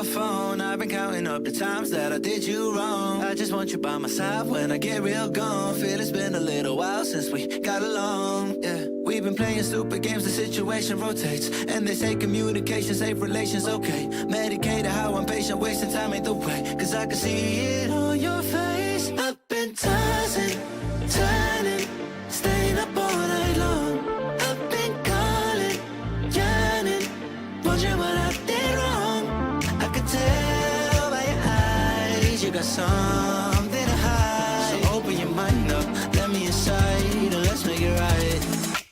phone. I've been counting up the times that I did you wrong. I just want you by my side when I get real gone. Feel it's been a little while since we got along. Yeah, we've been playing stupid games, the situation rotates. And they say communication, safe relations, okay. Medicated how I'm patient, wasting time ain't the way. Cause I can see it on your face. I've been tossing, turning, staying up all night long. I've been calling, yearning, wondering what I did wrong. I could tell by your eyes you got something to hide. So open your mind up, let me inside, and let's make it right.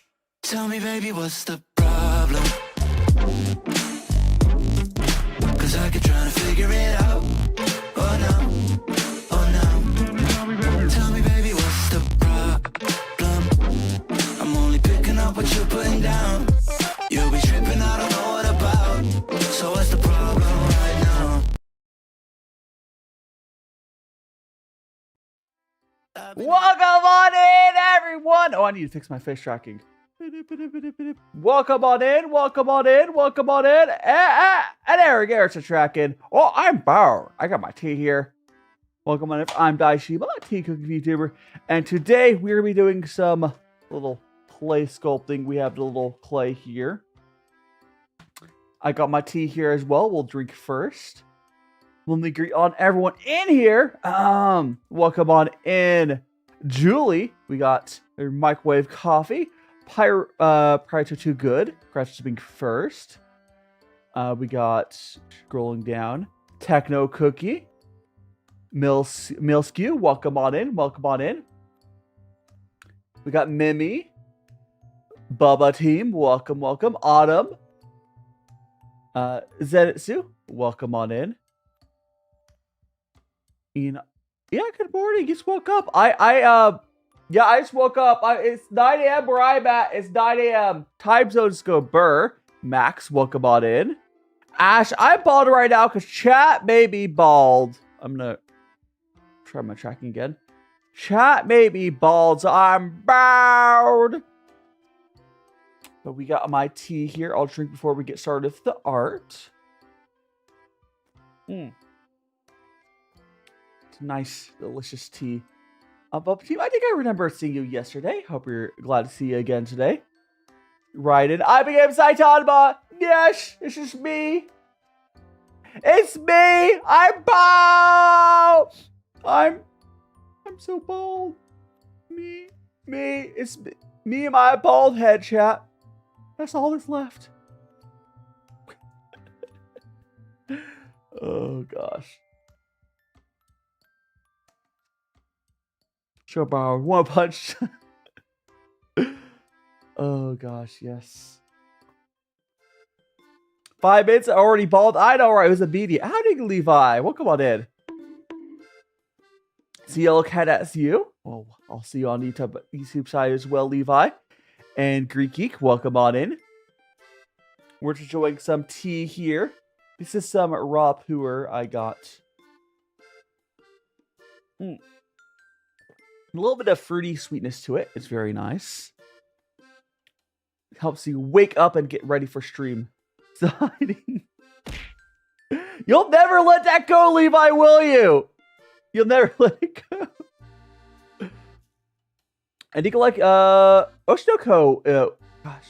Tell me, baby, what's the problem? Cause I keep trying to figure it out. Oh no, oh no. Tell me, baby, what's the problem? I'm only picking up what you're putting down. You'll be tripping, I don't know what about. So what's the problem right now? Welcome on in, everyone! Oh, I need to fix my face tracking. Welcome on in, welcome on in, welcome on in. And Eric Eric's tracking. Oh, I'm Bow. I got my tea here. Welcome on in. I'm DaiShima, tea cooking Vtuber. And today we're going to be doing some little clay sculpting. We have the little clay here. I got my tea here as well. We'll drink first. Let me greet on everyone in here. Welcome on in, Julie. We got a microwave coffee. Prior to Too Good. Crash being first. We got scrolling down. Techno Cookie. Milskew. Welcome on in. Welcome on in. We got Mimi. Bubba Team. Welcome, welcome. Autumn. Zenitsu. Welcome on in. Yeah, good morning. Just woke up. I just woke up. It's 9 a.m. where I'm at. It's 9 a.m. Time zones go burr. Max, welcome on in. Ash, I'm bald right now because chat may be bald. I'm gonna try my tracking again. Chat may be bald, so I'm bald. But we got my tea here. I'll drink before we get started with the art. It's nice, delicious tea. Bubba Team, I think I remember seeing you yesterday. Hope you're glad to see you again today. Right in. I became Saitanma. Yes, it's just me. It's me. I'm bald. I'm so bald. Me. It's me and my bald head, chat. That's all that's left. Oh gosh. Sure, Bow. One punch. Oh gosh, yes. 5 minutes already bald. I know, right? It was a media. How did Levi? Welcome on in. See Yellow Cat, that's you. Well, I'll see you on YouTube side as well, Levi. And Greek Geek, welcome on in. We're just enjoying some tea here. This is some raw puer I got. A little bit of fruity sweetness to it. It's very nice. It helps you wake up and get ready for stream. You'll never let that go, Levi, will you? You'll never let it go. I think like Oshinoko. Gosh,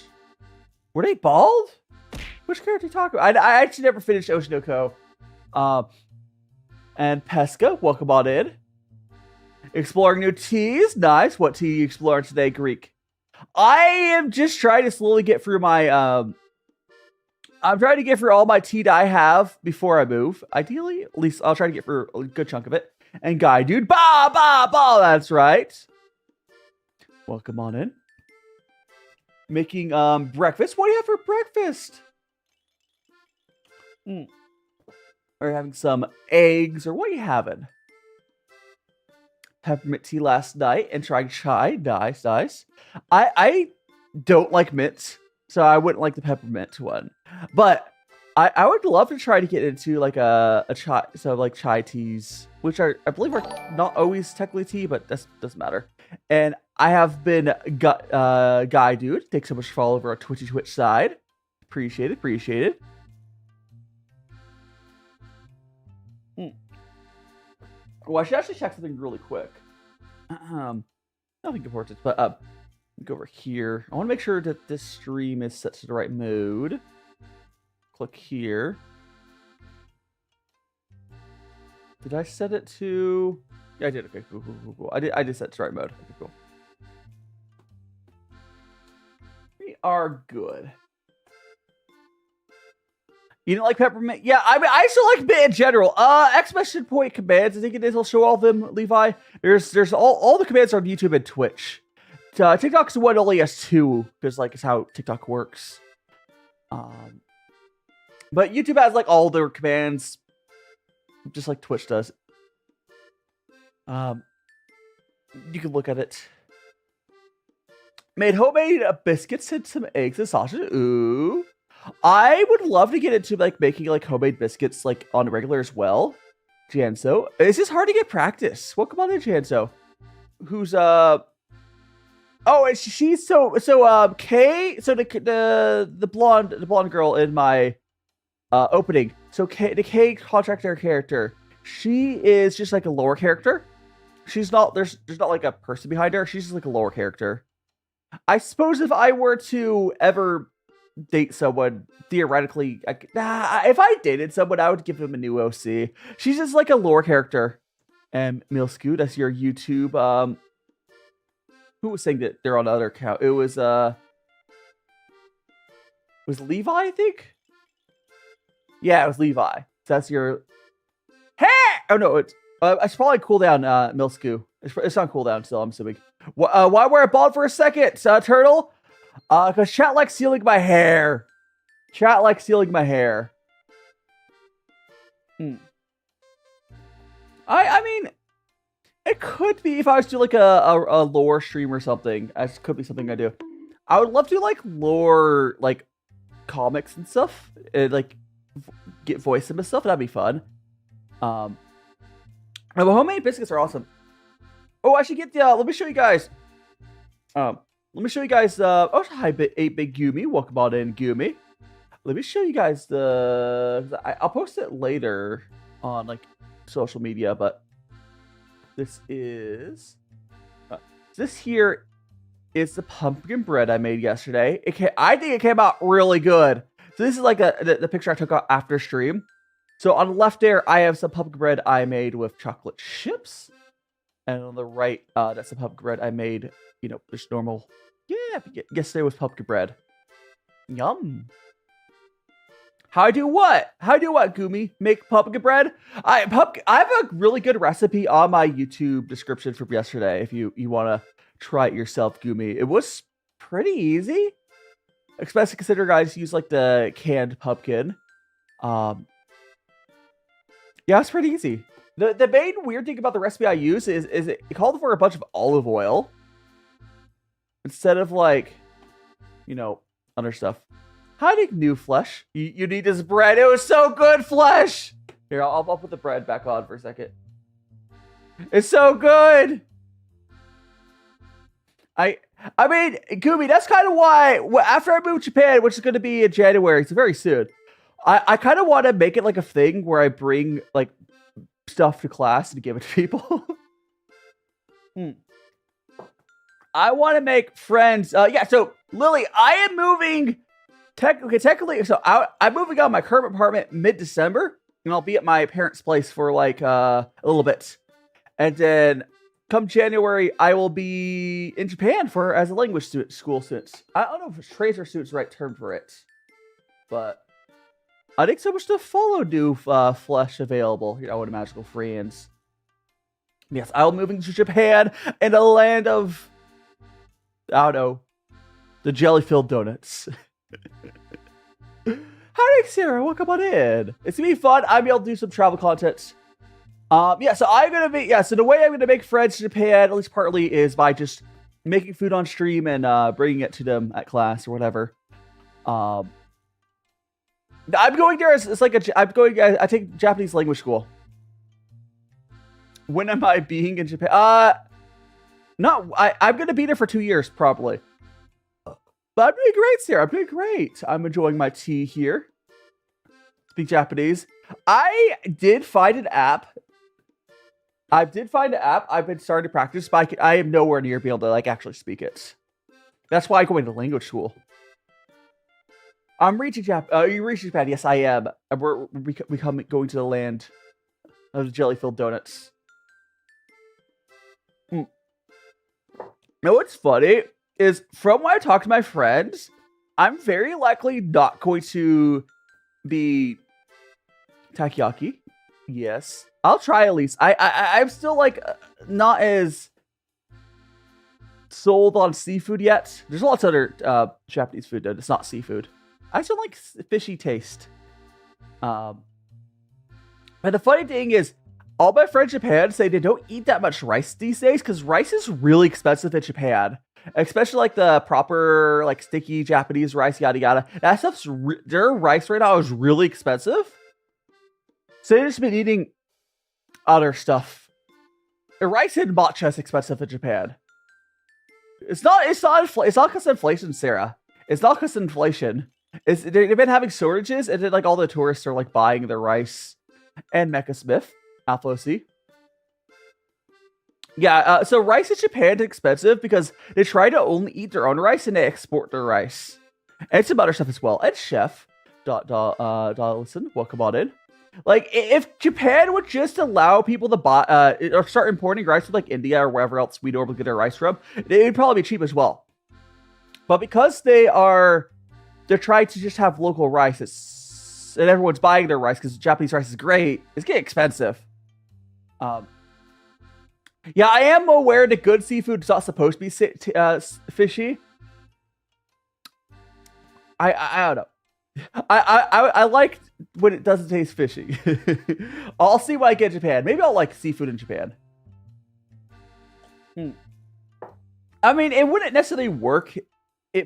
were they bald? Which character are you talking about? I actually never finished Oshinoko. And Pesca, welcome on in. Exploring new teas. Nice. What tea are you exploring today, Greek? I am just trying to slowly get through my... I'm trying to get through all my tea that I have before I move. Ideally, at least I'll try to get through a good chunk of it. And Guy Dude. Ba! That's right. Welcome on in. Making breakfast. What do you have for breakfast? Are you having some eggs? Or what are you having? Peppermint tea last night and trying chai. Nice. I don't like mint, so I wouldn't like the peppermint one. But I would love to try to get into like a chai, so like chai teas, which I believe are not always technically tea, but that doesn't matter. And I have been Guy Dude. Thanks so much for following over our Twitch side. Appreciate it. Well, I should actually check something really quick. Nothing important, but go over here. I want to make sure that this stream is set to the right mode. Click here. Did I set it to? Yeah, I did. Okay, cool. I did set it to the right mode. Okay, cool. We are good. You don't like peppermint? Yeah, I mean, I still like mint in general. Exclamation point commands. I think it is. I'll show all of them, Levi. There's all the commands are on YouTube and Twitch. TikTok's one only has 2 because like it's how TikTok works. But YouTube has like all their commands, just like Twitch does. You can look at it. Made homemade biscuits and some eggs and sausage. Ooh. I would love to get into like making like homemade biscuits like on regular as well. Janso. It's just hard to get practice. Welcome on in, Janso. Who's oh, and she's Kay, so the blonde girl in my opening. So the Kay contractor character, she is just like a lower character. She's not there's not like a person behind her. She's just like a lower character. I suppose if I were to ever date someone, theoretically, if I dated someone, I would give them a new OC. She's just like a lore character. And Milscoot, that's your YouTube. Who was saying that they're on the other account? It was Levi, I think. Yeah, it was Levi. So that's your. Hey! Oh no, it's probably cooldown. Milscoot. It's on cooldown still. I'm assuming. Why wear a bald for a second, Turtle? Because chat likes stealing my hair. Chat likes stealing my hair. I mean, it could be if I was to do like a lore stream or something. That could be something I do. I would love to like lore like comics and stuff, and like get voice them and stuff. That'd be fun. But homemade biscuits are awesome. Oh, I should get the. Let me show you guys. Let me show you guys. Oh, hi, 8-Bit Gumi. Welcome on in, Gumi. Let me show you guys the. I'll post it later on like social media, but this is. This here is the pumpkin bread I made yesterday. I think it came out really good. So this is like the picture I took after stream. So on the left there, I have some pumpkin bread I made with chocolate chips, and on the right, that's the pumpkin bread I made. You know, just normal. Yeah, yesterday was pumpkin bread. Yum. How do what, Gumi? Make pumpkin bread? I have a really good recipe on my YouTube description from yesterday. If you want to try it yourself, Gumi. It was pretty easy. Especially consider guys use like the canned pumpkin. Yeah, it's pretty easy. The main weird thing about the recipe I use is it called for a bunch of olive oil. Instead of like, you know, other stuff. How do you new flesh? You need this bread. It was so good, flesh. Here, I'll put the bread back on for a second. It's so good. I mean, Gumi, that's kind of why after I move to Japan, which is going to be in January, so very soon, I kind of want to make it like a thing where I bring like stuff to class and give it to people. I want to make friends. Yeah, so Lily, I am moving. Technically, so I'm moving out of my current apartment mid-December, and I'll be at my parents' place for like a little bit, and then come January, I will be in Japan as a language school student. I don't know if tracer student's the right term for it, but I think so much to follow new flesh available. You know, with magical friends. Yes, I'll be moving to Japan and a land of. I don't know. The jelly-filled donuts. Howdy, Sarah. Welcome on in. It's gonna be fun. I'll be able to do some travel content. Yeah, so I'm gonna be. Yeah, so the way I'm gonna make friends in Japan, at least partly, is by just making food on stream and bringing it to them at class or whatever. I'm going there as it's like I take Japanese language school. When am I being in Japan? I'm gonna be there for 2 years probably. But I'm doing great, Sarah. I'm doing great. I'm enjoying my tea here. Speak Japanese. I did find an app. I did find an app. I've been starting to practice, but I am nowhere near being able to like actually speak it. That's why I go into language school. I'm reaching Japan. You reaching Japan? Yes, I am. We're going to the land of the jelly-filled donuts. Now, what's funny is from when I talk to my friends, I'm very likely not going to be takoyaki. Yes, I'll try at least. I'm still like not as sold on seafood yet. There's lots of other Japanese food that it's not seafood. I just don't like fishy taste. But the funny thing is, all my friends in Japan say they don't eat that much rice these days because rice is really expensive in Japan. Especially like the proper like sticky Japanese rice, yada yada. That stuff's their rice right now is really expensive. So they've just been eating other stuff. The rice and matcha is expensive in Japan. It's not because of inflation, Sarah. It's not because of inflation. They've been having shortages, and then like all the tourists are like buying their rice. And Mecha Smith, Alpha OC. Yeah, so rice in Japan is expensive because they try to only eat their own rice and they export their rice. And some other stuff as well. And Chef, listen, welcome on in. Like, if Japan would just allow people to buy, or start importing rice from like India or wherever else we normally get our rice from, it would probably be cheap as well. But because they're trying to just have local rice, and everyone's buying their rice because Japanese rice is great, it's getting expensive. Yeah, I am aware that good seafood is not supposed to be fishy. I don't know. I like when it doesn't taste fishy. I'll see when I get to Japan. Maybe I'll like seafood in Japan. I mean, it wouldn't necessarily work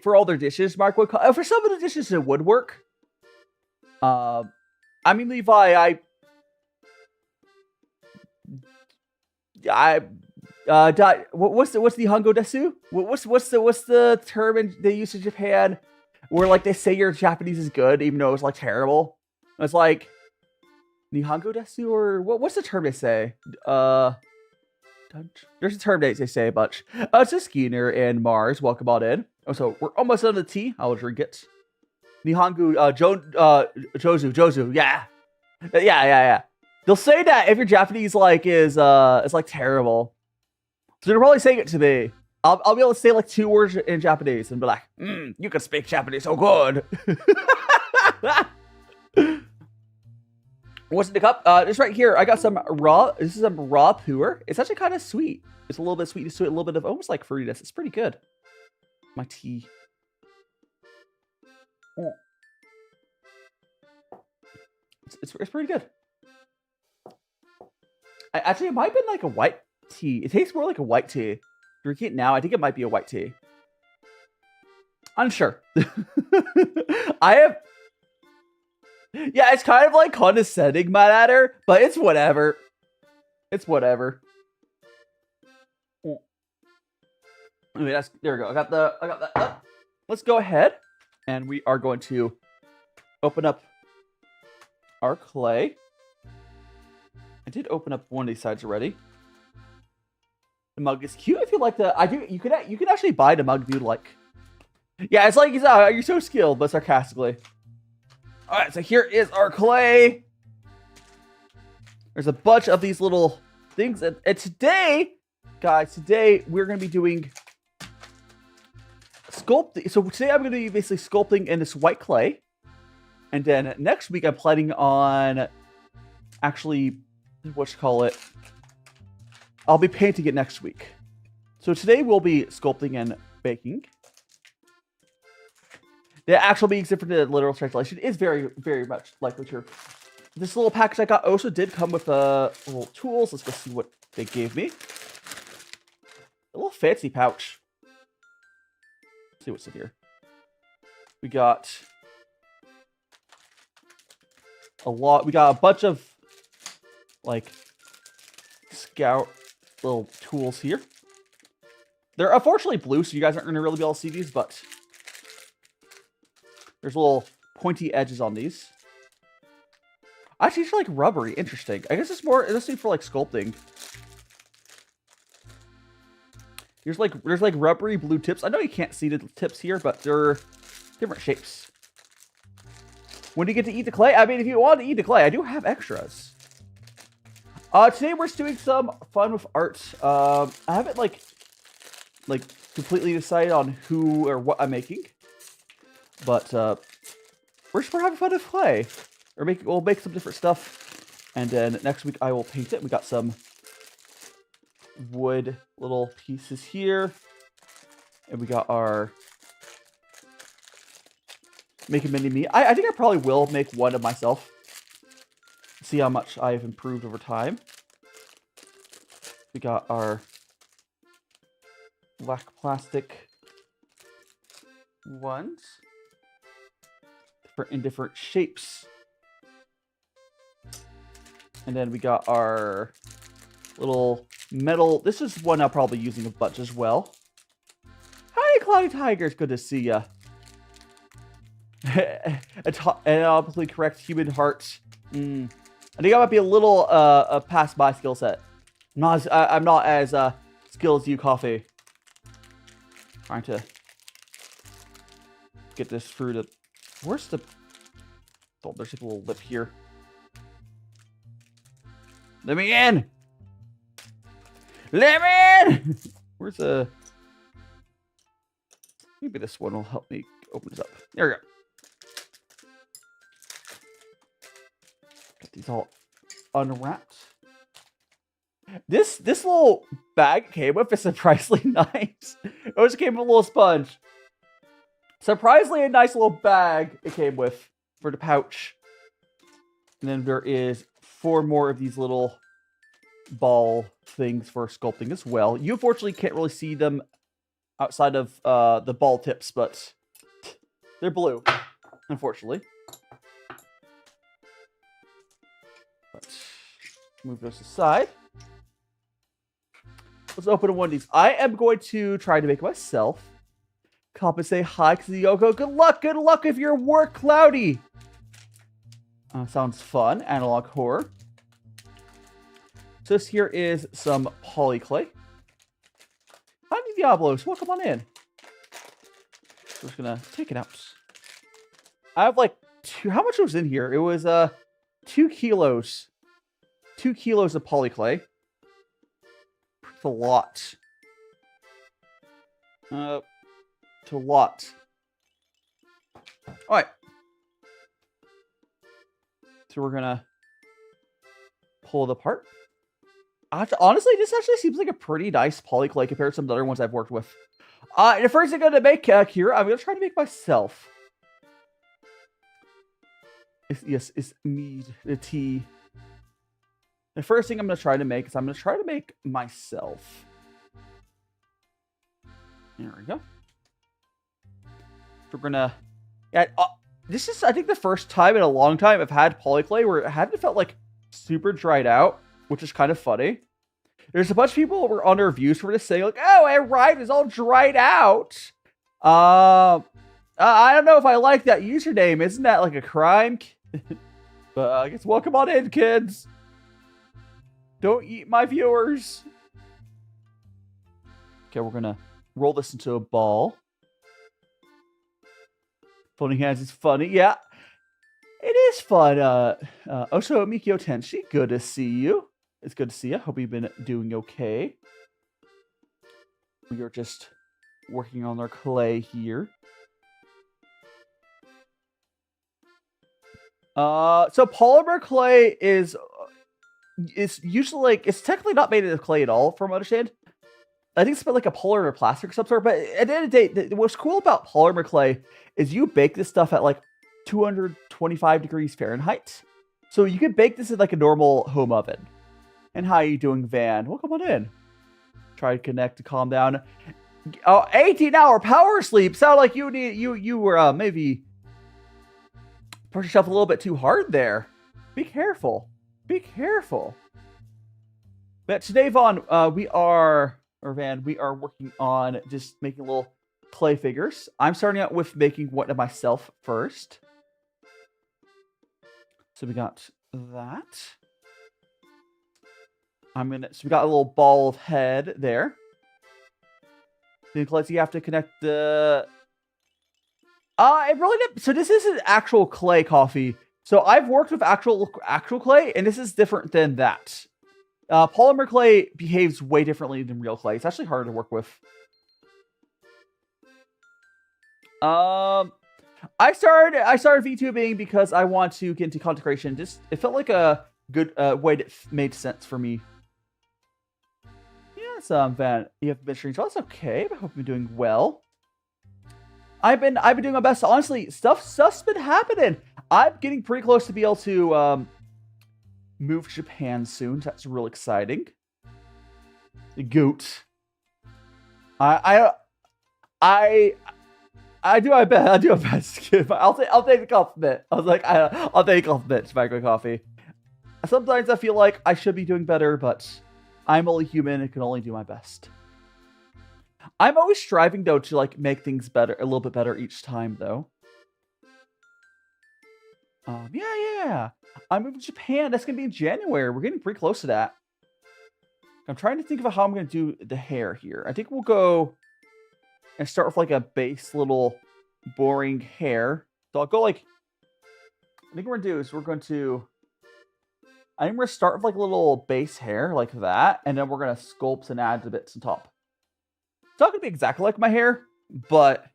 for all their dishes, Mark would call. For some of the dishes, it would work. I mean, Levi, what's the Hongo Desu? What's the term they use in Japan where like they say your Japanese is good even though it's like terrible? It's like Nihongo Desu, or what's the term they say? There's a term they say a bunch. It's a Skinner and Mars. Welcome on in. Oh, so we're almost done with the tea. I'll drink it. Nihongo Jozu. Yeah. They'll say that if your Japanese like is like terrible. So they're probably saying it to me. I'll be able to say like 2 words in Japanese and be like, you can speak Japanese so good. What's in the cup? Just right here, I got some raw. This is some raw puer. It's actually kind of sweet. It's a little bit sweet to it, a little bit of almost like fruitiness. It's pretty good. My tea. Oh. It's pretty good. Actually, it might have been like a white tea. It tastes more like a white tea. Drinking it now, I think it might be a white tea. Unsure. Yeah, it's kind of like condescending, Mad Adder, but it's whatever. It's whatever. Anyway, there we go. I got that. Let's go ahead, and we are going to open up our clay. I did open up one of these sides already. The mug is cute. If you like you could actually buy the mug if you'd like. Yeah, it's like you're so skilled, but sarcastically. All right, so here is our clay. There's a bunch of these little things, and today, guys, we're gonna be doing sculpting. So today I'm gonna be basically sculpting in this white clay, and then next week I'm planning on actually I'll be painting it next week. So today we'll be sculpting and baking. The actual being different than the literal translation is very, very much likely true. This little package I got also did come with little tools. Let's go see what they gave me. A little fancy pouch. Let's see what's in here. We got we got a bunch of like scout little tools here. They're unfortunately blue, so you guys aren't going to really be able to see these, but there's little pointy edges on these. Actually, it's like rubbery. Interesting. I guess it's more for like sculpting. there's like rubbery blue tips. I know you can't see the tips here, but they're different shapes. When do you get to eat the clay? I mean, if you want to eat the clay, I do have extras. Today we're just doing some fun with art. I haven't like completely decided on who or what I'm making, but we're having fun with clay. We'll make some different stuff, and then next week I will paint it. We got some wood little pieces here, and we got our make a mini me. I think I probably will make one of myself. See how much I've improved over time. We got our black plastic ones in different shapes. And then we got our little metal. This is one I'm probably using a bunch as well. Hi, Cloudy Tigers. Good to see ya. And obviously correct human heart. I think I might be a little past my skill set. I'm not as skilled as you, Coffee. Trying to get this through the. Where's the? Oh, there's a little lip here. Let me in. Let me in. Where's the? Maybe this one will help me open this up. There we go. Get these all unwrapped. This little bag it came with is surprisingly nice. It also came with a little sponge. Surprisingly a nice little bag it came with for the pouch. And then there is 4 more of these little ball things for sculpting as well. You unfortunately can't really see them outside of the ball tips, but they're blue, unfortunately. Let's move those aside. Let's open one of these. I am going to try to make it myself. Cop and say hi to the Yoko. Good luck if your work, Cloudy. Sounds fun. Analog horror. So this here is some polyclay. Hi, Diablos. Welcome on in. We're just gonna take it out. I have like how much was in here? It was 2 kilos. 2 kilos of polyclay. It's a lot. It's a lot. Alright. So we're gonna pull it apart. Honestly, this actually seems like a pretty nice polyclay compared to some of the other ones I've worked with. The first thing I'm gonna make here, I'm gonna try to make myself. It's mead, the tea. The first thing I'm gonna try to make is I'm gonna try to make myself. There we go. We're gonna. Yeah, this is I think the first time in a long time I've had polyclay where it hadn't felt like super dried out, which is kind of funny. There's a bunch of people who were on their reviews for this saying like, "Oh, it right is all dried out." I don't know if I like that username. Isn't that like a crime? But I guess welcome on in, kids. Don't eat my viewers. Okay, we're gonna roll this into a ball. Folding hands is funny. Yeah, it is fun. Osho Mikio Tenshi, good to see you. It's good to see you. Hope you've been doing okay. We are just working on our clay here. So polymer clay is usually like it's technically not made of clay at all, from what I understand. I think it's like a polymer plastic of some sort. But at the end of the day, what's cool about polymer clay is you bake this stuff at like 225 degrees Fahrenheit. So you can bake this in like a normal home oven. And how are you doing, Van? Welcome on in. Try to connect to calm down. Oh, 18-hour power sleep. Sound like you were maybe push yourself a little bit too hard there. Be careful. Be careful. But today, Van, we are working on just making little clay figures. I'm starting out with making one of myself first. So we got that. So we got a little ball of head there. Because you have to connect the... it really did. So this is an actual clay coffee. So I've worked with actual clay, and this is different than that. Polymer clay behaves way differently than real clay. It's actually harder to work with. I started VTubing because I want to get into content creation. It felt like a good way that made sense for me. Yes, Van, you have been streaming, so that's okay. I hope you're doing well. I've been doing my best. Honestly, stuff's been happening. I'm getting pretty close to be able to move to Japan soon. So that's real exciting. The goat. I do my best. I do my best. I'll take the compliment. I was like, I'll take a compliment to Micro Coffee. Sometimes I feel like I should be doing better, but I'm only human and can only do my best. I'm always striving though to like make things better, a little bit better each time though. Yeah. I'm moving to Japan. That's gonna be in January. We're getting pretty close to that. I'm trying to think of how I'm gonna do the hair here. I think we'll go and start with like a base little boring hair. So I'll go like, I think what we're gonna do is I think we're gonna start with like a little base hair like that, and then we're gonna sculpt and add the bits on top. It's not gonna be exactly like my hair, but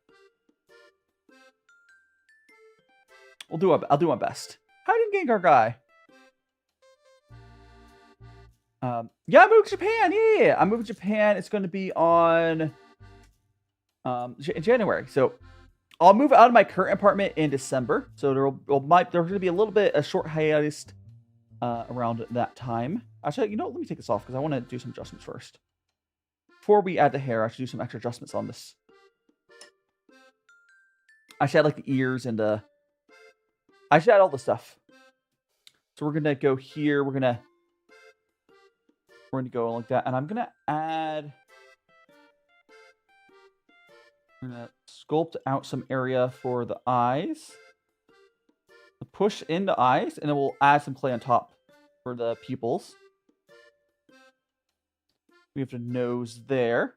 I'll do my best. How you doing, Gengar guy? Yeah, I moved to Japan. Yeah, I moved to Japan. It's going to be on January. So I'll move out of my current apartment in December. So there's going to be a short hiatus around that time. Actually, let me take this off because I want to do some adjustments first. Before we add the hair, I should do some extra adjustments on this. I should add like the ears and I should add all the stuff. So we're gonna go here. We're gonna go like that, and I'm gonna add. We're gonna sculpt out some area for the eyes. Push in the eyes, and then we'll add some clay on top for the pupils. We have the nose there.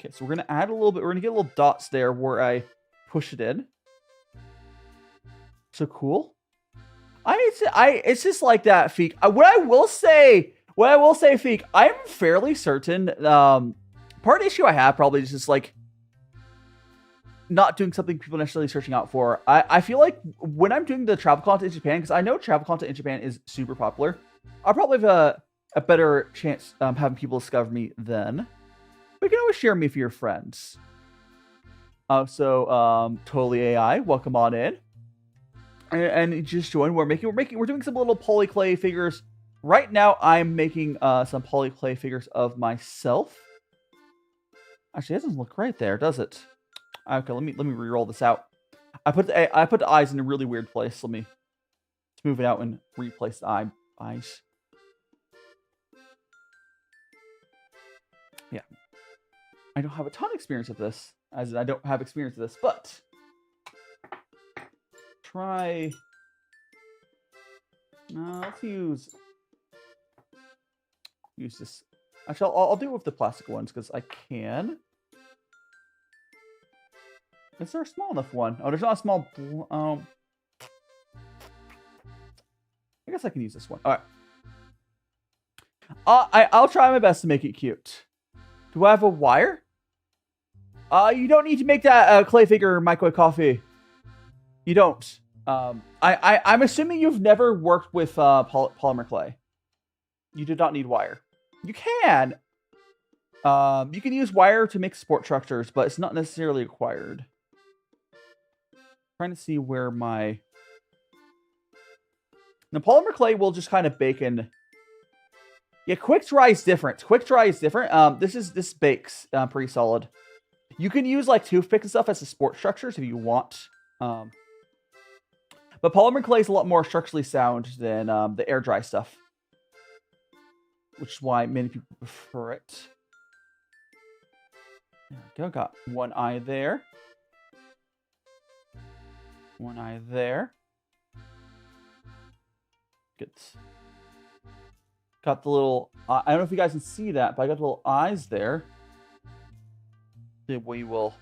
Okay, so we're gonna add a little bit. We're gonna get little dots there where I push it in. So cool. It's just like that, Feek. What I will say, Feek, I'm fairly certain. Part of the issue I have probably is just like not doing something people are necessarily searching out for. I feel like when I'm doing the travel content in Japan, because I know travel content in Japan is super popular, I'll probably have a better chance having people discover me then. But you can always share me with your friends. Totally AI, welcome on in. And just join. We're doing some little polyclay figures. Right now, I'm making some polyclay figures of myself. Actually, it doesn't look right there, does it? Okay, let me re-roll this out. I put the eyes in a really weird place. Let's move it out and replace the eyes. Yeah, I don't have a ton of experience with this, as in I don't have experience with this, but try. Let's use this. Actually, I'll do it with the plastic ones because I can. Is there a small enough one? Oh, there's not a small. I guess I can use this one. All right. I'll try my best to make it cute. Do I have a wire? You don't need to make that clay figure, Microwave Coffee. You don't. I'm assuming you've never worked with polymer clay. You do not need wire. You can. You can use wire to make support structures, but it's not necessarily required. Trying to see where my... The polymer clay will just kind of bake in. Yeah, quick dry is different. This bakes pretty solid. You can use like toothpick and stuff as a support structures if you want. But polymer clay is a lot more structurally sound than the air dry stuff, which is why many people prefer it. There we go. Got one eye there. One eye there. Good. Got the little, I don't know if you guys can see that, but I got the little eyes there. Then we will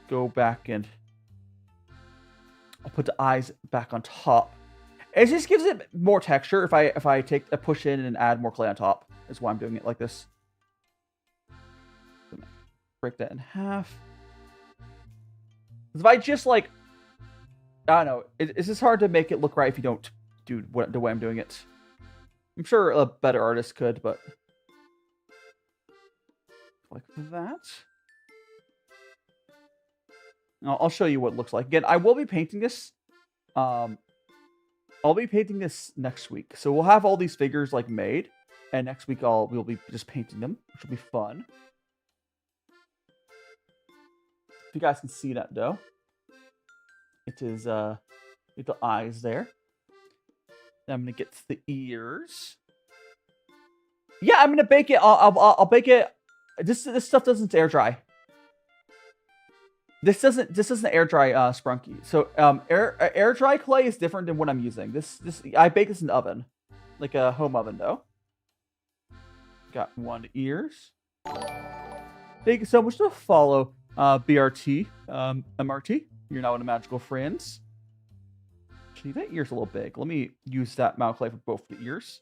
go back and I'll put the eyes back on top. It just gives it more texture if I take a push in and add more clay on top. That's why I'm doing it like this. Break that in half. If I just like, I don't know, it's just hard to make it look right if you don't do the way I'm doing it. I'm sure a better artist could, but like that. I'll show you what it looks like. Again, I will be painting this. I'll be painting this next week, so we'll have all these figures like made, and next week we'll be just painting them, which will be fun. If you guys can see that though, it is with the eyes there. Then I'm gonna get the ears. Yeah, I'm gonna bake it. I'll bake it. This stuff doesn't air dry. This doesn't air dry Sprunky. So air dry clay is different than what I'm using. This I bake this in the oven, like a home oven though. Got one ears. Thank you so much to follow BRT MRT. You're now in a magical friends. Actually, that ear's a little big. Let me use that amount of clay for both the ears.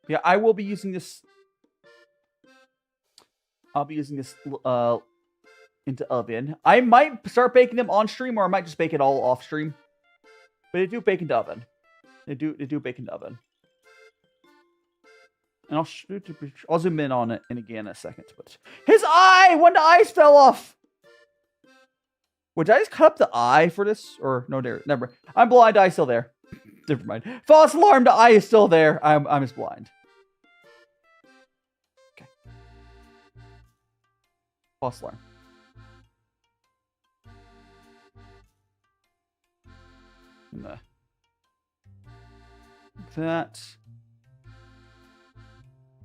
Yeah, I will be using this. I'll be using this into oven. I might start baking them on stream, or I might just bake it all off stream. But they do bake into oven. They do bake into oven. And I'll zoom in on it again in a second. But his eye! When the eyes fell off! Did I just cut up the eye for this? Or no, there. Never. I'm blind. Eye's still there. Never mind. False alarm. The eye is still there. I'm just blind. Okay. False alarm. That.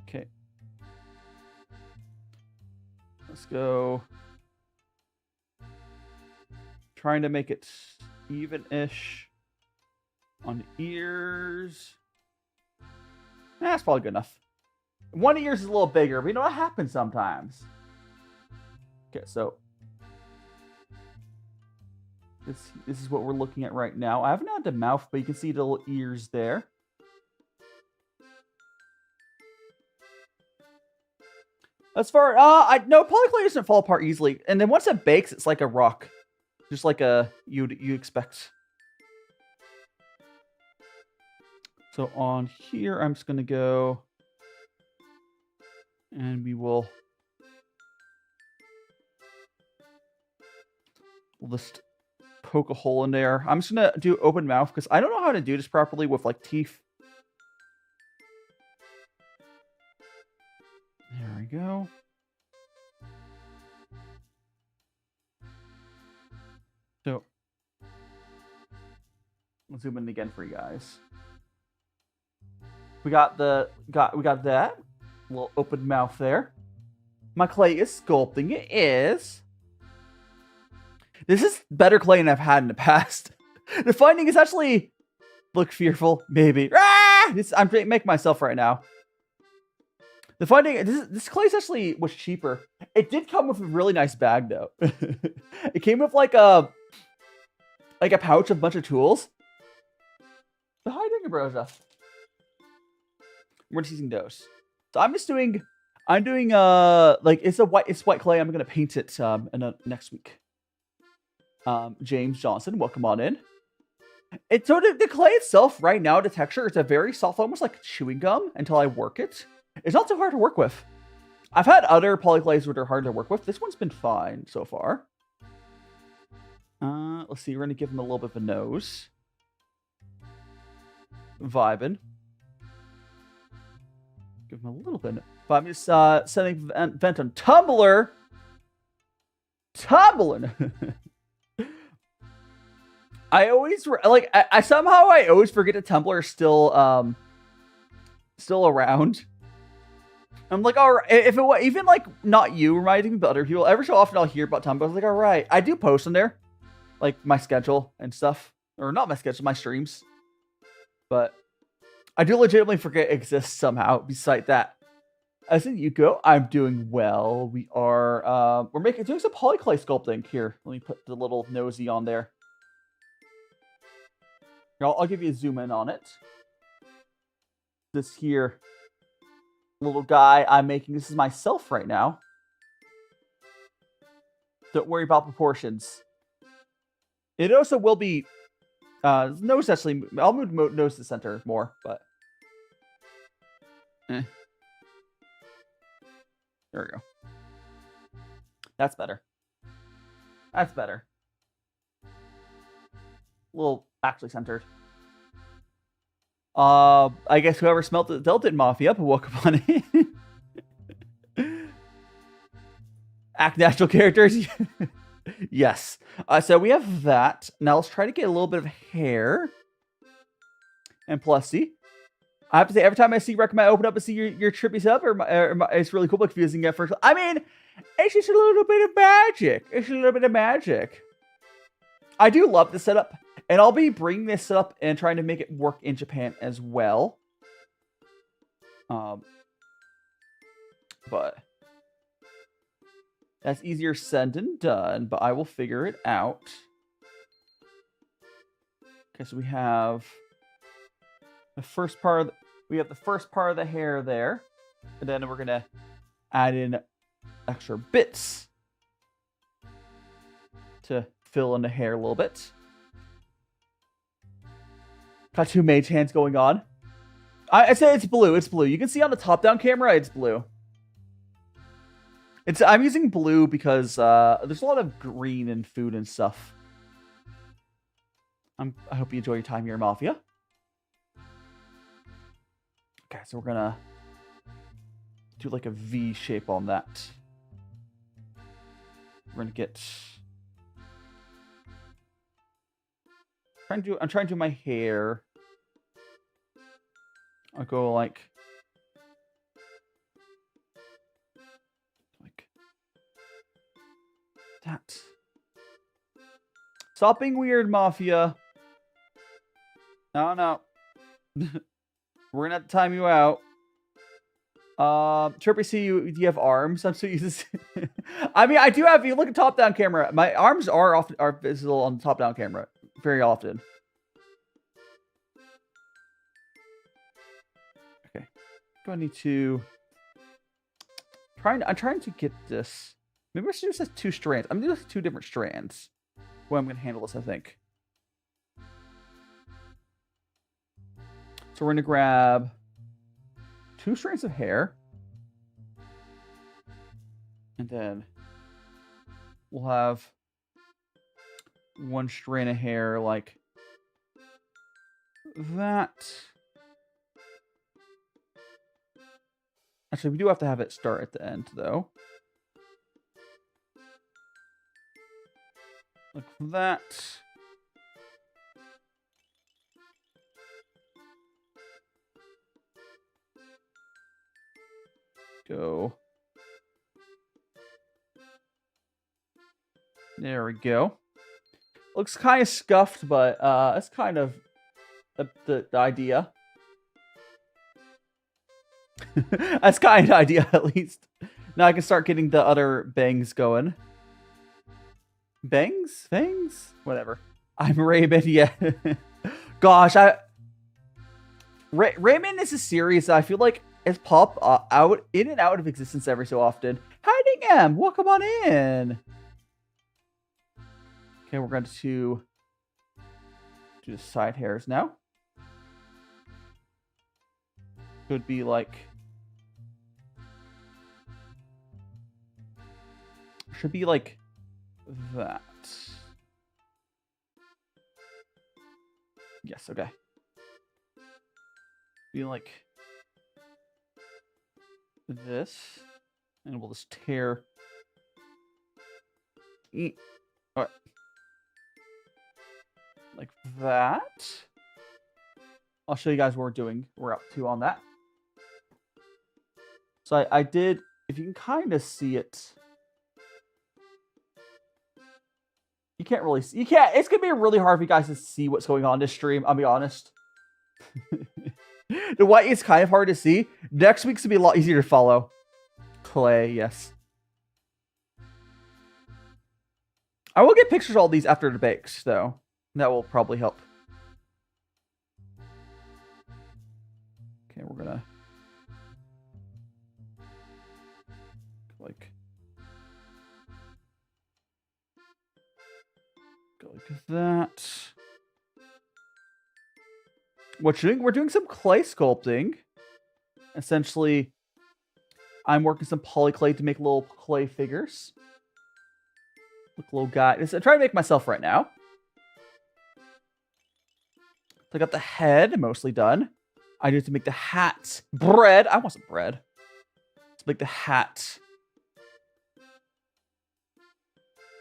Okay. Let's go. Trying to make it even-ish on the ears. That's probably good enough. One ear is a little bigger, but you know what happens sometimes. Okay, so this is what we're looking at right now. I haven't had the mouth, but you can see the little ears there. As far, no, polyclay doesn't fall apart easily, and then once it bakes, it's like a rock, just like you expect. So on here, I'm just gonna go, and we'll just poke a hole in there. I'm just gonna do open mouth because I don't know how to do this properly with like teeth. There we go. So let's zoom in again for you guys. We got that little open mouth there. My clay is sculpting. It is. This is better clay than I've had in the past. The finding is actually look fearful, maybe. Ah! I'm making myself right now. The finding, this clay actually was cheaper. It did come with a really nice bag though. It came with like a pouch of a bunch of tools. So how are you doing, Broja? We're just using those. So I'm doing like it's white clay. I'm gonna paint it next week. James Johnson, welcome on in. So the clay itself right now, the texture, it's a very soft, almost like chewing gum until I work it. It's not too hard to work with. I've had other polyclays that are hard to work with. This one's been fine so far. Let's see. We're going to give him a little bit of a nose. Vibing. Give him a little bit. But I'm just setting vent on Tumblr. Tumbling. I always like. I somehow always forget that Tumblr is still around. I'm like, all right, if it was even like not you reminding me, but other people, every so often I'll hear about Tumblr. I was like, all right, I do post on there, like my schedule and stuff, or not my schedule, my streams. But I do legitimately forget it exists somehow. Besides that, as in you go, I'm doing well. We are we're doing some polyclay sculpting here. Let me put the little nosy on there. Here, I'll give you a zoom in on it. This here little guy I'm making, this is myself right now. Don't worry about proportions. It also will be nose actually. I'll move nose to center more, but there we go. That's better. That's better. A little actually centered. I guess whoever smelt the Delta Mafia, but welcome on in. Act natural characters. Yes. So we have that. Now let's try to get a little bit of hair. And plus, see. I have to say, every time I see recommend open up and see your trippy stuff, it's really cool, but confusing at first. I mean, it's just a little bit of magic. It's a little bit of magic. I do love this setup. And I'll be bringing this up and trying to make it work in Japan as well. But that's easier said than done, but I will figure it out. Okay, so we have the first part of the hair there. And then we're gonna add in extra bits to fill in the hair a little bit. Got two mage hands going on. I say it's blue. It's blue. You can see on the top-down camera, it's blue. I'm using blue because there's a lot of green in food and stuff. I hope you enjoy your time here, Mafia. Okay, so we're gonna do like a V shape on that. We're gonna get. I'm trying to do my hair. I'll go like that. Stop being weird, Mafia. No. We're gonna have to time you out. Chirpy, see you. Do you have arms? I'm so used to. I mean, I do have. If you look at top-down camera, my arms are visible on the top-down camera very often. Okay, I need to. I'm trying to get this. Maybe I should just have two strands. I'm gonna do two different strands. Well, I'm gonna handle this, I think. So we're gonna grab two strands of hair. And then we'll have one strand of hair like that. Actually, we do have to have it start at the end, though. Like that. Go. There we go. Looks kind of scuffed, but that's kind of the idea. That's kind of the idea, at least. Now I can start getting the other bangs going. Bangs? Fangs? Whatever. I'm Raymond, yeah. Gosh, Raymond is a series that I feel like it's pop out in and out of existence every so often. Hiding M, welcome on in. Okay, we're going to do the side hairs now. Could be like, should be like that. Yes, okay. Be like this, and we'll just tear. All right. Like that. I'll show you guys what we're up to on that. So I did, if you can kind of see it. You can't really see. You can't. It's gonna be really hard for you guys to see what's going on in this stream. I'll be honest. The white is kind of hard to see. Next week's gonna be a lot easier to follow. Clay, yes. I will get pictures of all these after the bakes, though. That will probably help. Okay, we're gonna like go like that. What you're doing? We're doing some clay sculpting. Essentially, I'm working some polyclay to make little clay figures. Look, little guy. I'm trying to make myself right now. So I got the head mostly done. I need to make the hat. Bread. I want some bread. Let's make the hat.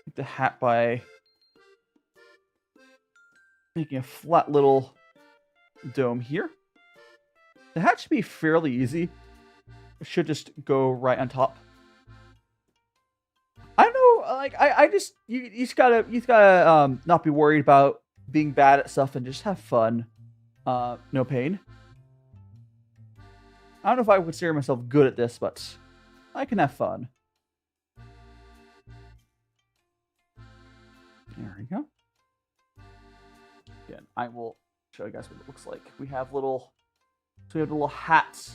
Make the hat by making a flat little dome here. The hat should be fairly easy. It should just go right on top. I don't know, like I just you just gotta not be worried about being bad at stuff and just have fun. No pain. I don't know if I would consider myself good at this, but I can have fun. There we go. Again, I will show you guys what it looks like. We have little, so we have a little hat.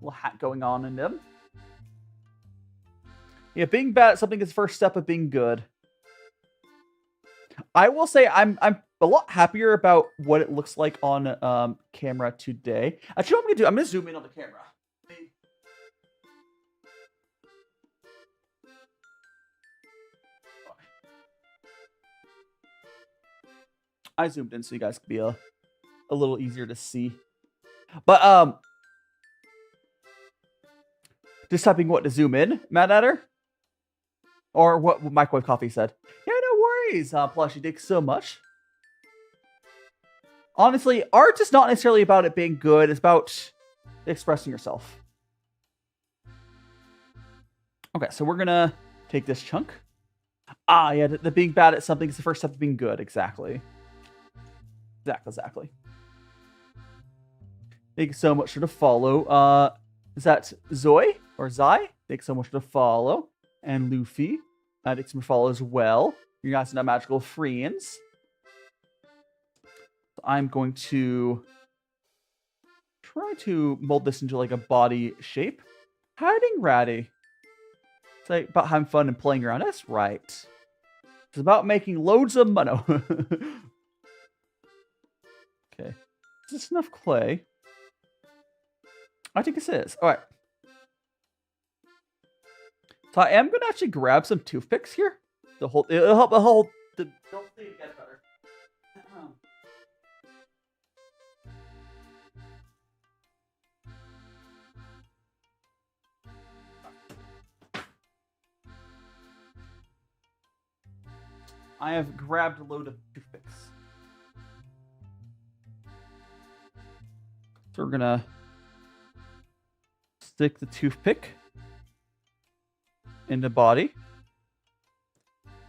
Little hat going on in them. Yeah, being bad at something is the first step of being good. I will say I'm a lot happier about what it looks like on camera today. Actually, what I'm gonna do, I'm gonna zoom in on the camera. I zoomed in so you guys could be a little easier to see. But just typing what to zoom in, Matt Adder? Or what Microwave Coffee said. Yeah, no worries, Plushy. Thanks so much. Honestly, art is not necessarily about it being good. It's about expressing yourself. Okay, so we're gonna take this chunk. Ah, yeah, the being bad at something is the first step of being good. Exactly. Exactly. Thank you so much for the follow. Is that Zoe or Zai? Thanks so much for the follow. And Luffy. Thanks for the follow as well. You guys are not magical friends. I'm going to try to mold this into like a body shape. Hiding Ratty. It's like about having fun and playing around. That's right. It's about making loads of money. Okay. Is this enough clay? I think this is. Alright. So I am going to actually grab some toothpicks here. It'll help the whole thing get better. I have grabbed a load of toothpicks. So we're gonna stick the toothpick in the body.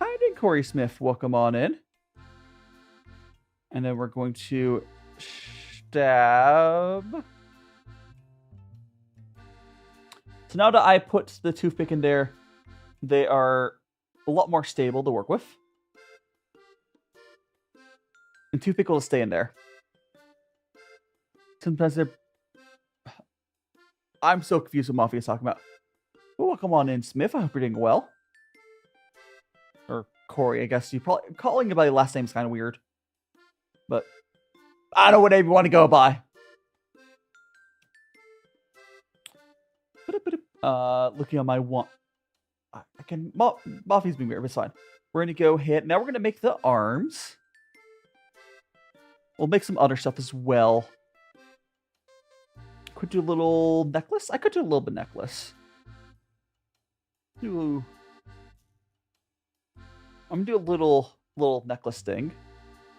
Hi, Corey Smith. Welcome on in. And then we're going to stab. So now that I put the toothpick in there, they are a lot more stable to work with. And toothpick will stay in there. Sometimes they're... I'm so confused what Mafia is talking about. Well, welcome on in, Smith. I hope you're doing well. Or Corey, I guess. You probably... Calling you by your last name is kind of weird. But... I don't know what name you want to go by. Looking on my one... I can... Mafia's being weird, but it's fine. We're going to go ahead... Now we're going to make the arms. We'll make some other stuff as well. Could do a little necklace? I could do a little bit necklace. I'm gonna do a little necklace thing.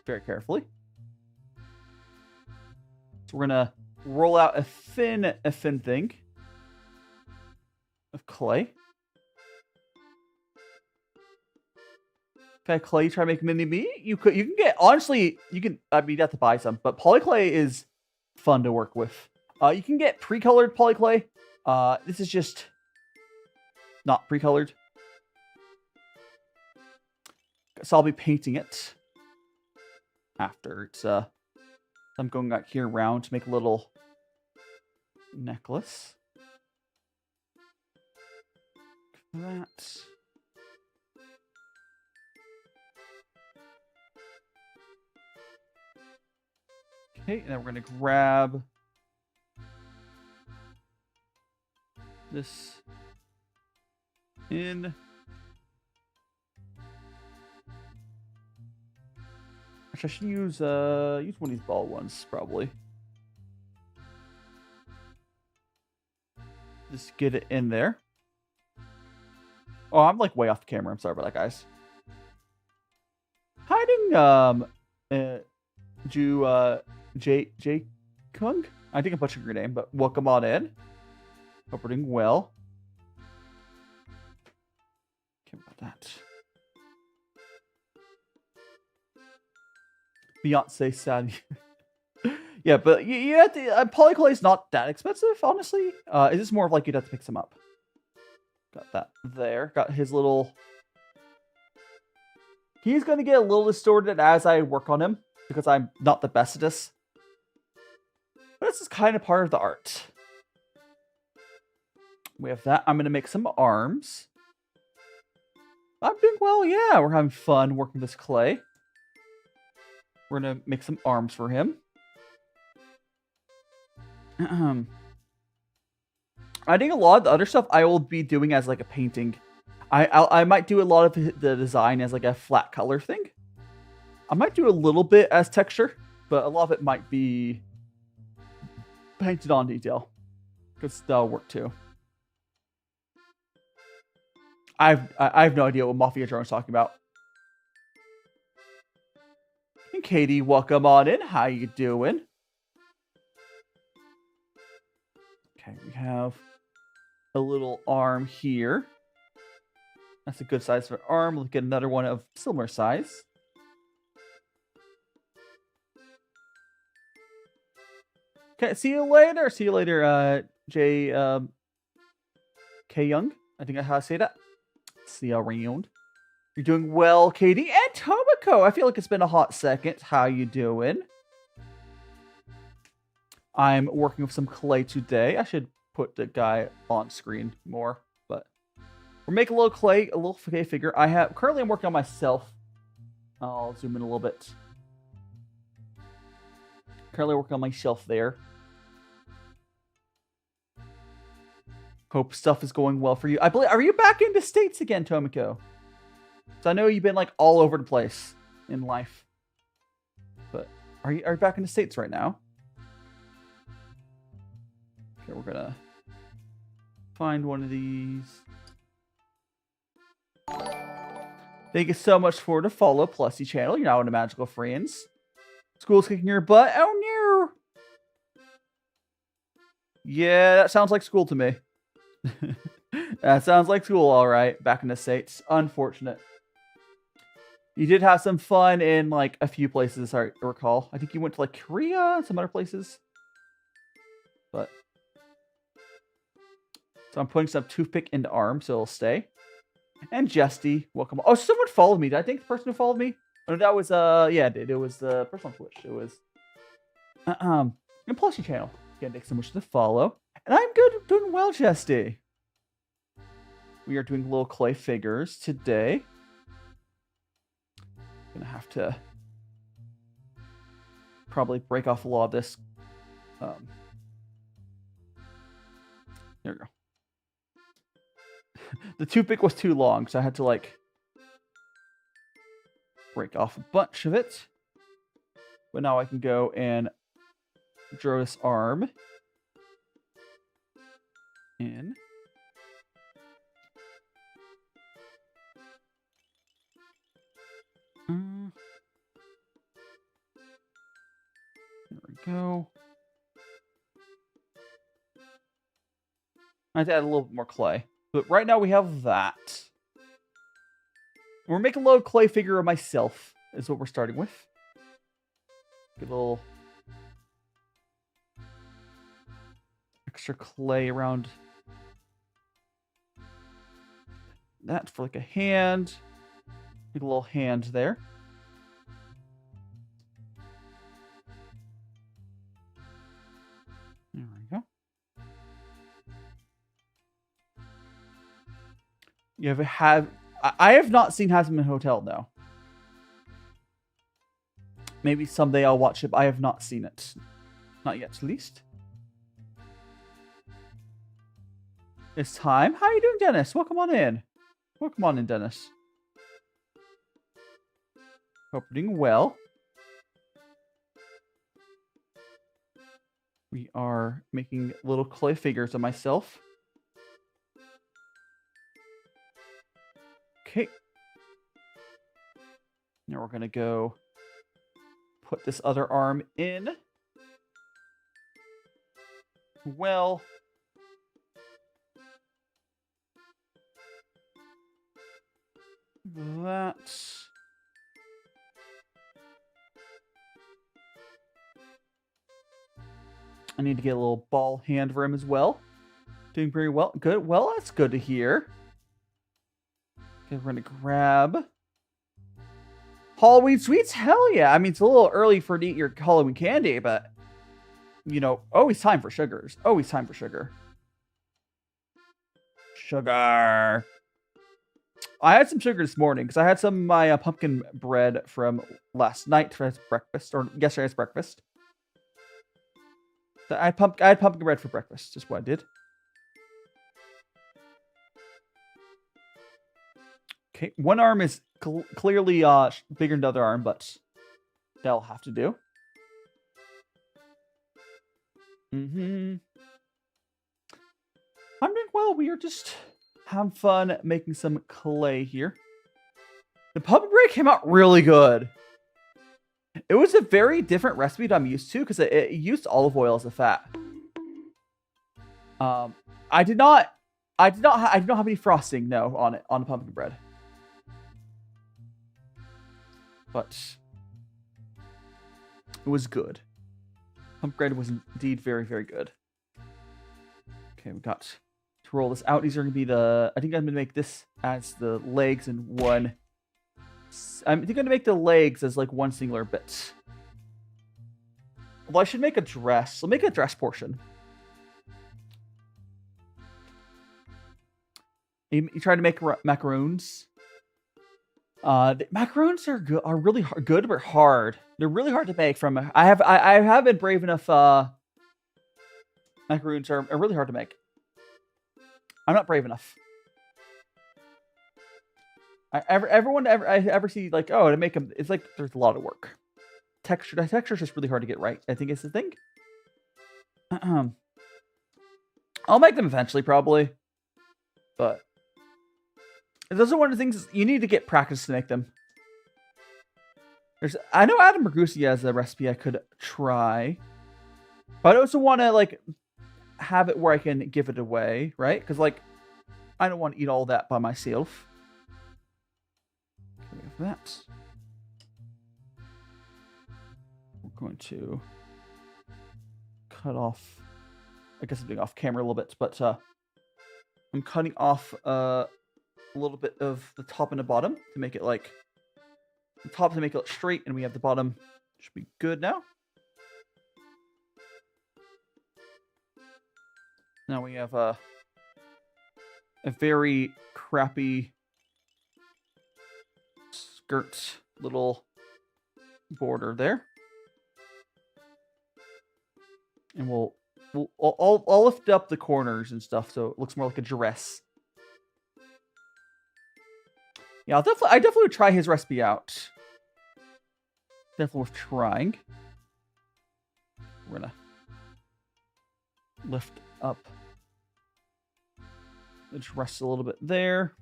Very carefully. So we're gonna roll out a thin thing of clay. Okay, clay, try to make mini me. You can get, honestly, you can, I mean, you have to buy some, but polyclay is fun to work with. You can get pre-colored polyclay. This is just not pre-colored. So I'll be painting it after it's, I'm going back here around to make a little necklace. That. Okay, and then we're going to grab this in. Actually, I should use one of these ball ones, probably. Just get it in there. Oh, I'm like way off the camera. I'm sorry about that, guys. Hiding, J. Kung? I think I'm butchering your name, but welcome on in. Hope we're doing well. Okay, about that. Beyonce sad. Yeah, but you have to. Polyclay is not that expensive, honestly. Is this more of like you'd have to pick some up? Got that there. Got his little. He's going to get a little distorted as I work on him because I'm not the best at this. But this is kind of part of the art. We have that. I'm going to make some arms. I'm doing well. Yeah, we're having fun working with this clay. We're going to make some arms for him. I think a lot of the other stuff I will be doing as like a painting. I might do a lot of the design as like a flat color thing. I might do a little bit as texture, but a lot of it might be painted on detail. Because that'll work too. I have no idea what Mafia Drone is talking about. And Katie, welcome on in. How you doing? Okay, we have a little arm here. That's a good size for an arm. We'll get another one of similar size. Okay, see you later. See you later, K Young. I think I how to say that. See you around. You're doing well, Katie. And Tomoko. I feel like it's been a hot second. How you doing? I'm working with some clay today. I should put the guy on screen more, but we're making a little clay, a little clay figure. Currently I'm working on myself. I'll zoom in a little bit. Currently working on myself there. Hope stuff is going well for you. I believe. Are you back in the States again, Tomiko? So I know you've been like all over the place in life, but are you back in the States right now? Okay, we're gonna find one of these. Thank you so much for the follow, Plusy channel. You're now in the Magical Friends. School's kicking your butt. Oh no! Yeah, that sounds like school to me. That sounds like school, all right. Back in the States. Unfortunate. You did have some fun in like a few places, I recall. I think you went to like Korea and some other places. But so I'm putting some toothpick into arm, so it'll stay. And Jesty, welcome. Oh, someone followed me. Did I think the person who followed me? Oh, that was yeah, it did. It was the person on Twitch. It was and Plushy channel. Again, thanks so much for the follow. And I'm good, doing well, Jesty. We are doing little clay figures today. Gonna have to probably break off a lot of this. There we go. The toothpick was too long, so I had to like break off a bunch of it. But now I can go and draw this arm in. There we go. I have to add a little bit more clay. But right now we have that. We're making a little clay figure of myself, is what we're starting with. Get a little extra clay around that for like a hand. Make a little hand there. There we go. I have not seen Hazman Hotel though. Maybe someday I'll watch it, but I have not seen it. Not yet, at least. It's time. How are you doing, Dennis? Welcome on in. Welcome on in, Dennis. Hope you're doing well. We are making little clay figures of myself. Okay. Now we're going to go put this other arm in. Well. That. I need to get a little ball hand for him as well. Doing very well. Good. Well, that's good to hear. Okay, we're going to grab Halloween sweets. Hell yeah. I mean, it's a little early for to eat your Halloween candy, but, you know, always time for sugars. Always time for sugar. Sugar. I had some sugar this morning because I had some of my pumpkin bread from last night for breakfast, or yesterday's breakfast. So I had pumpkin bread for breakfast. Just what I did. Okay, one arm is clearly bigger than the other arm, but that'll have to do. I'm doing well. We are just having fun making some clay here. The pumpkin bread came out really good. It was a very different recipe that I'm used to because it used olive oil as a fat. I did not have any frosting on the pumpkin bread. But it was good. Pumpkin bread was indeed very, very good. Okay, we got to roll this out. These are going to be I think I'm going to make this as the legs and one. I think I'm going to make the legs as like one singular bit. Well, I should make a dress. I'll make a dress portion. You try to make macaroons. The macaroons are really good but hard. They're really hard to make. I have been brave enough. Macaroons are really hard to make. I'm not brave enough. Everyone I ever see like, oh, to make them, it's like there's a lot of work. The texture is just really hard to get right. I think it's the thing. I'll make them eventually, probably, but those are one of the things you need to get practice to make them. I know Adam Ragusi has a recipe I could try, but I also want to like have it where I can give it away, right? Because like I don't want to eat all that by myself. We have that. We're going to cut off. I guess I'm doing off camera a little bit, but I'm cutting off a little bit of the top and the bottom to make it like the top to make it look straight, and we have the bottom. Should be good now. Now we have a very crappy skirt little border there, and I'll lift up the corners and stuff so it looks more like a dress. Yeah, I definitely would try his recipe out. Definitely worth trying. We're gonna lift up the dress a little bit there.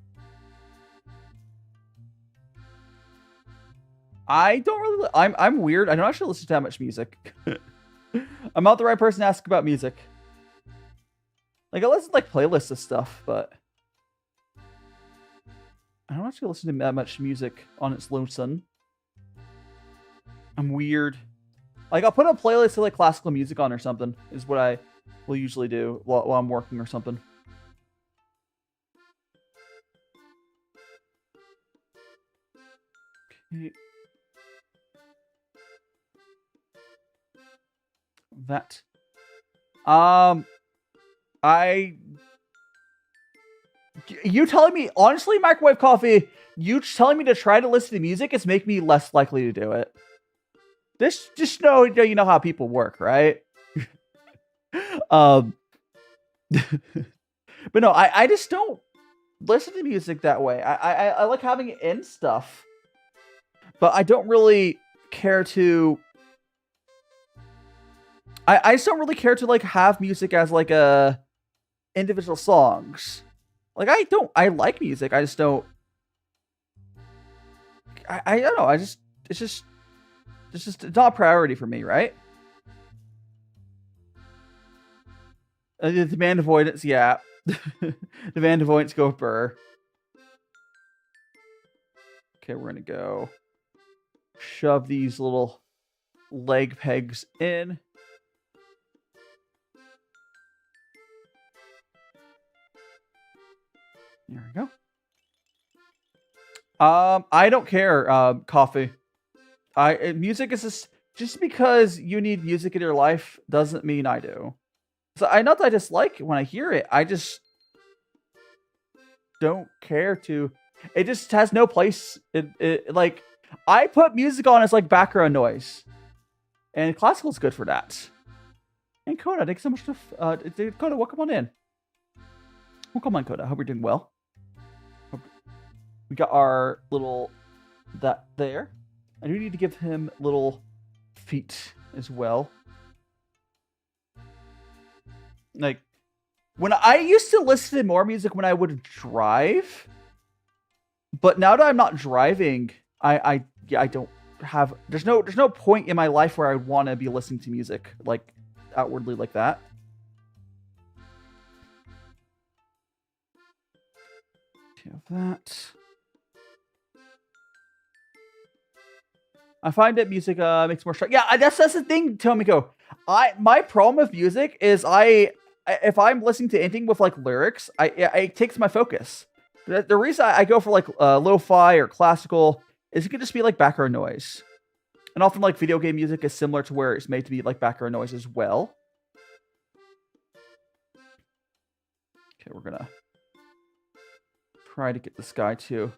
I don't really. I'm weird. I don't actually listen to that much music. I'm not the right person to ask about music. Like I listen to like playlists of stuff, but I don't actually listen to that much music on its lonesome. I'm weird. Like, I'll put a playlist of like classical music on or something, is what I will usually do while I'm working or something. Okay. That. You telling me, honestly, microwave coffee, you telling me to try to listen to music is make me less likely to do it. This, just know, you know how people work, right? But no, I just don't listen to music that way. I like having it in stuff, but I don't really care to. I just don't really care to like have music as like a individual songs. Like I like music. I just don't. I don't know. It's just it's not a priority for me, right? The demand avoidance, yeah. Demand avoidance, go burr. Okay, we're gonna go shove these little leg pegs in. There we go. I don't care, coffee. Music is just because you need music in your life doesn't mean I do. So I not that I dislike when I hear it, I just don't care to. It just has no place. Like I put music on as like background noise, and classical is good for that. And Coda, thanks so much for Coda. Welcome on in. Welcome on, Coda. I hope you're doing well. We got our little that there. I do need to give him little feet as well. Like when I used to listen to more music when I would drive, but now that I'm not driving, I don't have. There's no point in my life where I want to be listening to music like outwardly like that. Have that. I find that music makes more strike. Yeah, that's the thing, Tomiko. My problem with music is if I'm listening to anything with like lyrics, it takes my focus. The reason I go for like lo-fi or classical is it could just be like background noise, and often like video game music is similar to where it's made to be like background noise as well. Okay, we're gonna try to get this guy to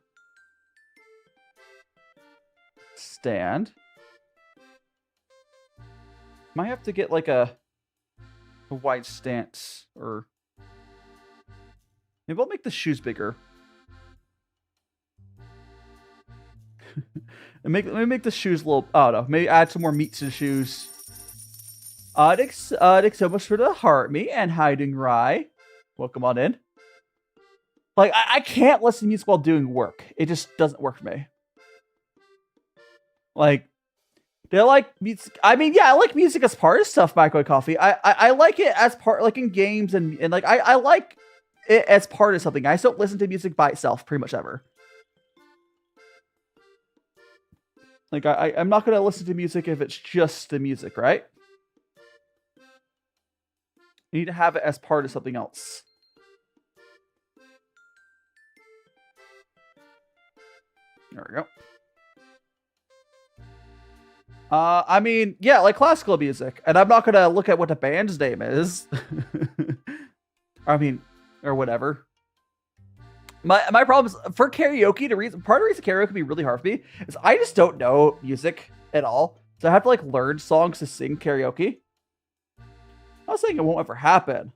stand. Might have to get like a wide stance, or maybe I'll make the shoes bigger. And let me make the shoes a little. Oh no, maybe add some more meat to the shoes. Thanks so much for the heart meat, and how you doing, Rye? Welcome on in. Like I can't listen to music while doing work. It just doesn't work for me. Like, they like music. I mean, yeah, I like music as part of stuff. Microwave coffee. I like it as part, like in games and like I like it as part of something. I just don't listen to music by itself pretty much ever. Like I'm not gonna listen to music if it's just the music, right? You need to have it as part of something else. There we go. I mean, yeah, like classical music, and I'm not gonna look at what the band's name is. I mean, or whatever. My problem is for karaoke. Part of the reason karaoke can be really hard for me is I just don't know music at all, so I have to like learn songs to sing karaoke. I'm not saying it won't ever happen.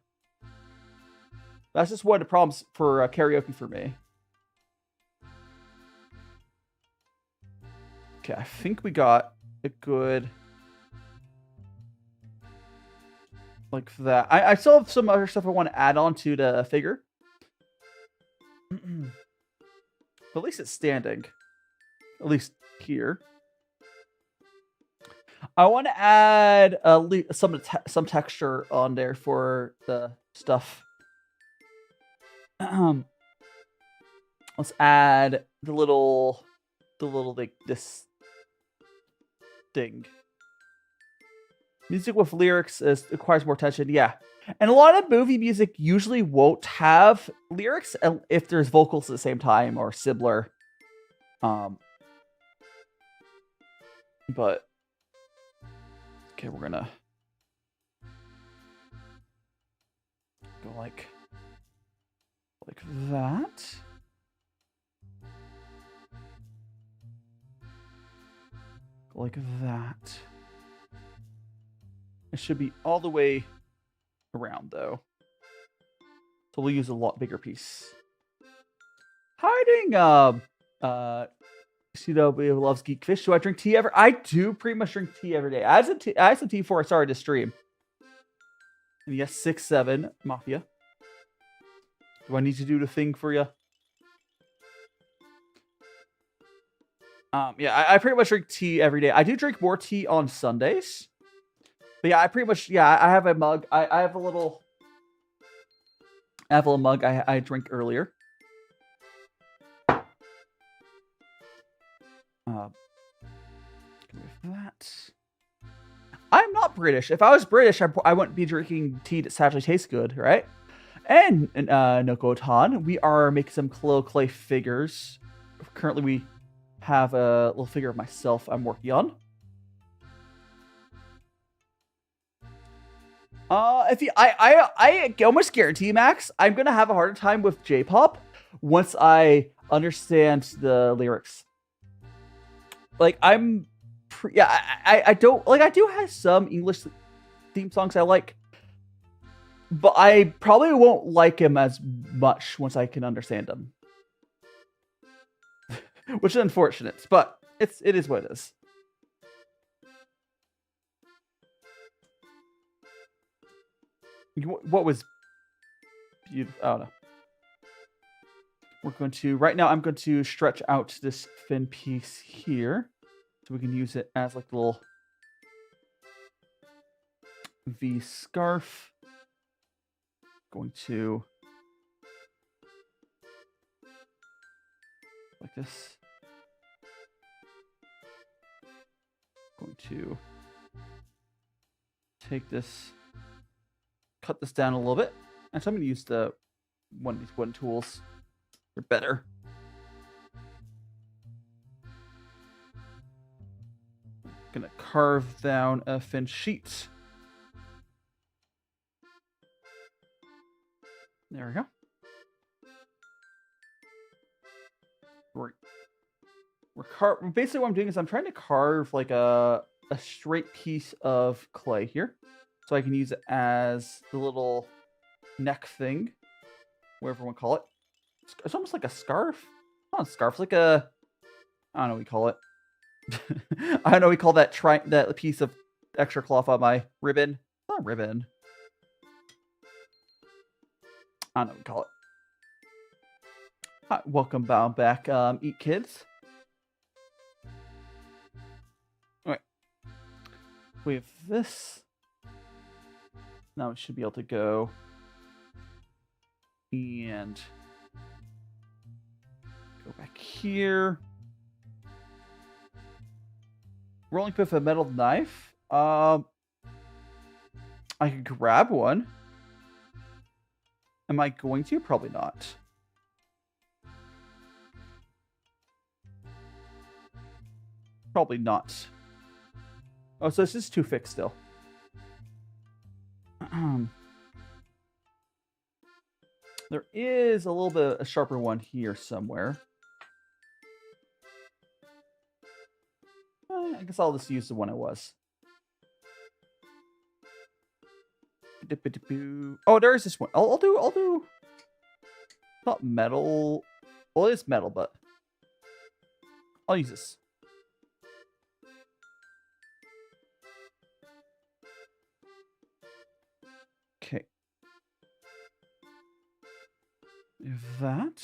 That's just one of the problems for karaoke for me. Okay, I think we got a good like that. I still have some other stuff I want to add on to the figure. But at least it's standing. At least here. I want to add some texture on there for the stuff. Let's add the little like this thing. Music with lyrics requires more attention. Yeah. And a lot of movie music usually won't have lyrics if there's vocals at the same time or similar. But okay, we're gonna go like that. Go like that. It should be all the way around though. So we'll use a lot bigger piece. Hiding CW loves Geekfish. Do I drink tea ever? I do pretty much drink tea every day. I had some tea before I started to stream. And yes, 6-7 Mafia. Do I need to do the thing for you? Yeah, I pretty much drink tea every day. I do drink more tea on Sundays. But yeah, I pretty much, yeah, I have a mug. I have a little mug I drank earlier. That. I'm not British. If I was British, I wouldn't be drinking tea that sadly tastes good, right? And Noko-tan, we are making some clay figures. Currently, we have a little figure of myself I'm working on. I almost guarantee, Max, I'm gonna have a harder time with J-pop once I understand the lyrics. Like I don't like. I do have some English theme songs I like, but I probably won't like them as much once I can understand them, which is unfortunate. But it is what it is. What was beautiful? I don't know. We're going to right now. I'm going to stretch out this fin piece here. So we can use it as like a little V scarf. Going to like this. Going to take this, cut this down a little bit. And so I'm going to use one of these wooden tools. They're better. Gonna carve down a fin sheet. There we go. Basically what I'm doing is I'm trying to carve like a straight piece of clay here, so I can use it as the little neck thing, whatever you want to call it. It's almost like a scarf. Not a scarf, it's like a, I don't know what we call it. I don't know. We call that that piece of extra cloth on my ribbon. It's not a ribbon. I don't know what we call it. Hi, welcome back. Eat kids. Alright. We have this. Now we should be able to go and go back here. Rolling pin with a metal knife. I could grab one. Am I going to? Probably not. Probably not. Oh, so this is too fixed still. There is a little bit a sharper one here somewhere. I guess I'll just use the one it was. Oh, there is this one. I'll do. Not metal. Well, it is metal, but I'll use this. Okay. That.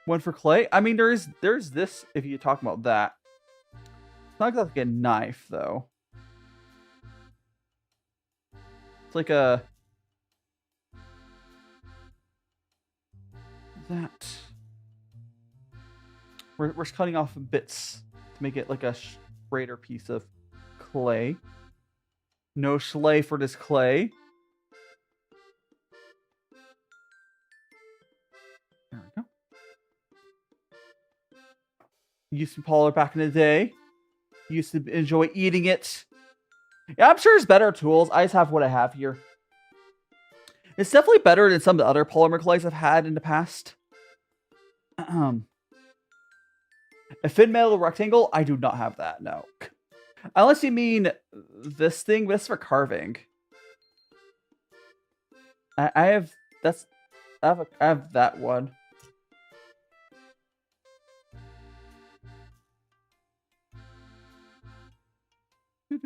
One for clay. I mean, there's this if you're talking about that. It's not like a knife, though. It's like a that. We're just cutting off bits to make it like a straighter piece of clay. No slay for this clay. There we go. Used to polymer back in the day. Used to enjoy eating it. Yeah, I'm sure there's better tools. I just have what I have here. It's definitely better than some of the other polymer clays I've had in the past. A thin metal rectangle? I do not have that, no. Unless you mean this thing, but it's for carving. I have that one. You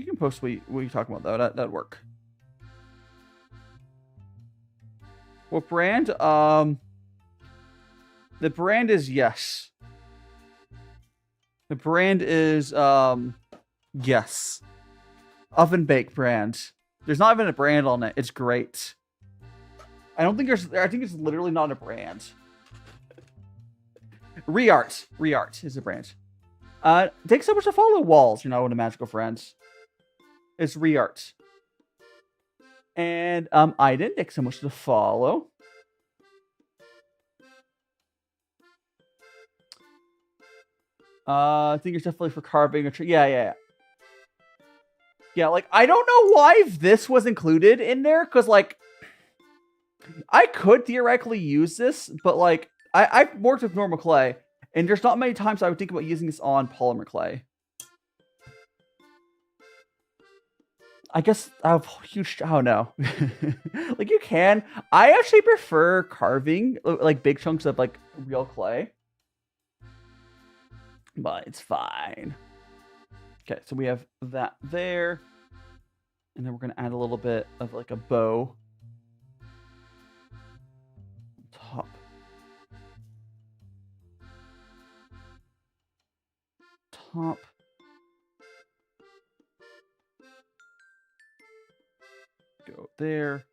can post what you're talking about, though. That'd work. What brand? The brand is Yes. The brand is Yes. Oven Bake brand. There's not even a brand on it. It's great. I think it's literally not a brand. Reart is a brand. Takes so much to follow walls, you know, in a magical friends. It's Reart. And I didn't take so much to follow. I think it's definitely for carving a tree. Yeah. Yeah, like, I don't know why this was included in there, because, like, I could theoretically use this, but, like, I've worked with normal clay, and there's not many times I would think about using this on polymer clay. I guess I have huge... Oh, no. Like, you can. I actually prefer carving, like, big chunks of, like, real clay. But it's fine. Okay, so we have that there. And then we're going to add a little bit of, like, a bow. Top. Top. Go there.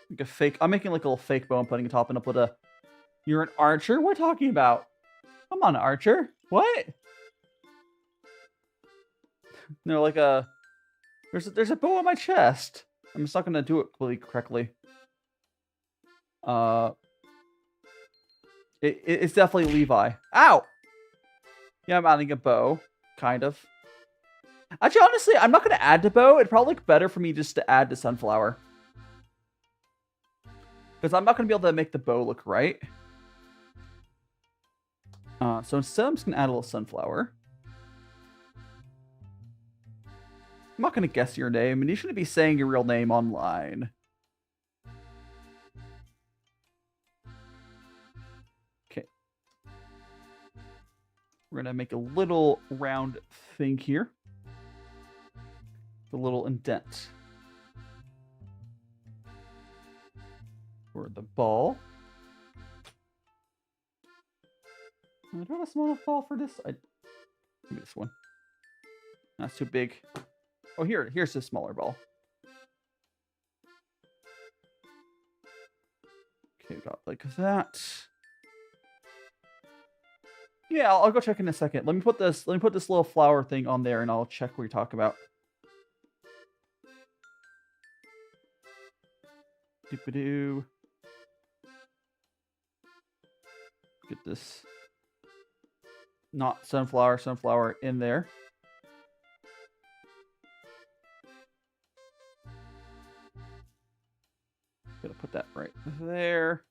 Like a fake. I'm making like a little fake bow and putting a top and up with a. You're an archer? What are you talking about? I'm not an archer. What? No, like a. There's a bow on my chest. I'm just not gonna do it completely correctly. It's definitely Levi. Ow! Yeah, I'm adding a bow. Kind of. Actually, honestly, I'm not going to add the bow. It'd probably look better for me just to add the sunflower. Because I'm not going to be able to make the bow look right. So instead, I'm just going to add a little sunflower. I'm not going to guess your name, and you shouldn't be saying your real name online. Okay. We're going to make a little round thing here. A little indent. For the ball. Do I have a small enough ball for this? Give me this one. That's too big. Oh, here's the smaller ball. Okay, got like that. Yeah, I'll go check in a second. Let me put this little flower thing on there, and I'll check what you talk about. Doop-a-doo. Get this. Not sunflower in there. Gonna put that right there.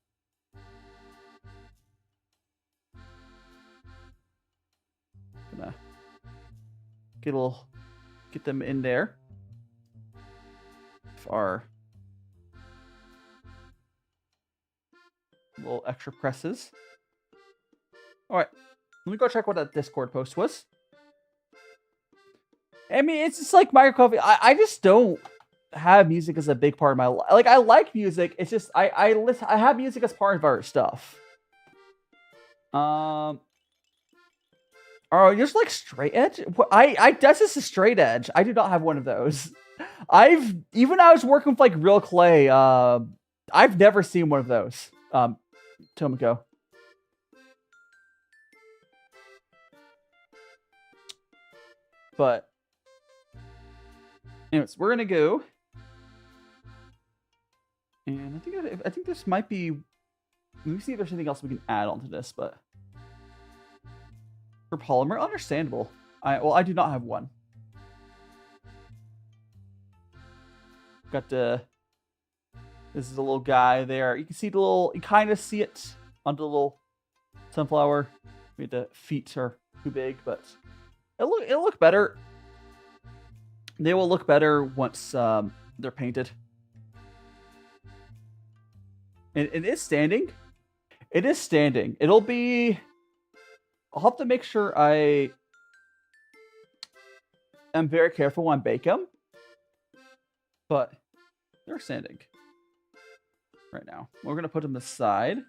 Gonna get them in there. Our little extra presses. All right, let me go check what that Discord post was. I mean, it's just like microcopy. I just don't have music as a big part of my life. Like, I like music. It's just I have music as part of our stuff. Oh, just like straight edge? That's just a straight edge. I do not have one of those. Even I was working with like real clay, I've never seen one of those. Tomoko. But anyways, we're gonna go. And I think this might be. Let me see if there's anything else we can add onto this, but for polymer, understandable. I do not have one. Got the. This is a little guy there. You can see the little. You kind of see it on the little sunflower. Maybe the feet are too big, but it'll look better. They will look better once they're painted. And it is standing. It is standing. It'll be. I'll have to make sure I am very careful when I bake them. But they're standing right now. We're gonna put them aside.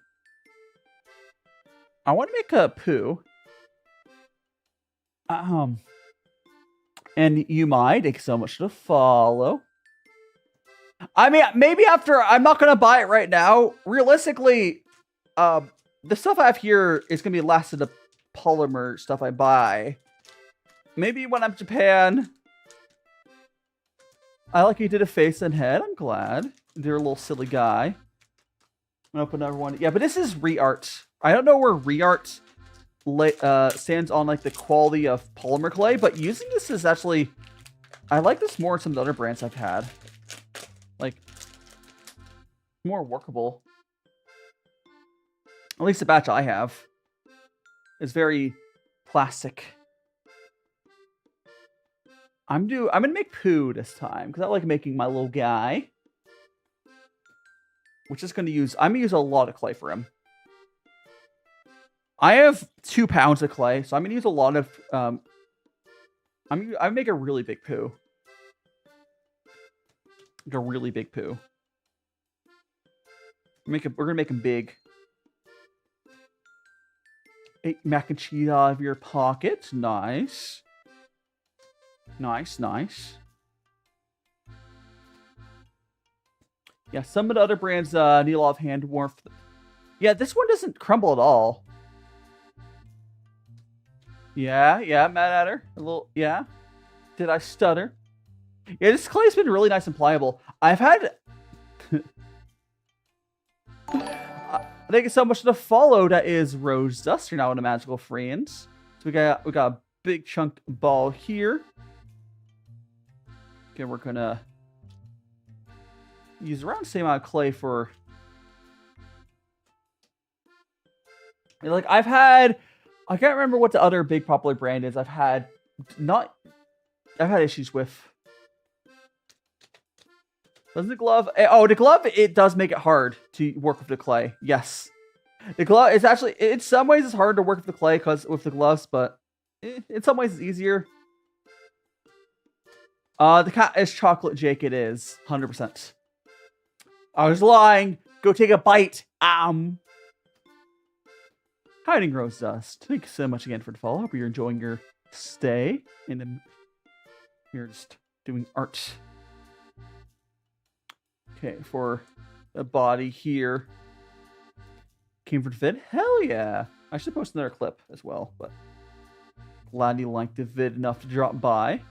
I want to make a poo. And you might. Thank you so much to follow. I mean, maybe after. I'm not gonna buy it right now. Realistically, the stuff I have here is gonna be less of the polymer stuff I buy. Maybe when I'm in Japan. I like you did a face and head. I'm glad. They're a little silly guy. I'm gonna open another one. Yeah, but this is re-art. I don't know where re-art stands on like the quality of polymer clay, but using this is actually. I like this more than some of the other brands I've had. Like, more workable. At least the batch I have is very plastic. I'm gonna make poo this time because I like making my little guy. Which is gonna use. I'm gonna use a lot of clay for him. I have 2 pounds of clay, so I'm gonna use a lot of. I make a really big poo. Like a really big poo. We're gonna make him big. 8 mac and cheese out of your pocket. Nice. Nice, nice. Yeah, some of the other brands need a lot of hand warmth. Yeah, this one doesn't crumble at all. Yeah, mad at her. A little, yeah. Did I stutter? Yeah, this clay's been really nice and pliable. I've had... Thank you so much for the follow. That is Rose Dust. You're now in a Magical Friends. So we got a big chunk ball here. Okay, we're gonna use around the same amount of clay for. Like I've had, I can't remember what the other big popular brand is. I've had issues with. Doesn't the glove? Oh, the glove. It does make it hard to work with the clay. Yes, the glove is actually. In some ways, it's hard to work with the clay with the gloves, but in some ways, it's easier. The cat is chocolate, Jake. It is 100%. I was lying. Go take a bite. Hiding Rose Dust. Thank you so much again for the follow. Hope you're enjoying your stay in the. You're just doing art. Okay, for the body here. Came for the vid? Hell yeah. I should post another clip as well, but glad you liked the vid enough to drop by.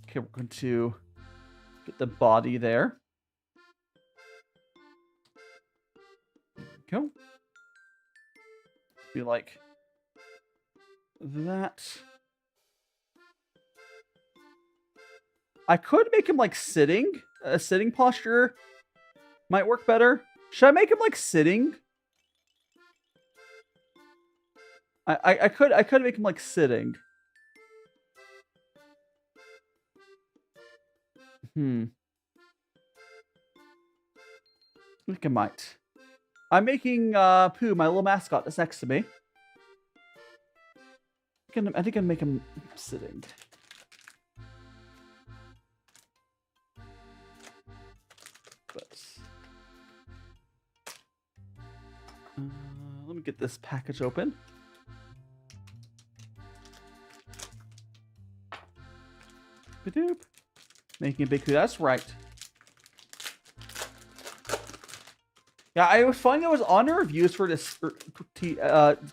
Okay, we're going to get the body there. There we go. Be like that. I could make him like sitting. A sitting posture might work better. Should I make him like sitting? I could make him like sitting. I think I might. I'm making Pooh, my little mascot that's next to me. I think I'll make him sitting. Let me get this package open. Doop. Making a big coup. That's right. Yeah, I was finding there was on the reviews for this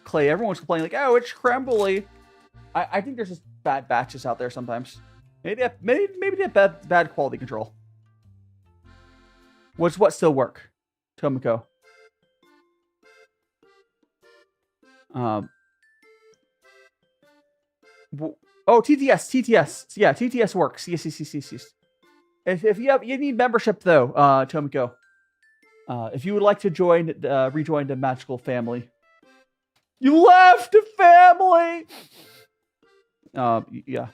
clay. Everyone was complaining like, "Oh, it's crumbly." I think there's just bad batches out there sometimes. Maybe they have bad quality control. What still work? Tomoko. Oh, TTS. Yeah, TTS works. Yes. If you need membership though, Tomoko. If you would like to rejoin the magical family. You left the family! Yeah.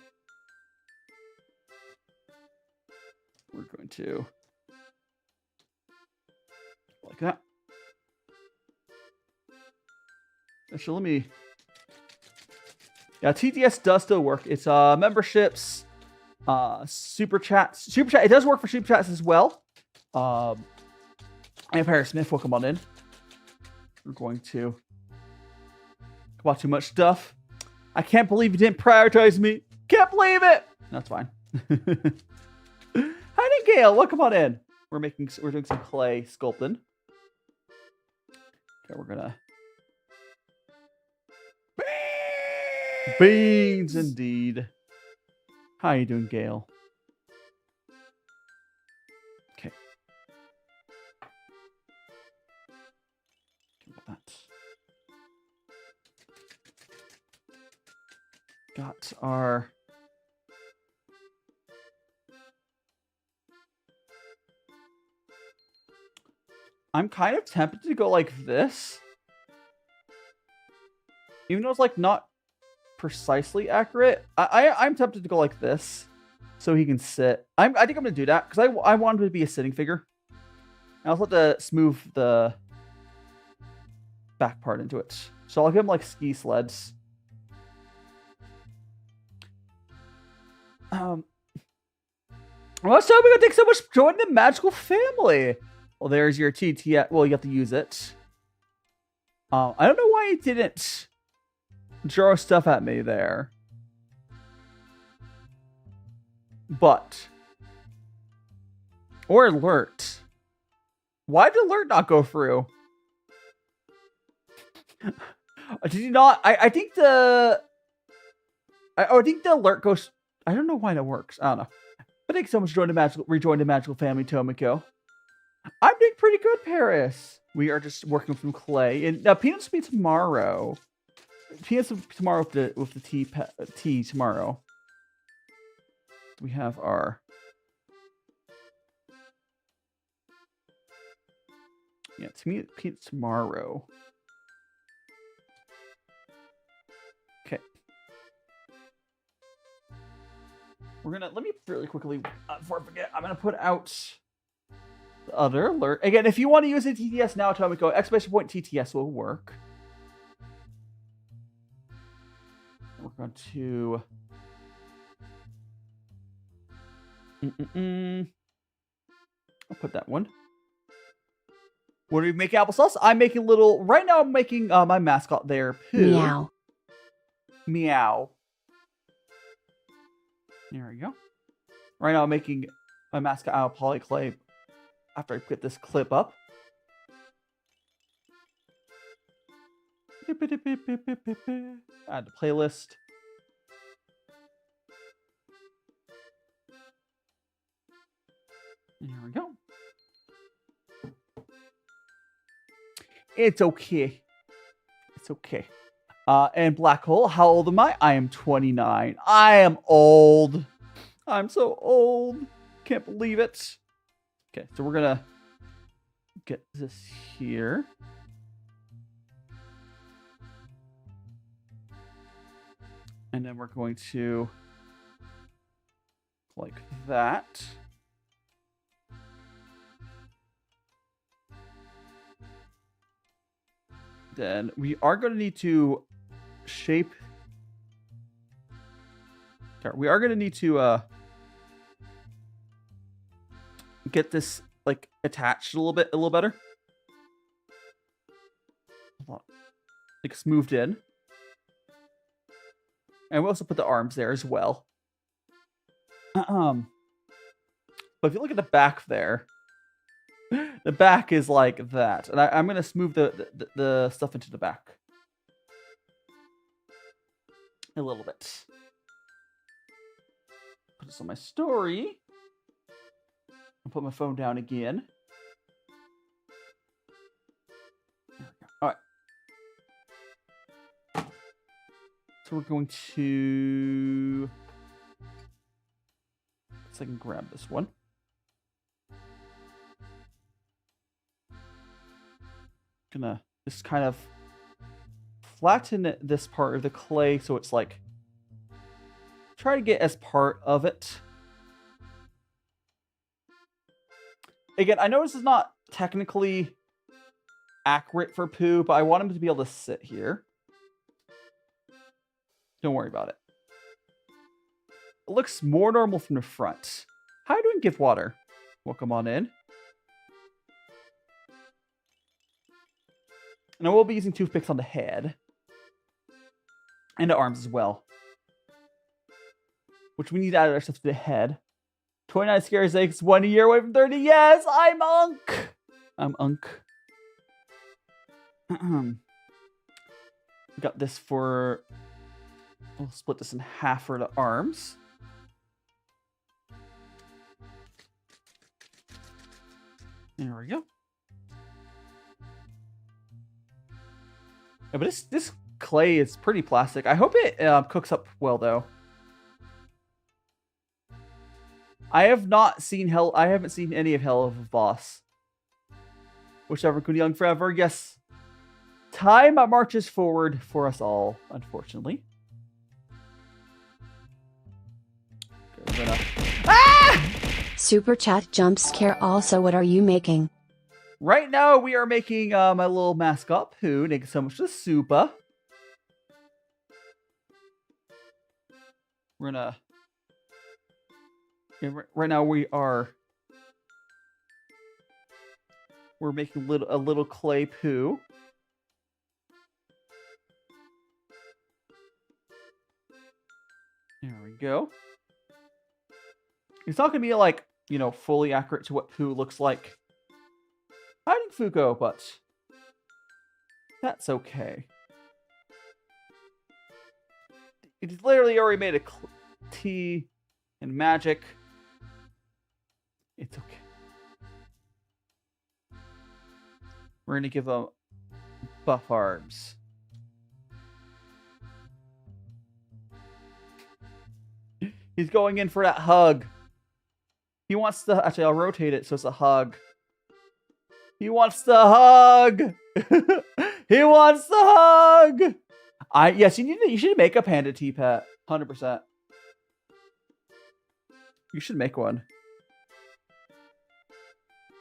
We're going to... like that. Actually, let me... Yeah, TTS does still work. It's memberships, super chats. Super chat, it does work for super chats as well. Empire Smith, welcome on in. We're going to watch too much stuff. I can't believe you didn't prioritize me. Can't believe it. That's fine. Hi, Gail. Welcome on in. We're doing some clay sculpting. Okay, we're gonna beans indeed. How you doing, Gail? Okay. Got our... I'm kind of tempted to go like this. Even though it's like not precisely accurate. I'm tempted to go like this. So he can sit. I think I'm going to do that. Because I want him to be a sitting figure. I also have to smooth the back part into it. So I'll give him like ski sleds. Well, so we're gonna take so much joy in the magical family. Well, there's your TT. Well, you have to use it. I don't know why he didn't draw stuff at me there. But or alert. Why did alert not go through? Did you not? I think the alert goes. I don't know why that works. I don't know. But thanks so much for rejoin the magical family, Tomoko. I'm doing pretty good, Paris. We are just working from clay. And peanuts will be tomorrow. Peanuts will be tomorrow with the tea tomorrow. We have our... Yeah, to me, peanuts tomorrow. Okay. We're gonna, let me really quickly, before I forget, I'm gonna put out the other alert. Again, if you want to use a TTS now, Tomoko, exclamation point TTS will work. We're going to... I'll put that one. What are we making applesauce? I'm making little... Right now I'm making my mascot there, Pooh. Meow. Meow. There we go. Right now I'm making my mascot out of polyclay after I put this clip up. Add the playlist. There we go. It's okay. It's okay. And Black Hole, how old am I? I am 29. I am old. I'm so old. Can't believe it. Okay, so we're gonna get this here. And then we're going to like that. Then we are going to need to shape. We are going to need to get this like attached a little better. Like smoothed in. And we also put the arms there as well. But if you look at the back there, the back is like that. And I'm going to move the stuff into the back a little bit. Put this on my story. I'll put my phone down again. There we go. All right. So we're going to... Let's see if I can grab this one. Gonna just kind of flatten this part of the clay so it's like... Try to get as part of it. Again, I know this is not technically accurate for poo, but I want him to be able to sit here. Don't worry about it. It looks more normal from the front. How are you doing, Give Water? Welcome on in. And I will be using toothpicks on the head. And the arms as well. Which we need to add our stuff to the head. 29 scares eggs, 1 year away from 30. Yes, I'm Unk. I'm Unk. We got this for... We'll split this in half for the arms. There we go. Yeah, but this clay is pretty plastic. I hope it cooks up well, though. I have not seen Hell. I haven't seen any of Hell of a Boss. Whichever could young forever. Yes. Time marches forward for us all, unfortunately. Okay, we're gonna... Ah! Super chat jump scare. Also, what are you making? Right now, we are making my little mascot, Pooh. Thank you so much to Supa. We're gonna... Yeah, right now we're making a little clay Pooh. There we go. It's not gonna be like, you know, fully accurate to what Pooh looks like. I think Fuko, but that's okay. It's literally already made a tea and magic. It's okay. We're going to give him buff arms. He's going in for that hug. He wants to... Actually, I'll rotate it so it's a hug. He wants the hug! He wants the hug! Yes, you should make a panda tea pet. 100%. You should make one.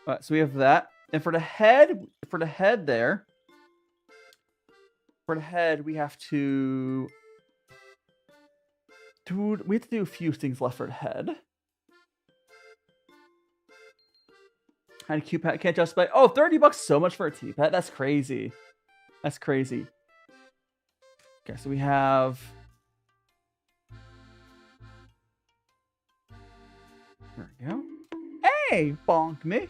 Alright, so we have that. And for the head there, for the head, we have to... Dude, we have to do a few things left for the head. Had a cute pet, can't justify. Oh, $30 so much for a tea pet? That's crazy. That's crazy. Okay, so we have... There we go. Hey, bonk me.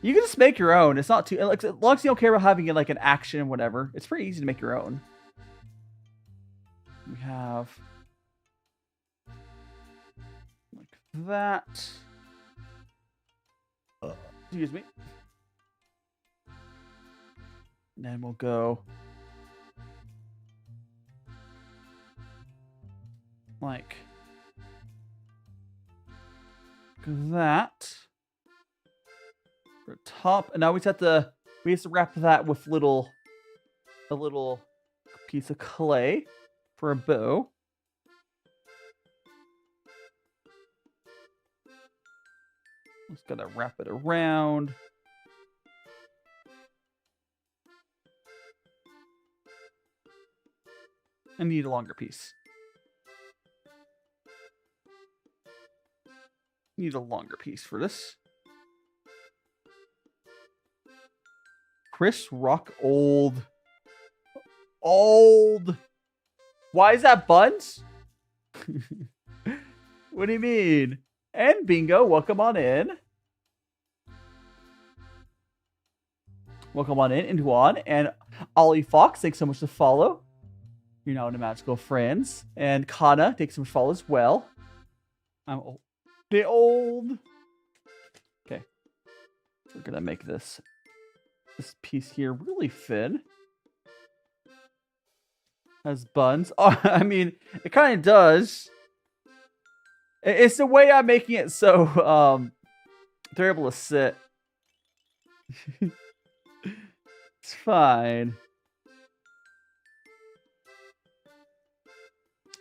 You can just make your own. It's not too... Like, as long as you don't care about having it like an action and whatever, it's pretty easy to make your own. We have... like that. Excuse me. And then we'll go... like... that. For top. And now we have to wrap that with a little piece of clay for a bow. Just gotta wrap it around. I need a longer piece. Need a longer piece for this. Chris Rock old. Old. Why is that buns? What do you mean? And Bingo, welcome on in. Welcome on in, and Juan, and Ollie Fox, thanks so much to follow. You're now into Magical Friends. And Kana, thanks so much to follow as well. I'm old. The old. Okay. We're gonna make this piece here really thin. Has buns. Oh, I mean, it kind of does. It's the way I'm making it so they're able to sit. It's fine.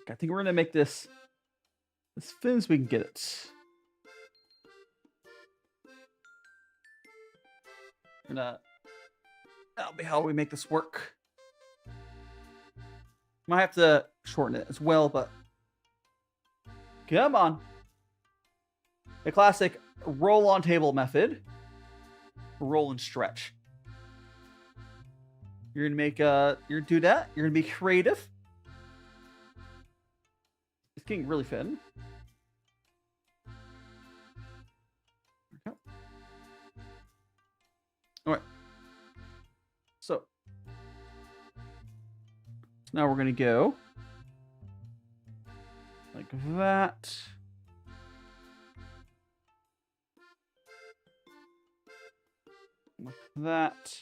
I think we're gonna make this as thin as we can get it. That'll be how we make this work. Might have to shorten it as well, but come on. The classic roll on table method. Roll and stretch. You're gonna make you're gonna do that. You're gonna be creative. It's getting really thin. There we go. Alright. So now we're gonna go like that. Like that.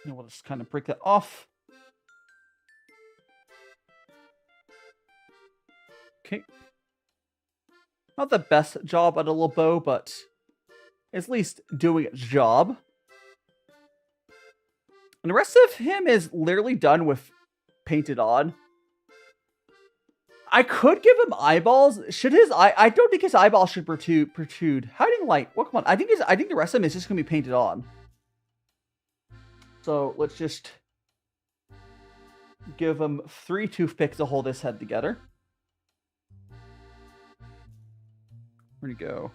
And we'll just kind of break that off. Okay. Not the best job at a little bow, but at least doing its job. And the rest of him is literally done with painted on. I could give him eyeballs. Should his I don't think his eyeballs should protrude. Hiding light. Well, come on. I think the rest of him is just gonna be painted on. So let's just give him 3 toothpicks to hold his head together. Where'd he go?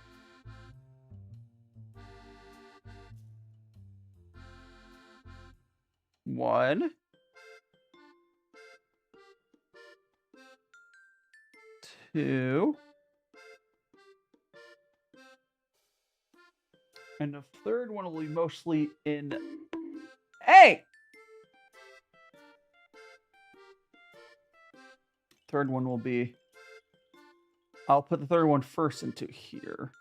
One. Two. And the third one will be mostly in... Hey! Third one will be... I'll put the third one first into here.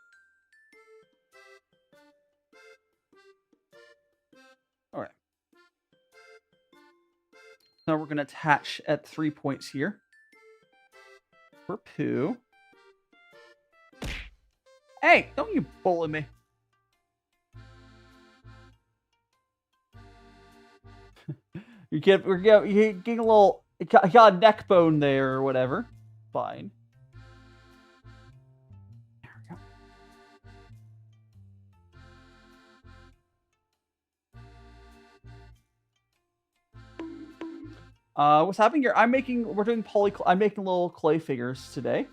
Alright. Now we're going to attach at 3 points here. For Pooh. Hey! Don't you bully me. You're getting a little... You got a neck bone there or whatever. Fine. There we go. What's happening here? I'm making little clay figures today.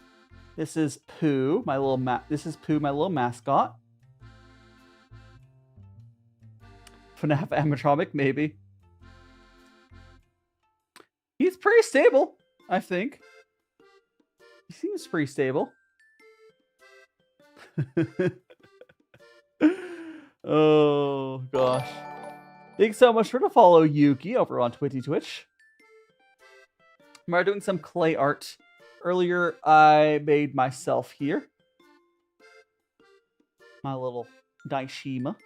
This is Pooh, my little mascot. FNAF animatronic, maybe. He's pretty stable, I think. He seems pretty stable. Oh, gosh. Thanks so much for the follow, Yuki, over on Twitch. We're doing some clay art. Earlier, I made myself here. My little DaiShima.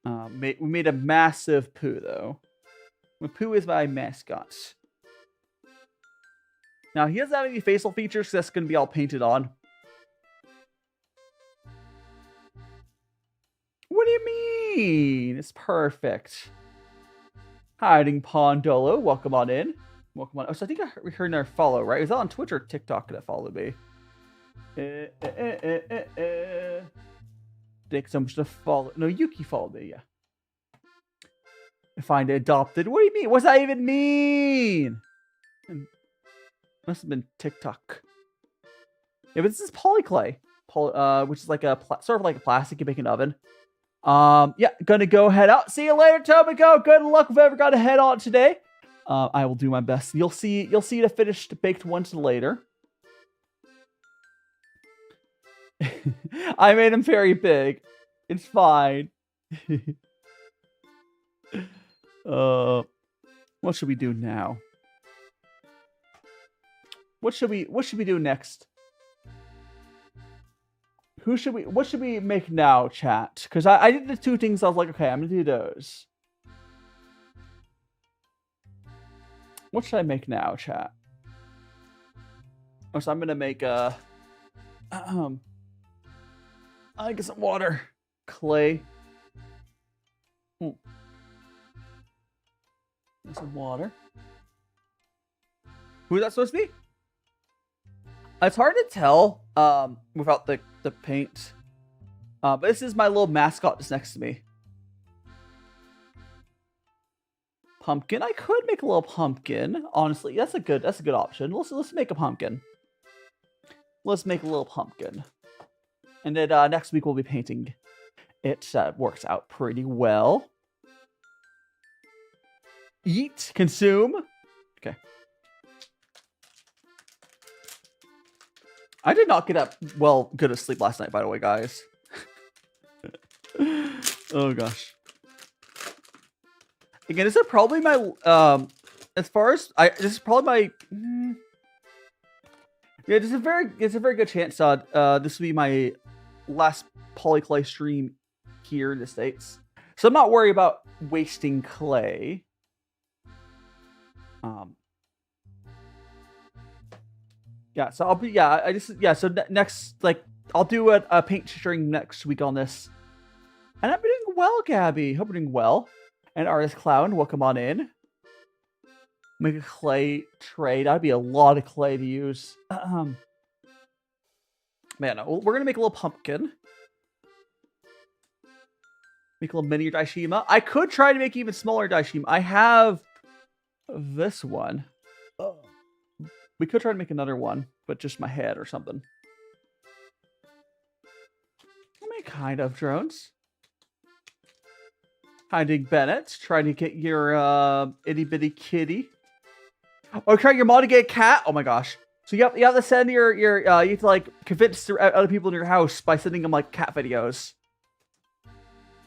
We made a massive Pooh, though. Pooh is my mascot. Now, he doesn't have any facial features, so that's going to be all painted on. What do you mean? It's perfect. Hiding Pondolo, welcome on in. Welcome on. Oh, so I think we heard another follow, right? Was that on Twitch or TikTok that followed me? Thanks so much to follow. No, Yuki followed me, yeah. Find adopted. What do you mean? What does that even mean? Must have been TikTok. Yeah, but this is polyclay, which is like a sort of like a plastic you make in an oven. Yeah, gonna go head out. See you later, Tomiko. Good luck if I ever got to head on today. I will do my best. You'll see the finished baked ones later. I made him very big. It's fine. What should we do now? What should we do next? What should we make now, chat? Because I did the two things. I was like, okay, I'm gonna do those. What should I make now, chat? Oh, so I'm gonna make I get some water, clay. Some water. Who's that supposed to be? It's hard to tell without the paint. But this is my little mascot just next to me. Pumpkin. I could make a little pumpkin. Honestly, that's a good option. Let's make a pumpkin. Let's make a little pumpkin. And then next week we'll be painting. It works out pretty well. Eat, consume. Okay. I did not get up good asleep last night, by the way, guys. Oh gosh. Again, this is probably my as far as this is probably my yeah, it's a very good chance this will be my last polyclay stream here in the States. So I'm not worried about wasting clay. Yeah, so I'll be so next, like, I'll do a paint stream next week on this. And I'm doing well, Gabby. Hope you're doing well. And Artist Clown, welcome on in. Make a clay tray. That'd be a lot of clay to use. Man, we're gonna make a little pumpkin. Make a little mini DaiShima. I could try to make even smaller DaiShima. I have this one. We could try to make another one, but just my head or something. I mean, kind of drones. Hiding Bennett, trying to get your itty bitty kitty. Oh, trying your mom to get a cat. Oh my gosh! So you have to send your you have to like convince other people in your house by sending them like cat videos.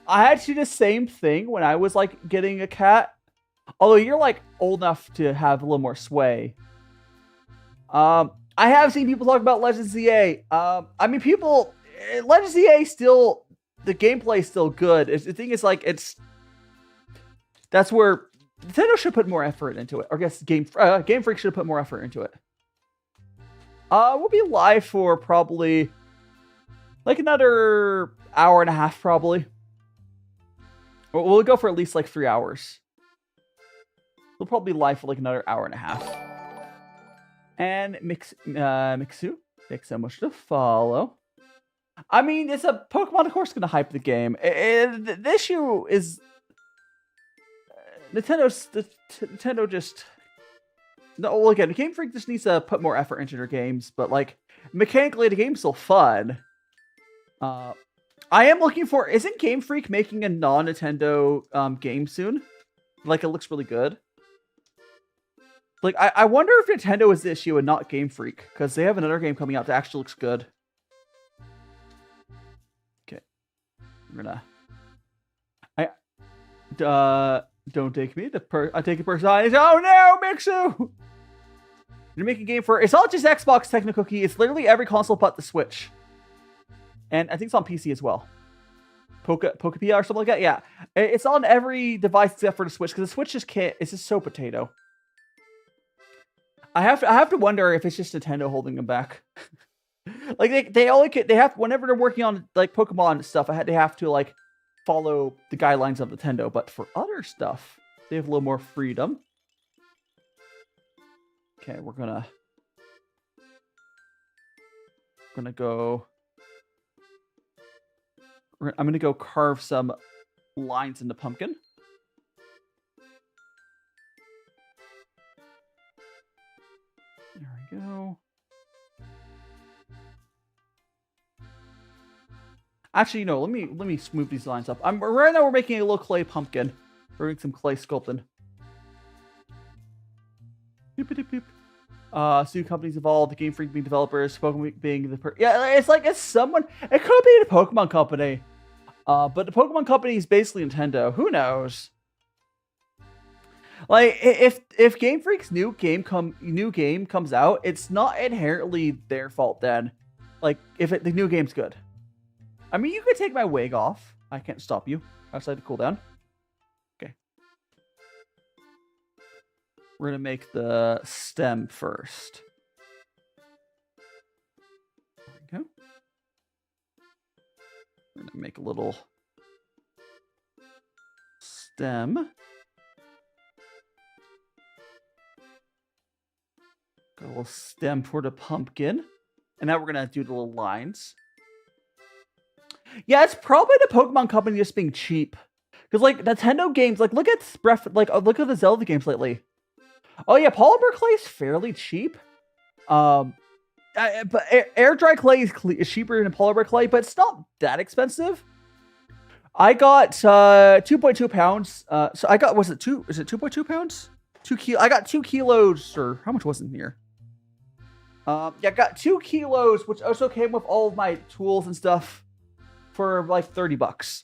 I had to do the same thing when I was like getting a cat. Although you're like old enough to have a little more sway. I have seen people talk about Legends ZA. I mean, Legends ZA still, the gameplay is still good. The thing is, like, that's where Nintendo should put more effort into it. Or I guess Game Freak should put more effort into it. We'll be live for probably like another hour and a half, probably. We'll go for at least like 3 hours. We'll probably be live for like another hour and a half. And Mixu, thanks so much to follow. I mean, it's a Pokemon, of course, going to hype the game. The issue is Nintendo just... No, well, again, Game Freak just needs to put more effort into their games, but, like, mechanically, the game's still fun. I am looking for... Isn't Game Freak making a non-Nintendo game soon? Like, it looks really good. Like, I wonder if Nintendo is the issue and not Game Freak, because they have another game coming out that actually looks good. Okay. I'm gonna... Don't take me. I take it personally. Oh no, Mixu! You're making a game for... It's not just Xbox Techno-Cookie. It's literally every console but the Switch. And I think it's on PC as well. Pokepia or something like that? Yeah. It's on every device except for the Switch, because the Switch just can't... It's just so potato. I have to wonder if it's just Nintendo holding them back. Like they have, whenever they're working on like Pokemon stuff, they have to like follow the guidelines of Nintendo. But for other stuff, they have a little more freedom. Okay, we're gonna go. I'm gonna go carve some lines in the pumpkin. There we go. Actually, no. Let me smooth these lines up. Right now we're making a little clay pumpkin. We're doing some clay sculpting. Boop, boop, boop. Two companies involved, the Game Freak being developers, Pokemon being the it's someone. It could be the Pokemon company, but the Pokemon company is basically Nintendo. Who knows? Like if Game Freak's new game comes out, it's not inherently their fault. Then, like if the new game's good, I mean you could take my wig off. I can't stop you outside the cooldown. Okay. We're going to make the stem first. There we go. We're going to make a little stem. Got a little stem for the pumpkin. And now we're going to do the little lines. Yeah, it's probably the Pokemon company just being cheap. Because, like, Nintendo games, like, look at the Zelda games lately. Oh yeah, polymerclay is fairly cheap. But air dry clay is cheaper than polymerclay, but it's not that expensive. I got 2.2 pounds. So I got, is it 2.2 pounds? 2 kilo. I got 2 kilos, or how much was in here? Yeah, I got 2 kilos, which also came with all of my tools and stuff for like $30,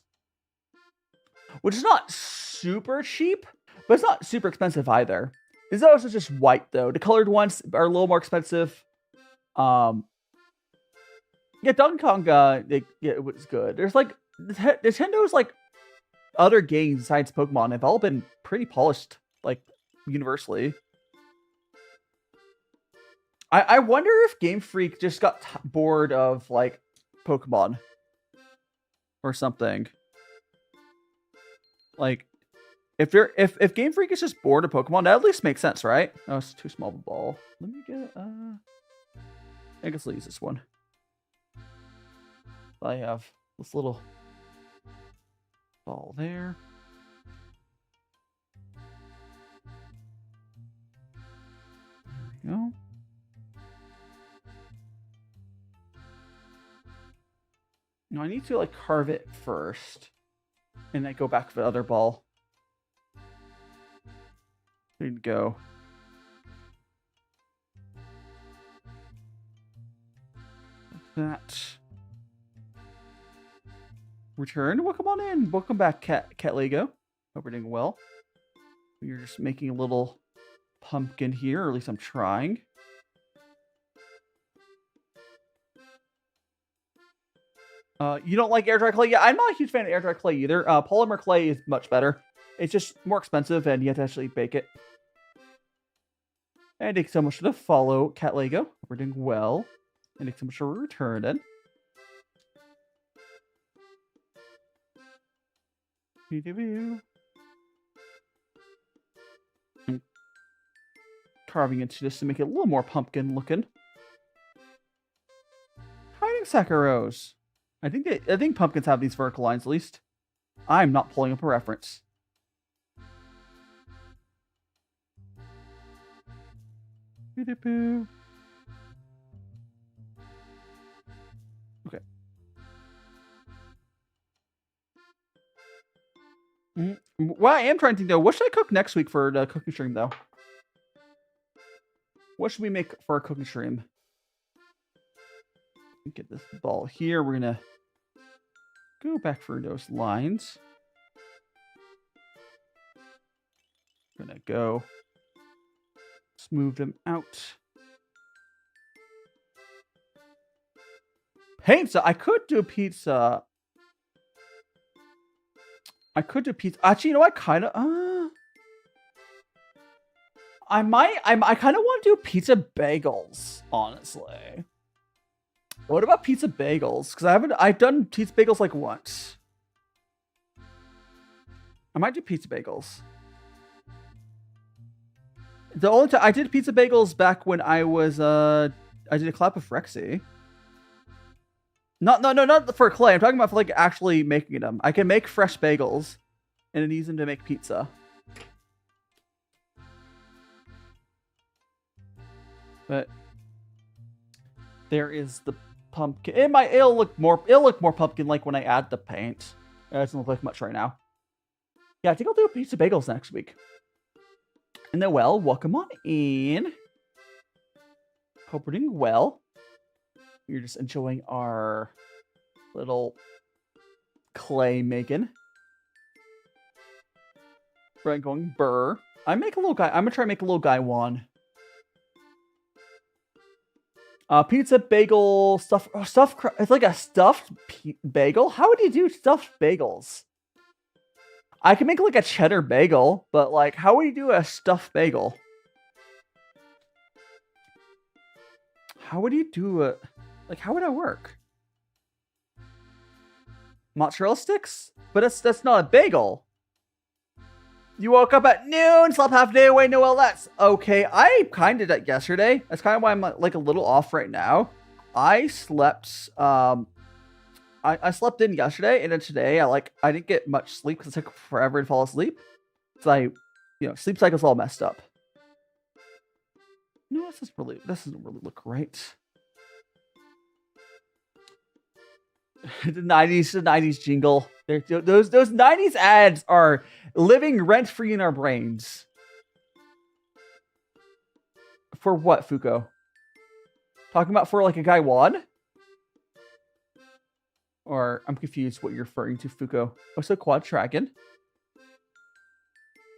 which is not super cheap, but it's not super expensive either. This is also just white, though. The colored ones are a little more expensive. Yeah, Donkey Kong, it was good. There's, like, Nintendo's, like, other games besides Pokemon have all been pretty polished, like, universally. I wonder if Game Freak just got bored of, like, Pokemon. Or something. Like... If Game Freak is just bored of Pokemon, that at least makes sense, right? Oh, it's too small of a ball. Let me get I guess I'll use this one. I have this little ball there. There we go. Now I need to like carve it first, and then go back for the other ball. There you go. That. Return. Welcome on in. Welcome back, Cat Lego. Hope we're doing well. We're just making a little pumpkin here, or at least I'm trying. You don't like air dry clay? Yeah, I'm not a huge fan of air dry clay either. Polymer clay is much better. It's just more expensive, and you have to actually bake it. And thanks so much for the follow, Cat Lego. We're doing well. And thanks so much for returning. I'm carving into this to make it a little more pumpkin looking. Hiding Saccharos. I think pumpkins have these vertical lines at least. I'm not pulling up a reference. Okay. Well, I am trying to think though. What should I cook next week for the cooking stream though? What should we make for our cooking stream? Get this ball here. We're gonna go back for those lines. We're gonna go smooth them out. Pizza. I could do pizza. Actually, you know what? Kind of. I kind of want to do pizza bagels. Honestly. What about pizza bagels? Because I've done pizza bagels like once. I might do pizza bagels. The only time I did pizza bagels back when I was I did a collab with Rexy. Not for clay. I'm talking about for like actually making them. I can make fresh bagels and then use them to make pizza. But there is the pumpkin. It'll look more pumpkin-like when I add the paint. It doesn't look like much right now. Yeah, I think I'll do a pizza bagels next week. And then, well, welcome on in. Hope we're doing well. We're just enjoying our little clay making. Right, going burr. I make a little guy. I'm gonna try to make a little Gaiwan. Pizza bagel stuff. Oh, it's like a stuffed bagel. How would you do stuffed bagels? I can make like a cheddar bagel, but like, how would you do a stuffed bagel? How would you do it? Like, how would that work? Mozzarella sticks? But that's not a bagel. You woke up at noon, slept half day away, no LS. Okay, I kind of did that yesterday. That's kind of why I'm like a little off right now. I slept, I slept in yesterday, and then today I didn't get much sleep because it took forever to fall asleep. So sleep cycle's all messed up. No, this doesn't really look right. The 90s jingle. Those 90s ads are living rent-free in our brains. For what, Fuko? Talking about for like a Gaiwan? Or I'm confused what you're referring to, Fuko. Oh, so quad dragon.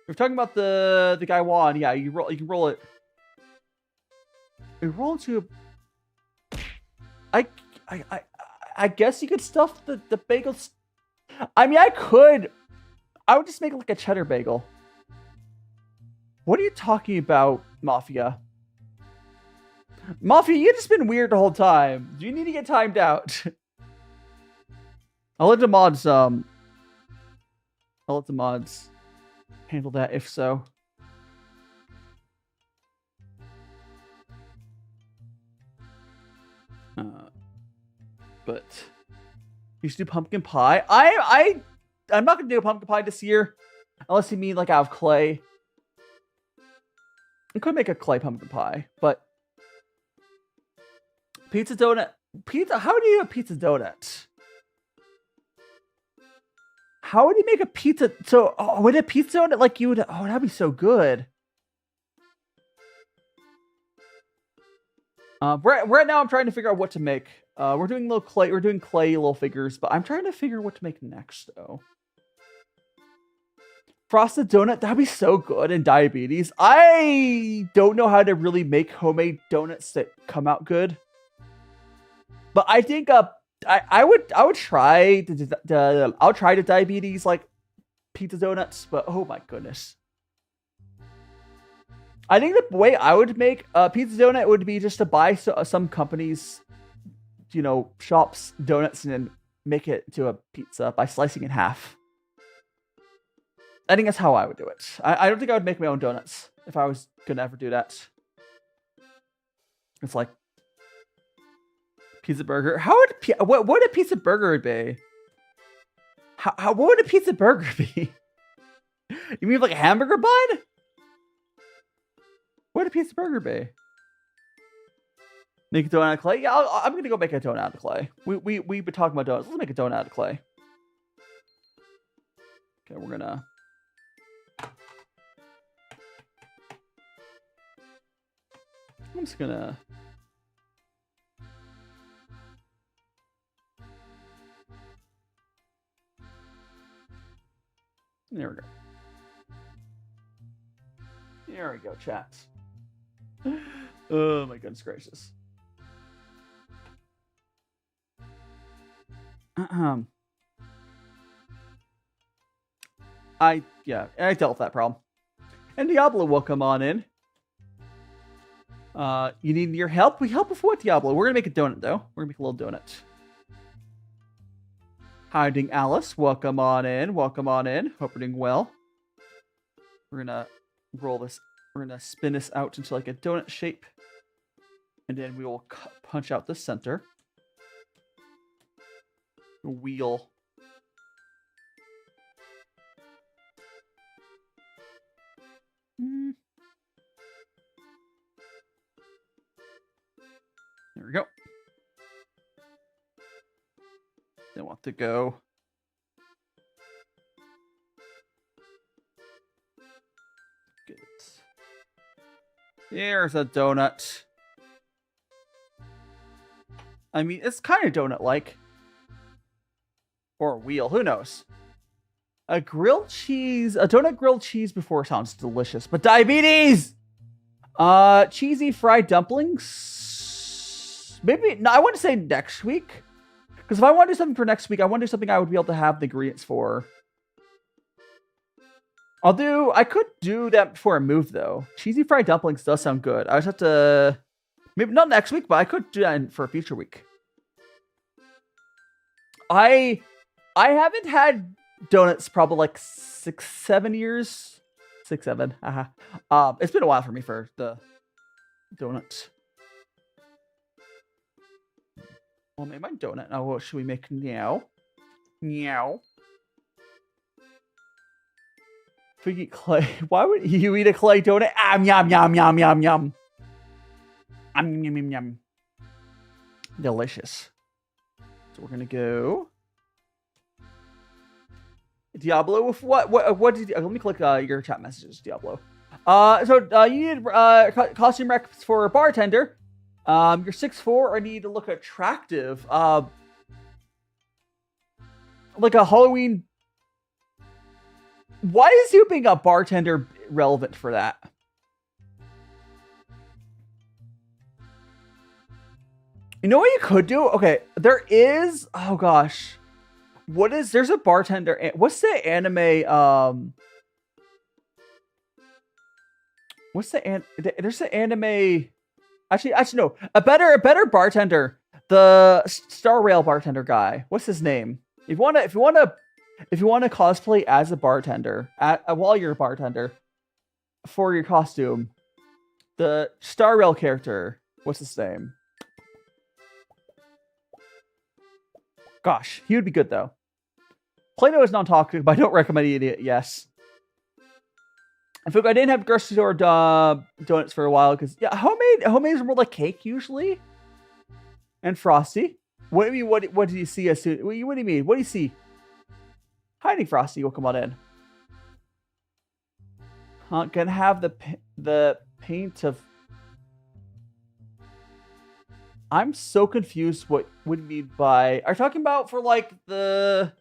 We're talking about the Gaiwan. Yeah, you can roll it. You roll into a... I guess you could stuff the bagels. I mean, I could. I would just make like a cheddar bagel. What are you talking about, Mafia? Mafia, you've just been weird the whole time. Do you need to get timed out? I'll let the mods handle that if so. But you should do pumpkin pie. I'm not gonna do a pumpkin pie this year, unless you mean like out of clay. I could make a clay pumpkin pie, but pizza donut. How do you do a pizza donut? How would you make a pizza? So, would a pizza donut like you would? Oh, that'd be so good. Right now, I'm trying to figure out what to make. We're doing little clay. We're doing clay little figures, but I'm trying to figure what to make next, though. Frosted donut, that'd be so good in diabetes. I don't know how to really make homemade donuts that come out good, but I think I would try I'll try the diabetes like pizza donuts, but oh my goodness. I think the way I would make a pizza donut would be just to buy some companies, shops donuts and then make it to a pizza by slicing in half. I think that's how I would do it. I don't think I would make my own donuts if I was gonna ever do that. It's like pizza burger. What would a pizza burger be? What would a pizza burger be? You mean like a hamburger bun? What would a pizza burger be? Make a donut out of clay? Yeah, I'm gonna go make a donut out of clay. We've been talking about donuts. Let's make a donut out of clay. Okay, we're gonna. I'm just gonna. There we go. There we go, chat. Oh my goodness gracious. I dealt with that problem. And Diablo will come on in. You need your help? We help with what, Diablo? We're gonna make a donut though. We're gonna make a little donut. Hiding Alice, welcome on in. Welcome on in. Hope we're doing well. We're gonna roll this. We're gonna spin this out into like a donut shape, and then we will punch out the center. Wheel. There we go. definitely want to go. Good. Here's a donut. I mean, it's kind of donut-like. Or a wheel, who knows? A grilled cheese, a donut grilled cheese before sounds delicious, but diabetes! Cheesy fried dumplings? Maybe, no, I want to say next week. Because if I want to do something for next week, I want to do something I would be able to have the ingredients for. I could do that before I move, though. Cheesy fried dumplings does sound good. I just have to, maybe not next week, but I could do that for a future week. I haven't had donuts probably like 6-7 years. 6-7. It's been a while for me for the donuts. Well, make my donut. Now, what should we make now? Meow. If we eat clay, why would you eat a clay donut? Yum, yum, yum, yum, yum. Yum, yum, yum. Delicious. So we're gonna go. Diablo with what? What did you, let me click your chat messages, Diablo. So you need costume recs for a bartender. You're 6'4", I need to look attractive. Like a Halloween. Why is you being a bartender relevant for that? You know what you could do? Okay, there is. Oh gosh, there's a bartender. What's the anime? There's an anime. Actually, no. A better bartender. The Star Rail bartender guy. What's his name? If you wanna cosplay as a bartender while you're a bartender for your costume, the Star Rail character. What's his name? Gosh, he would be good though. Play-Doh is non-toxic, but I don't recommend eating it. Yes. I think I didn't have grocery store donuts for a while because yeah, homemade are more like cake usually, and frosty. What do you mean? What did you see as soon? What do you mean? What do you see? Hiding frosty will come on in. Can have the paint of. I'm so confused. What would you mean by? Are you talking about for like the?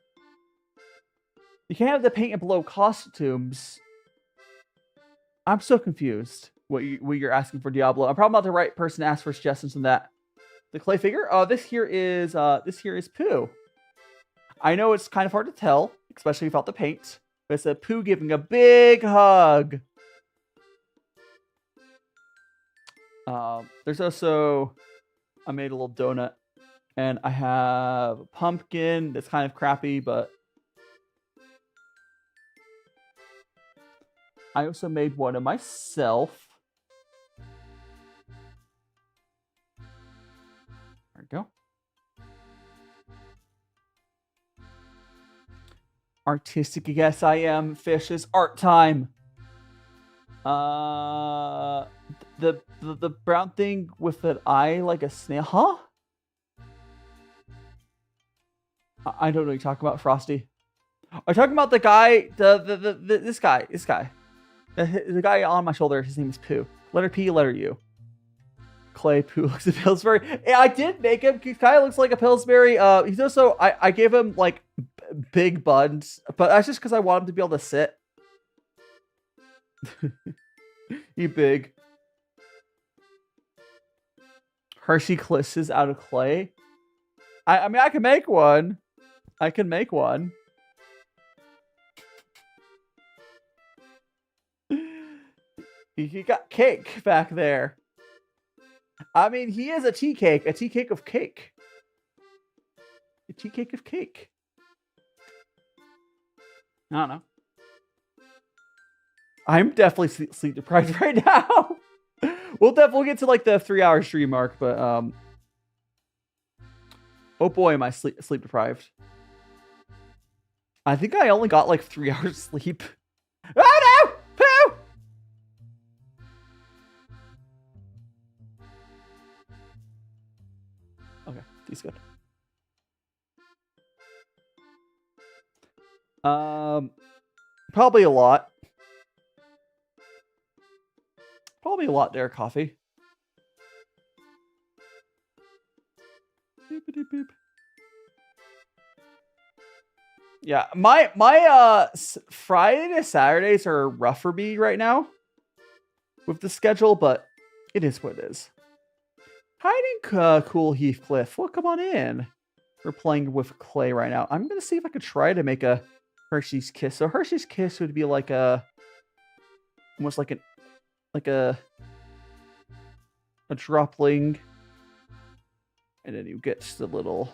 You can't have the paint and below costumes. I'm so confused. What you're asking for, Diablo? I'm probably not the right person to ask for suggestions on that. The clay figure. Oh, this here is Pooh. I know it's kind of hard to tell, especially without the paint. But it's a Pooh giving a big hug. There's also, I made a little donut, and I have a pumpkin that's kind of crappy, but I also made one of myself. There we go. Artistic, yes, I am. Fish is art time. The brown thing with an eye like a snail, huh? I don't know what you're talking about, Frosty. Are you talking about the guy? This guy. The guy on my shoulder. His name is Pooh. Letter P, letter U. Clay Pooh looks a Pillsbury. Yeah, I did make him. He kind of looks like a Pillsbury. He's also. I gave him like big buns, but that's just because I want him to be able to sit. You big. Hershey Kisses out of clay. I mean, I can make one. I can make one. He got cake back there. I mean, he is a tea cake of cake. A tea cake of cake. I don't know. I'm definitely sleep deprived right now. We'll get to like the 3-hour stream mark, but oh boy, am I sleep deprived. I think I only got like 3 hours sleep. Oh no! Pooh! Okay, he's good. Probably a lot. Probably a lot there, coffee. Beep, beep, beep. Yeah, my Friday to Saturdays are rough for me right now with the schedule, but it is what it is. Hiding cool Heathcliff. Well, come on in. We're playing with clay right now. I'm gonna see if I could try to make a Hershey's Kiss. So Hershey's Kiss would be like a almost like a dropling, and then you get the little.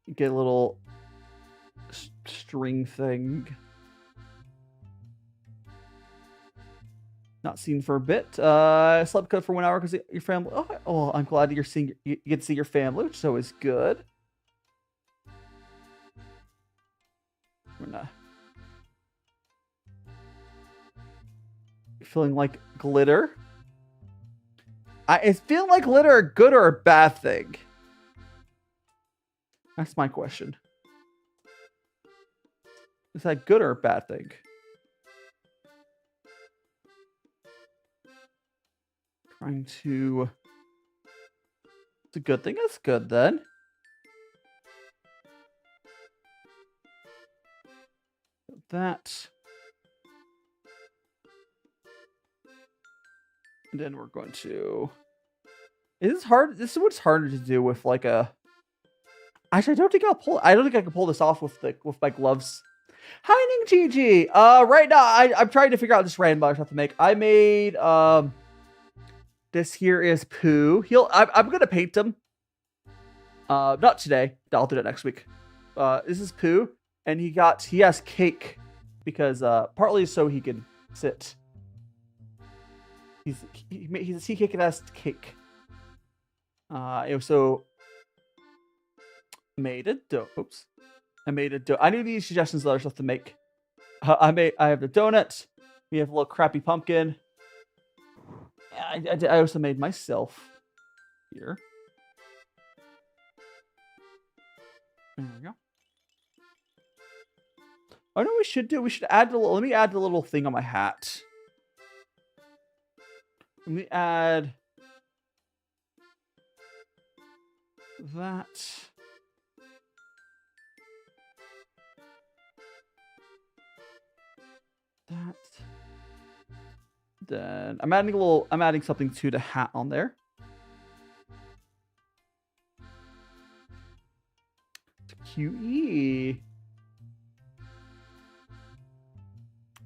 You get a little string thing. Not seen for a bit. Slept good for 1 hour because your family. Oh, I'm glad you're seeing. You get to see your family, which is always good. We're not feeling like glitter. Is feeling like glitter a good or a bad thing? That's my question. Is that good or a bad thing? Trying to... It's a good thing. That's good then. That. And then we're going to... Is this hard? This is what's harder to do with like a... Actually, I don't think I can pull this off with my gloves. Hi, GG. Right now I'm trying to figure out this random stuff to make. I made this here is Pooh. I'm gonna paint him. Not today. I'll do that next week. This is Pooh, and he has cake because partly so he can sit. He's a sea cake and has cake. So. Made a dough. Oops. I made a dough. I need these suggestions of other stuff to make. I have the donut. We have a little crappy pumpkin. I also made myself here. There we go. Oh no, we should add let me add the little thing on my hat. Let me add that. That. Then I'm adding something to the hat on there. QE.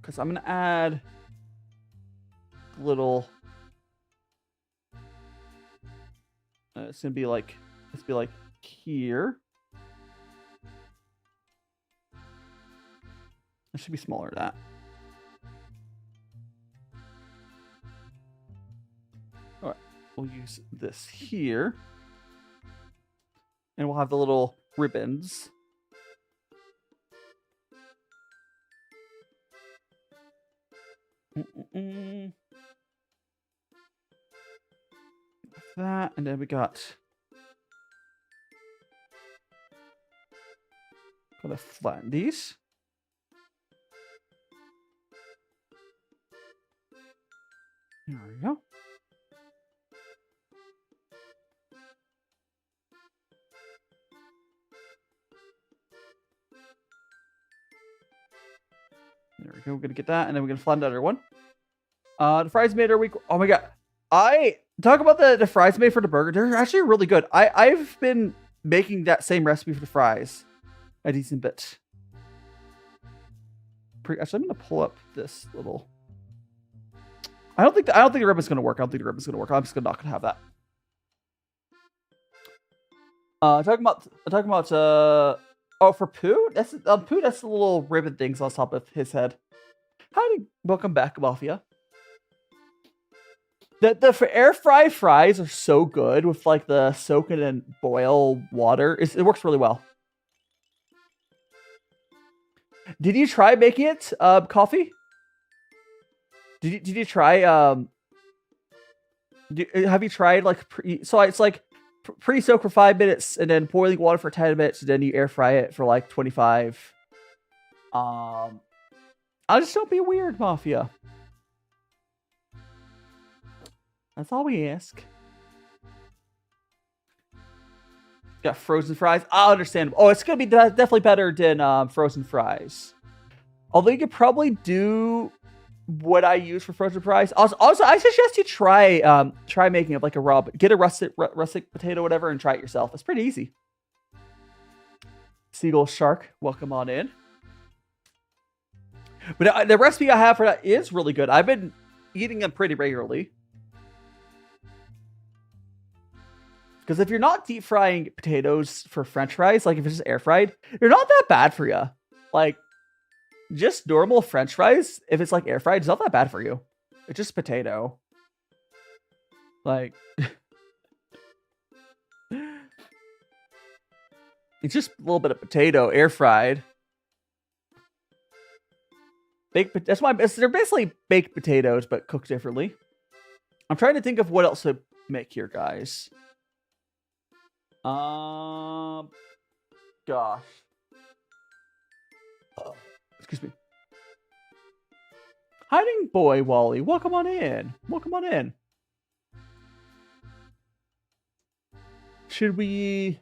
Because I'm gonna add little. It's gonna be like here. It should be smaller than that. Alright, we'll use this here. And we'll have the little ribbons. That, and then we got gotta flatten these. There we go. There we go. We're gonna get that, and then we're gonna flatten the other one. The fries made our week. Oh my god! I talk about the fries made for the burger. They're actually really good. I've been making that same recipe for the fries a decent bit. Actually, I'm gonna pull up this little. I don't think the ribbon's gonna work. I'm just not gonna have that. Talking about for Pooh. That's Pooh. That's the little ribbon things on top of his head. Howdy, welcome back, Mafia. The air fry fries are so good with like the soak it and boil water. It works really well. Did you try making it, coffee? Did you try have you tried like so it's like pre-soak for 5 minutes, and then boiling water for 10 minutes, and then you air fry it for like 25. I just don't be weird, Mafia. That's all we ask. Got frozen fries. I understand. Oh, it's gonna be definitely better than frozen fries. Although you could probably do what I use for frozen fries. Also, I suggest you try making it like a raw. Get a russet potato, whatever, and try it yourself. It's pretty easy. Seagull Shark, welcome on in. But the recipe I have for that is really good. I've been eating them pretty regularly. Because if you're not deep frying potatoes for French fries, like if it's just air fried, they're not that bad for you. Like, just normal French fries, if it's like air fried, it's not that bad for you. It's just potato. Like, it's just a little bit of potato air fried. That's why they're basically baked potatoes, but cooked differently. I'm trying to think of what else to make here, guys. Gosh. Excuse me. Hiding boy, Wally. Welcome on in. Welcome on in. Should we...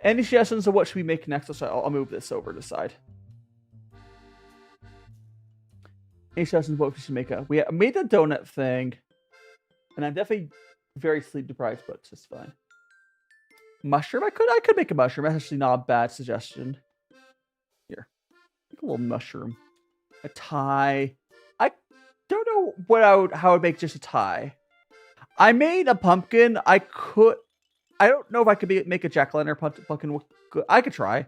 Any suggestions of what should we make next? So I'll move this over to the side. Any suggestions of what we should make? We made the donut thing. And I'm definitely very sleep deprived, but it's just fine. Mushroom? I could make a mushroom. That's actually not a bad suggestion. Here. Make a little mushroom. A tie. I don't know how I'd make just a tie. I made a pumpkin. I don't know if I could make a jack-o'-lantern pumpkin. I could try.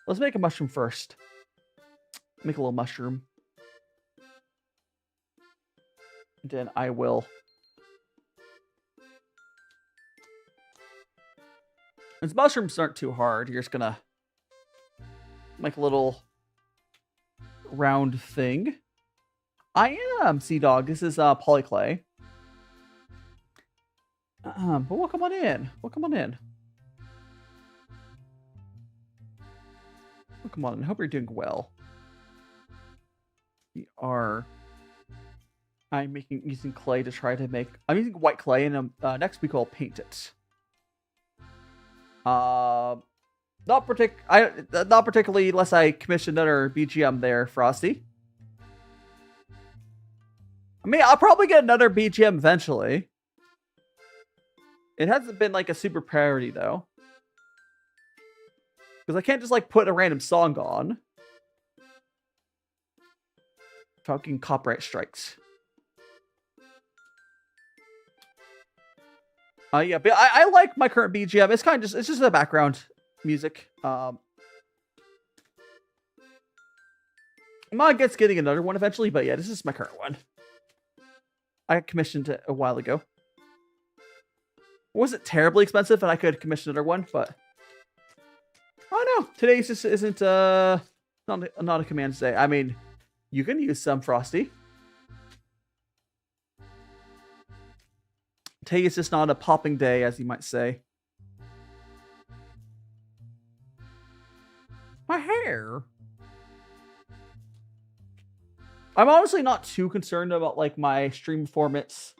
Let's make a mushroom first. Make a little mushroom. And then I will... These mushrooms aren't too hard. You're just gonna make a little round thing. I am Sea Dog. This is polyclay. But welcome on in. Welcome on in. Welcome on in. I hope you're doing well. I'm using clay to try to make. I'm using white clay, and next week I'll paint it. Not particularly unless I commission another BGM there, Frosty. I mean, I'll probably get another BGM eventually. It hasn't been like a super priority though. Because I can't just like put a random song on. Fucking copyright strikes. Yeah, but I like my current BGM. It's kind of it's just the background music. I might get getting another one eventually, but yeah, this is my current one. I commissioned it a while ago. It wasn't terribly expensive, and I could commission another one, but oh no, today's just isn't not a commands day. I mean, you can use some Frosty. Today is just not a popping day, as you might say. My hair. I'm honestly not too concerned about like my stream performance,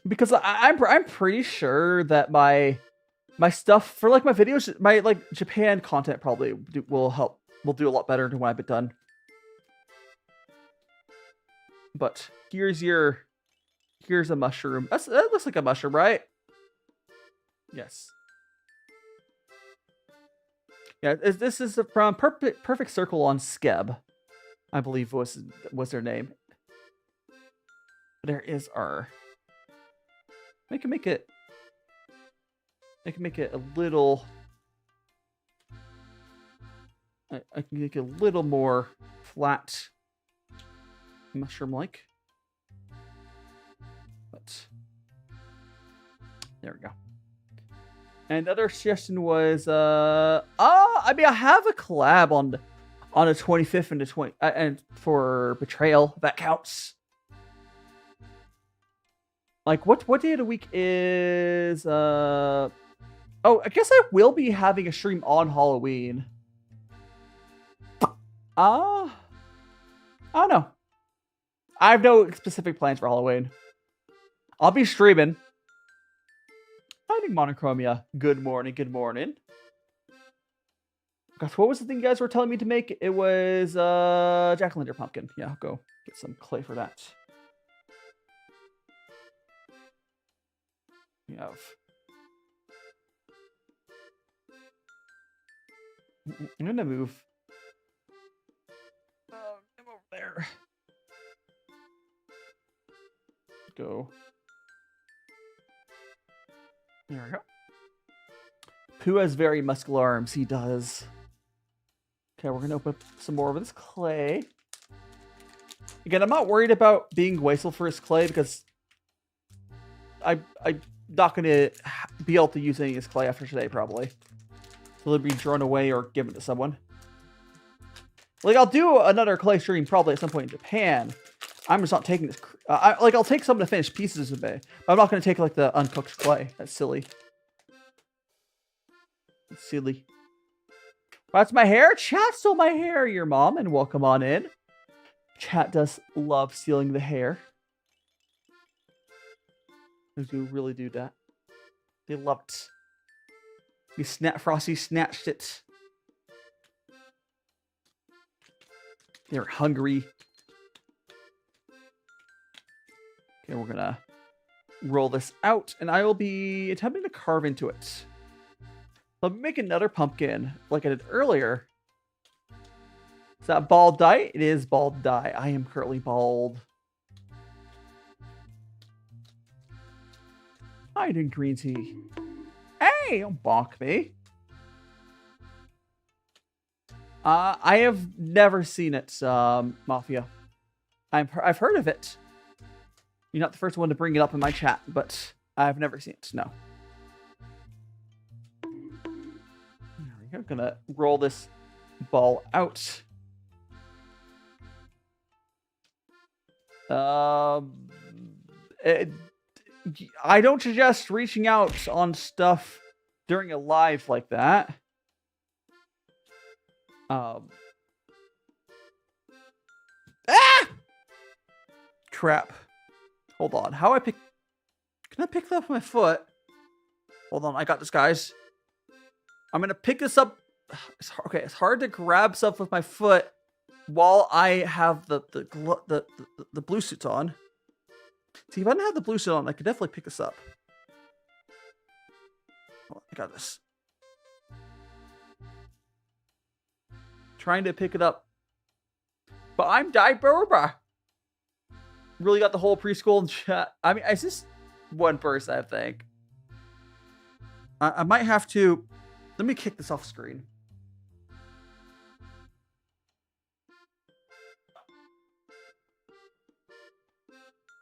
because I'm pretty sure that my stuff for like my videos, my like Japan content probably will do a lot better than what I've been done. But here's a mushroom. That looks like a mushroom, right? Yes. Yeah, this is from Perfect Circle on Skeb, I believe was their name. There is our. I can make it a little. I can make it a little more flat, mushroom-like. But there we go. And the other suggestion was, I mean, I have a collab on the 25th and the 20 and for betrayal that counts. Like what day of the week is oh, I guess I will be having a stream on Halloween. I don't know. I have no specific plans for Halloween. I'll be streaming. Finding Monochromia. Good morning, good morning. Gosh, what was the thing you guys were telling me to make? It was jack-o'-lantern pumpkin. Yeah, I'll go get some clay for that. We have... I'm gonna move. I'm over there. Go. There we go. Who has very muscular arms? He does. Okay, we're gonna open up some more of this clay. Again, I'm not worried about being wasteful for his clay because I'm not gonna be able to use any of his clay after today, probably. So it'll be thrown away or given to someone. Like, I'll do another clay stream probably at some point in Japan. I'm just not taking this. I'll take some of the finished pieces of it, but I'm not going to take, like, the uncooked clay. That's silly. It's silly. That's my hair? Chat stole my hair, your mom, and welcome on in. Chat does love stealing the hair. They do really do that. They love it. Frosty snatched it. They're hungry. Okay, we're gonna roll this out, and I will be attempting to carve into it. Let me make another pumpkin, like I did earlier. Is that bald dye? It is bald dye. I am currently bald. I did green tea. Hey, don't bonk me. I have never seen it, Mafia. I've heard of it. You're not the first one to bring it up in my chat, but I've never seen it. No. There we go. I'm gonna roll this ball out. I don't suggest reaching out on stuff during a live like that. Crap. Hold on. How I pick... Can I pick that up with my foot? Hold on. I got this, guys. I'm going to pick this up. Okay, it's hard to grab stuff with my foot while I have the blue suits on. See, if I didn't have the blue suit on, I could definitely pick this up. Oh, I got this. Trying to pick it up. But I'm DaiShimaVT. Really got the whole preschool chat. I mean, it's just one person, I think. I might have to... Let me kick this off screen.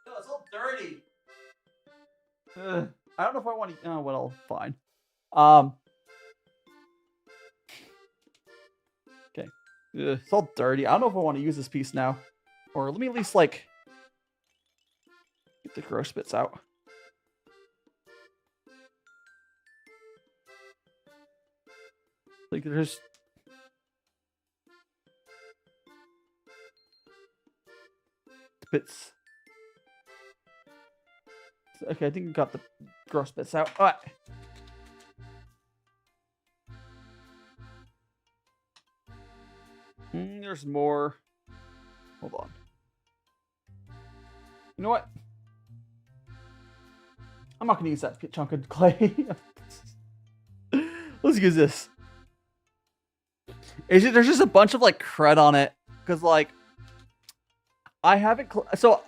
Oh, it's all dirty. I don't know if I want to... Oh, well, fine. Okay. It's all dirty. I don't know if I want to use this piece now. Or let me at least, like... Get the gross bits out. Like, there's... bits. Okay, I think I got the gross bits out. All right. There's more. Hold on. You know what? I'm not going to use that chunk of clay. Let's use this. There's just a bunch of, like, crud on it. Because, like, I haven't... So,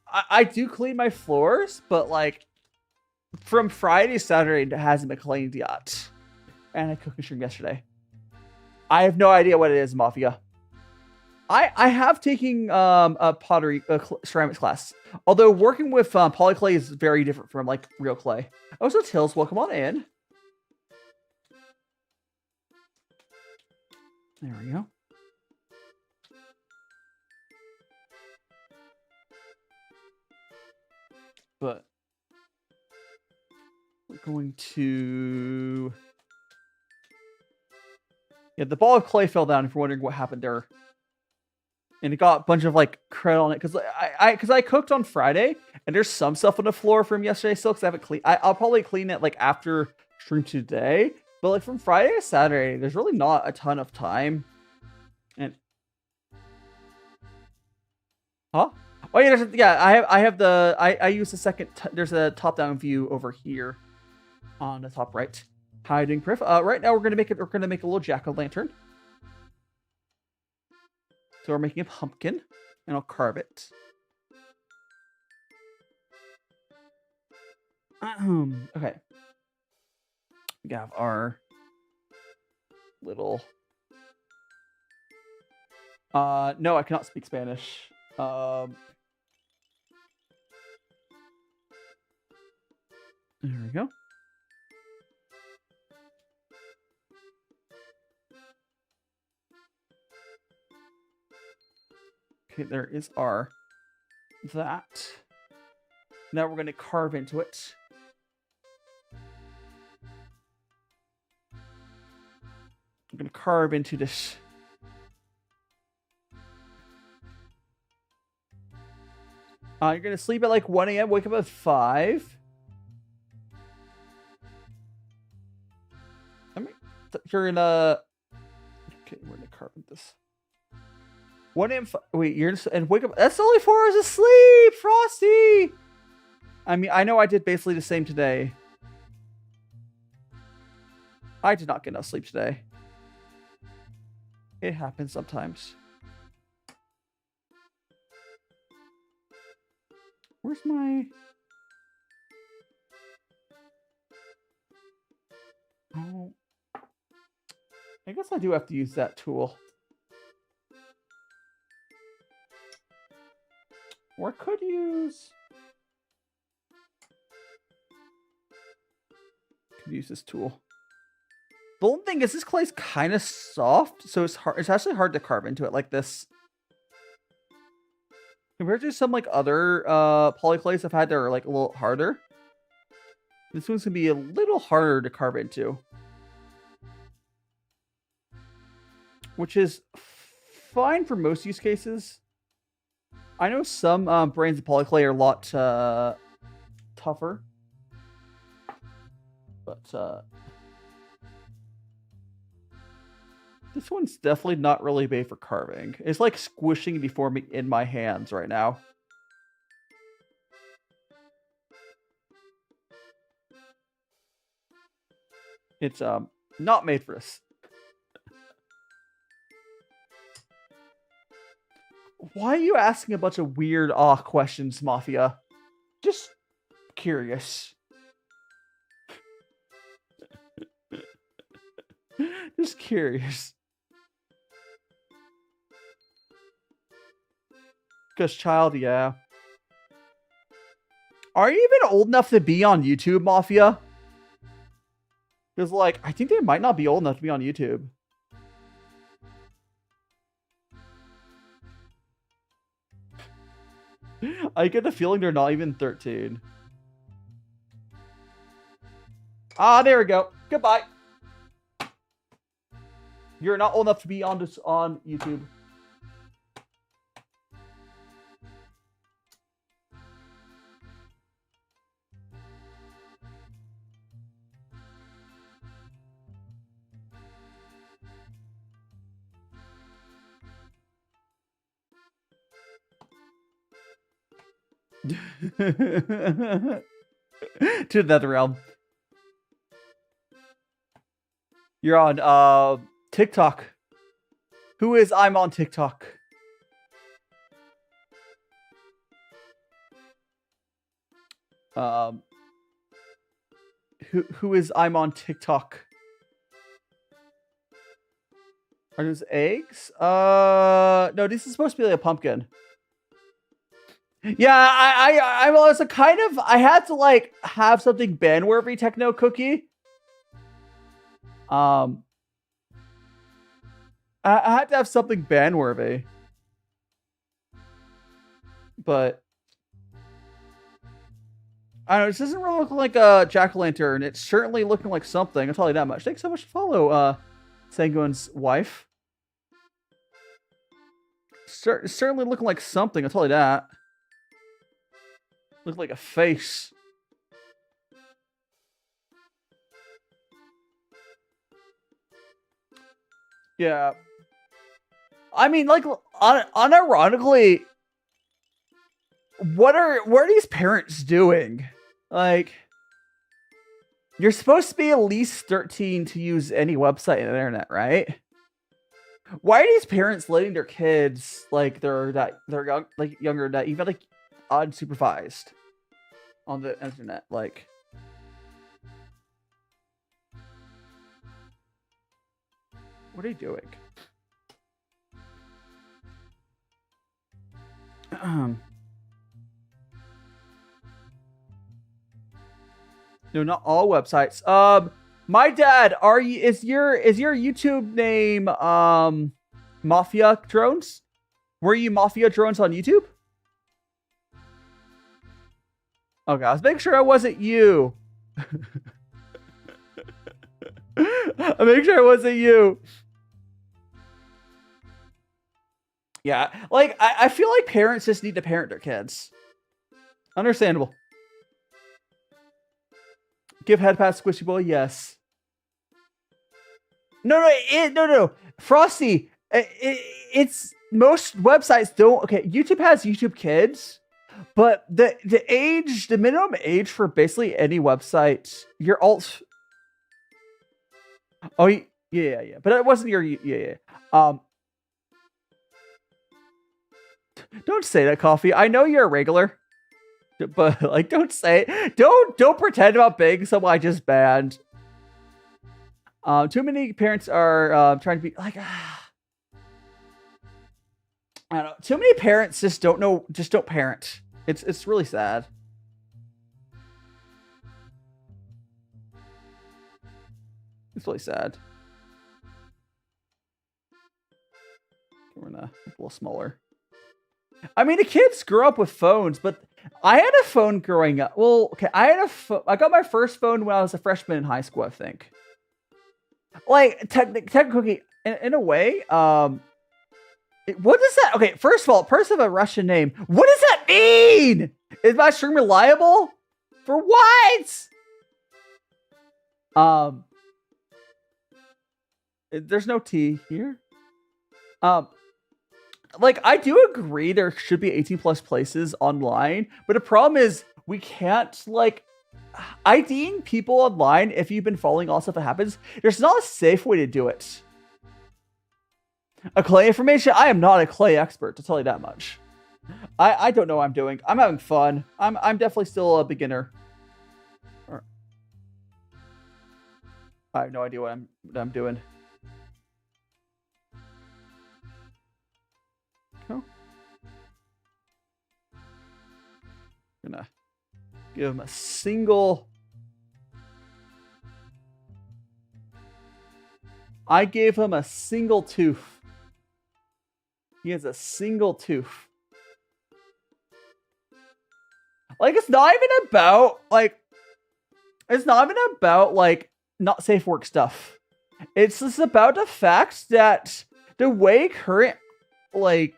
I do clean my floors, but, like, from Friday to Saturday, it hasn't been cleaned yet. And I cooked a stream yesterday. I have no idea what it is, Mafia. I have taken a pottery ceramics class. Although working with polyclay is very different from, like, real clay. Oh, so Tills, welcome on in. There we go. But we're going to... Yeah, the ball of clay fell down if you're wondering what happened there. And it got a bunch of like crud on it because I cooked on Friday and there's some stuff on the floor from yesterday still because I haven't cleaned. I'll probably clean it like after stream today. But like from Friday to Saturday, there's really not a ton of time. And huh? Oh yeah, I use the second. There's a top-down view over here on the top right. How you doing, Priff? Right now we're gonna make a little jack-o'-lantern. So we're making a pumpkin, and I'll carve it. Okay. We have our little... no, I cannot speak Spanish. There we go. Okay, there is our that. Now we're going to carve into it. I'm going to carve into this. You're going to sleep at like 1 a.m., wake up at 5. You're in a... Okay, we're going to carve into this. 1 a.m. Wait, you're and wake up. That's only 4 hours of sleep, Frosty. I mean, I know I did basically the same today. I did not get enough sleep today. It happens sometimes. Where's my... Oh, I guess I do have to use that tool. Or I could use this tool. The only thing is this clay's kind of soft, so it's hard. It's actually hard to carve into it like this. Compared to some like other polyclays I've had that are like a little harder. This one's gonna be a little harder to carve into. Which is fine for most use cases. I know some brands of polyclay are a lot tougher. But this one's definitely not really made for carving. It's like squishing before me in my hands right now. It's not made for this. Why are you asking a bunch of weird questions, Mafia? Just curious. Just curious. Because child, yeah. Are you even old enough to be on YouTube, Mafia? Because, like, I think they might not be old enough to be on YouTube. I get the feeling they're not even 13. Ah, there we go. Goodbye. You're not old enough to be on this on YouTube. To the nether realm. You're on TikTok. Who is I'm on TikTok? Who is I'm on TikTok? Are those eggs? No, this is supposed to be like a pumpkin. Yeah, I was a kind of, I had to like have something ban-worthy techno cookie. I had to have something ban-worthy. But I don't know, this doesn't really look like a jack-o'-lantern. It's certainly looking like something. I'll tell you that much. Thanks so much for follow, Sanguin's wife. Certainly looking like something, I'll tell you that. Look like a face. Yeah. I mean, like, unironically, what are these parents doing? Like, you're supposed to be at least 13 to use any website on the internet, right? Why are these parents letting their kids, like, they're young, like younger, that even like unsupervised on the internet? Like, what are you doing? No, not all websites. My dad, is your YouTube name Mafia Drones? Were you Mafia Drones on YouTube? Okay, I was making sure I wasn't you. I'm making sure it wasn't you. Yeah, like, I feel like parents just need to parent their kids. Understandable. Give head pass squishy boy, yes. No. Frosty, it's most websites don't. Okay, YouTube has YouTube Kids, but the minimum age for basically any website, your alt. Oh yeah. But it wasn't your yeah. Don't say that, Coffee. I know you're a regular. But like, don't pretend about being someone I just banned. Too many parents are trying to be like, I don't know. Too many parents just don't parent. It's really sad. It's really sad. We're gonna make a little smaller. I mean, the kids grew up with phones, but I had a phone growing up. Well, okay, I got my first phone when I was a freshman in high school, I think. Like, technically, in a way, what does that? Okay, first of all, person of a Russian name. What does that mean? Is my stream reliable? For what? There's no T here. Like, I do agree there should be 18 plus places online, but the problem is we can't, like, IDing people online. If you've been following all stuff that happens, there's not a safe way to do it. A clay information? I am not a clay expert, to tell you that much. I don't know what I'm doing. I'm having fun. I'm definitely still a beginner. I have no idea what I'm doing. Gonna give him a single. I gave him a single tooth. He has a single tooth. Like, it's not even about not safe work stuff. It's just about the fact that the way current, like,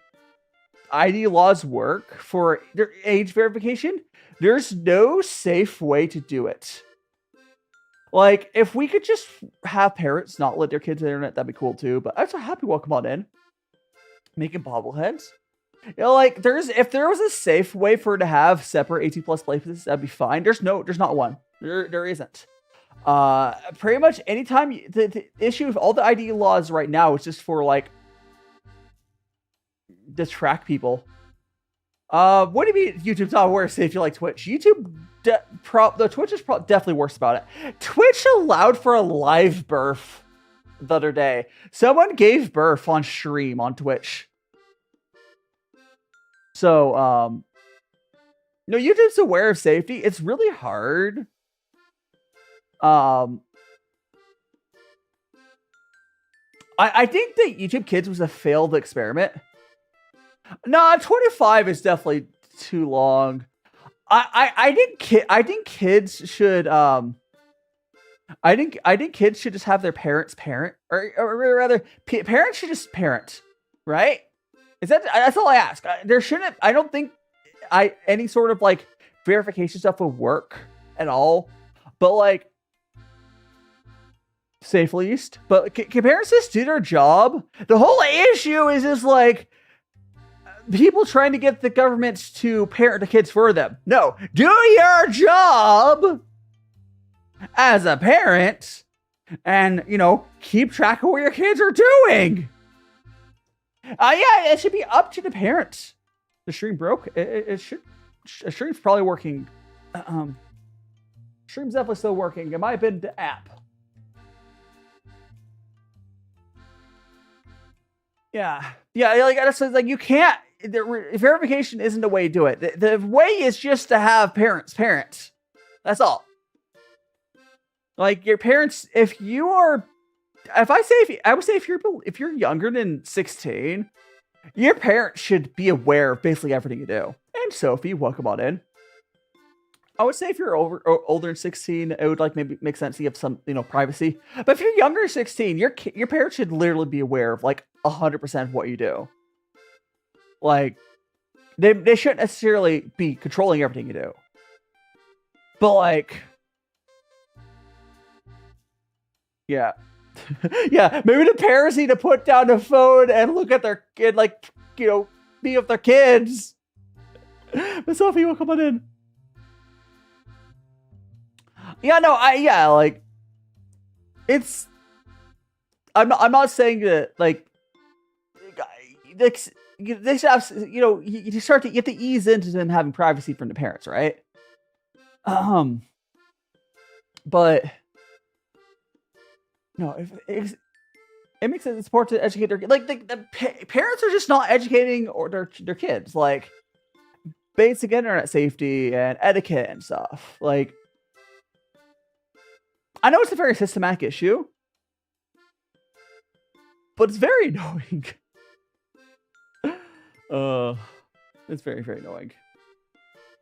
ID laws work for their age verification, there's no safe way to do it. Like, if we could just have parents not let their kids on the internet, that'd be cool too. But I'm so happy. Welcome on in. Making bobbleheads. You know, like, if there was a safe way for it to have separate 18 plus places, that'd be fine. There's not one. There isn't. Pretty much anytime the issue of all the ID laws right now is just for, like, distract people. What do you mean YouTube's not worse if you like Twitch? YouTube, Twitch is definitely worse about it. Twitch allowed for a live birth the other day. Someone gave birth on stream on Twitch. So, no, YouTube's aware of safety. It's really hard. I think that YouTube Kids was a failed experiment. Nah, 25 is definitely too long. I think kids should I think kids should just have their parents parent, or rather, parents should just parent, right? That's all I ask. There shouldn't. I don't think any sort of like verification stuff would work at all. But like, safe least. But can parents just do their job? The whole issue is just like people trying to get the government to parent the kids for them. No, do your job as a parent, and keep track of what your kids are doing. Yeah, it should be up to the parents. The stream broke. It should. The stream's probably working. Stream's definitely still working. It might have been the app. Yeah. Like that's like you can't. Verification isn't the way to do it. The way is just to have parents. That's all. Like your parents, I would say if you're younger than 16, your parents should be aware of basically everything you do. And Sophie, welcome on in. I would say if you're older than 16, it would like maybe make sense to have some privacy. But if you're younger than 16, your parents should literally be aware of like 100% of what you do. Like they shouldn't necessarily be controlling everything you do. But like, yeah. Yeah, maybe the parents need to put down the phone and look at their kid, like, be with their kids. But Sophie, will come on in. Yeah, no, like, it's, I'm not saying that, like, they should have, you have to ease into them having privacy from the parents, right? But no, it makes sense. It's important to educate their like the parents are just not educating their kids like basic internet safety and etiquette and stuff. Like, I know it's a very systematic issue, but it's very annoying. It's very, very annoying.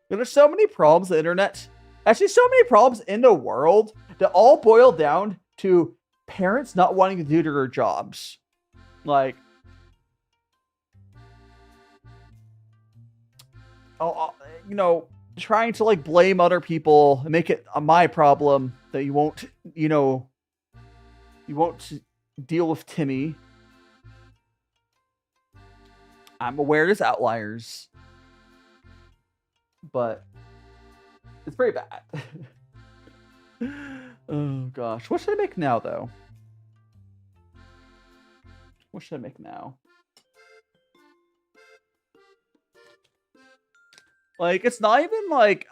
And there's so many problems on the internet. Actually, so many problems in the world that all boil down to parents not wanting to do their jobs. Like, trying to like blame other people and make it my problem that you won't deal with Timmy. I'm aware there's outliers, but it's very bad. Oh gosh, what should I make now though? What should I make now? Like, it's not even like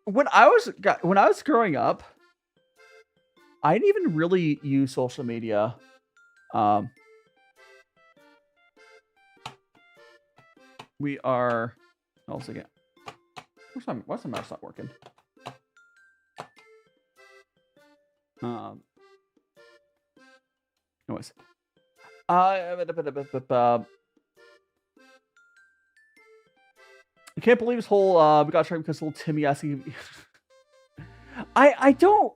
when I was growing up, I didn't even really use social media. We are. Hold on a second. What's the mouse not working? Anyways. I can't believe this whole we got trying because little Timmy asking. I don't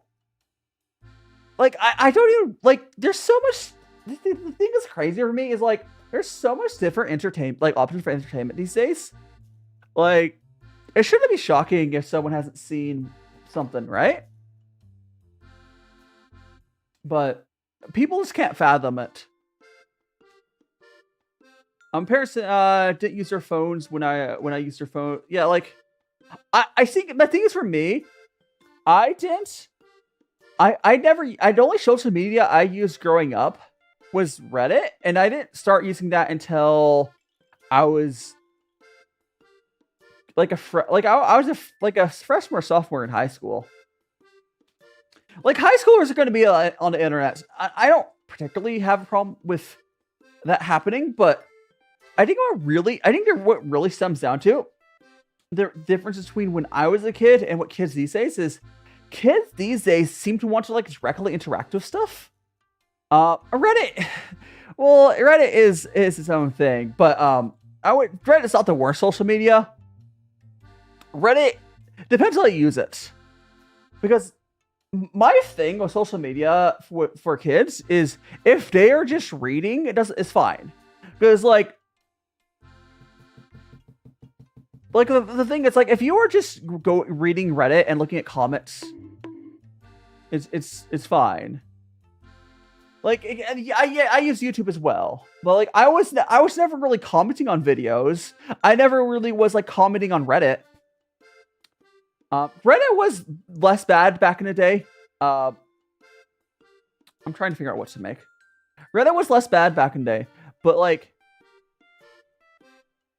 like. I don't even like. There's so much. The thing that's crazy for me is like there's so much different entertainment, like options for entertainment these days. Like, it shouldn't be shocking if someone hasn't seen something, right? But people just can't fathom it. Parents didn't use their phones when I used their phone. Yeah, like I think the thing is for me, the only social media I used growing up was Reddit, and I didn't start using that until I was like I was a freshman or sophomore in high school. Like, high schoolers are going to be on the internet. I don't particularly have a problem with that happening, but I think what really stems down to the difference between when I was a kid and what kids these days is kids these days seem to want to like directly interact with stuff. Reddit is its own thing, but Reddit's not the worst social media. Reddit depends how you use it. Because my thing with social media for kids is if they are just reading, it's fine. Because like the thing is like if you are just reading Reddit and looking at comments, it's fine. Like I use YouTube as well, but like I was never really commenting on videos. I never really was like commenting on Reddit. Reddit was less bad back in the day. I'm trying to figure out what to make. Reddit was less bad back in the day, but like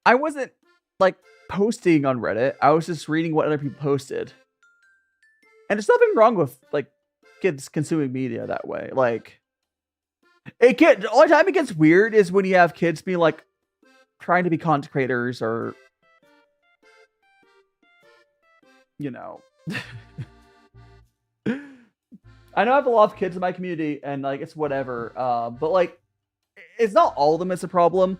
I wasn't like posting on Reddit. I was just reading what other people posted. And there's nothing wrong with like kids consuming media that way. Like the only time it gets weird is when you have kids being like trying to be content creators or you know. I know I have a lot of kids in my community and like it's whatever. But like it's not all of them that's a problem.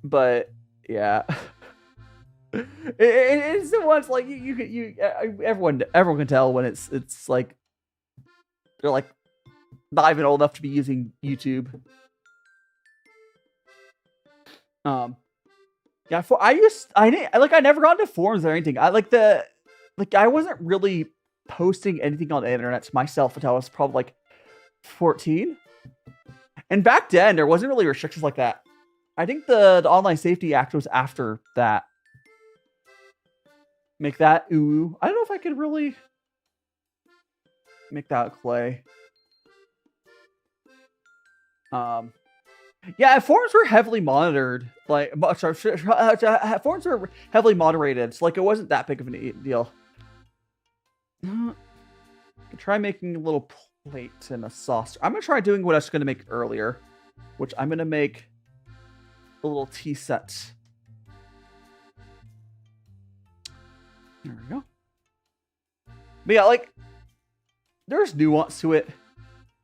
But yeah. It's the ones like everyone can tell when it's like they're like not even old enough to be using YouTube. Yeah, I never got into forums or anything. I wasn't really posting anything on the internet to myself until I was probably like 14. And back then there wasn't really restrictions like that. I think the Online Safety Act was after that. Make that ooh. I don't know if I could really make that clay. Yeah, forums were heavily monitored. Like, sorry, forums were heavily moderated. So, like, it wasn't that big of a deal. Try making a little plate and a saucer. I'm gonna try doing what I was gonna make earlier, which I'm gonna make a little tea set. There we go. But yeah, like, there's nuance to it.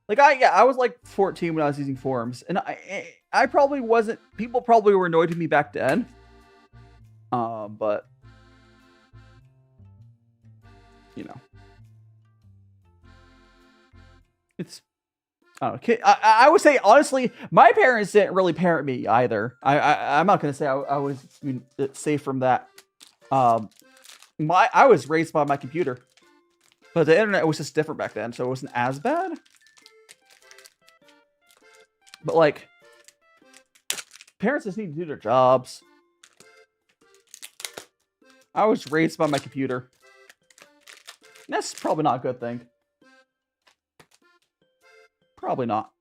Like, I was like 14 when I was using forums, and I probably wasn't. People probably were annoyed with me back then. But you know, it's. I don't know. I would say honestly, my parents didn't really parent me either. I'm not gonna say I was safe from that. I was raised by my computer, but the internet was just different back then, so it wasn't as bad. But like, parents just need to do their jobs. I was raised by my computer. That's probably not a good thing. Probably not.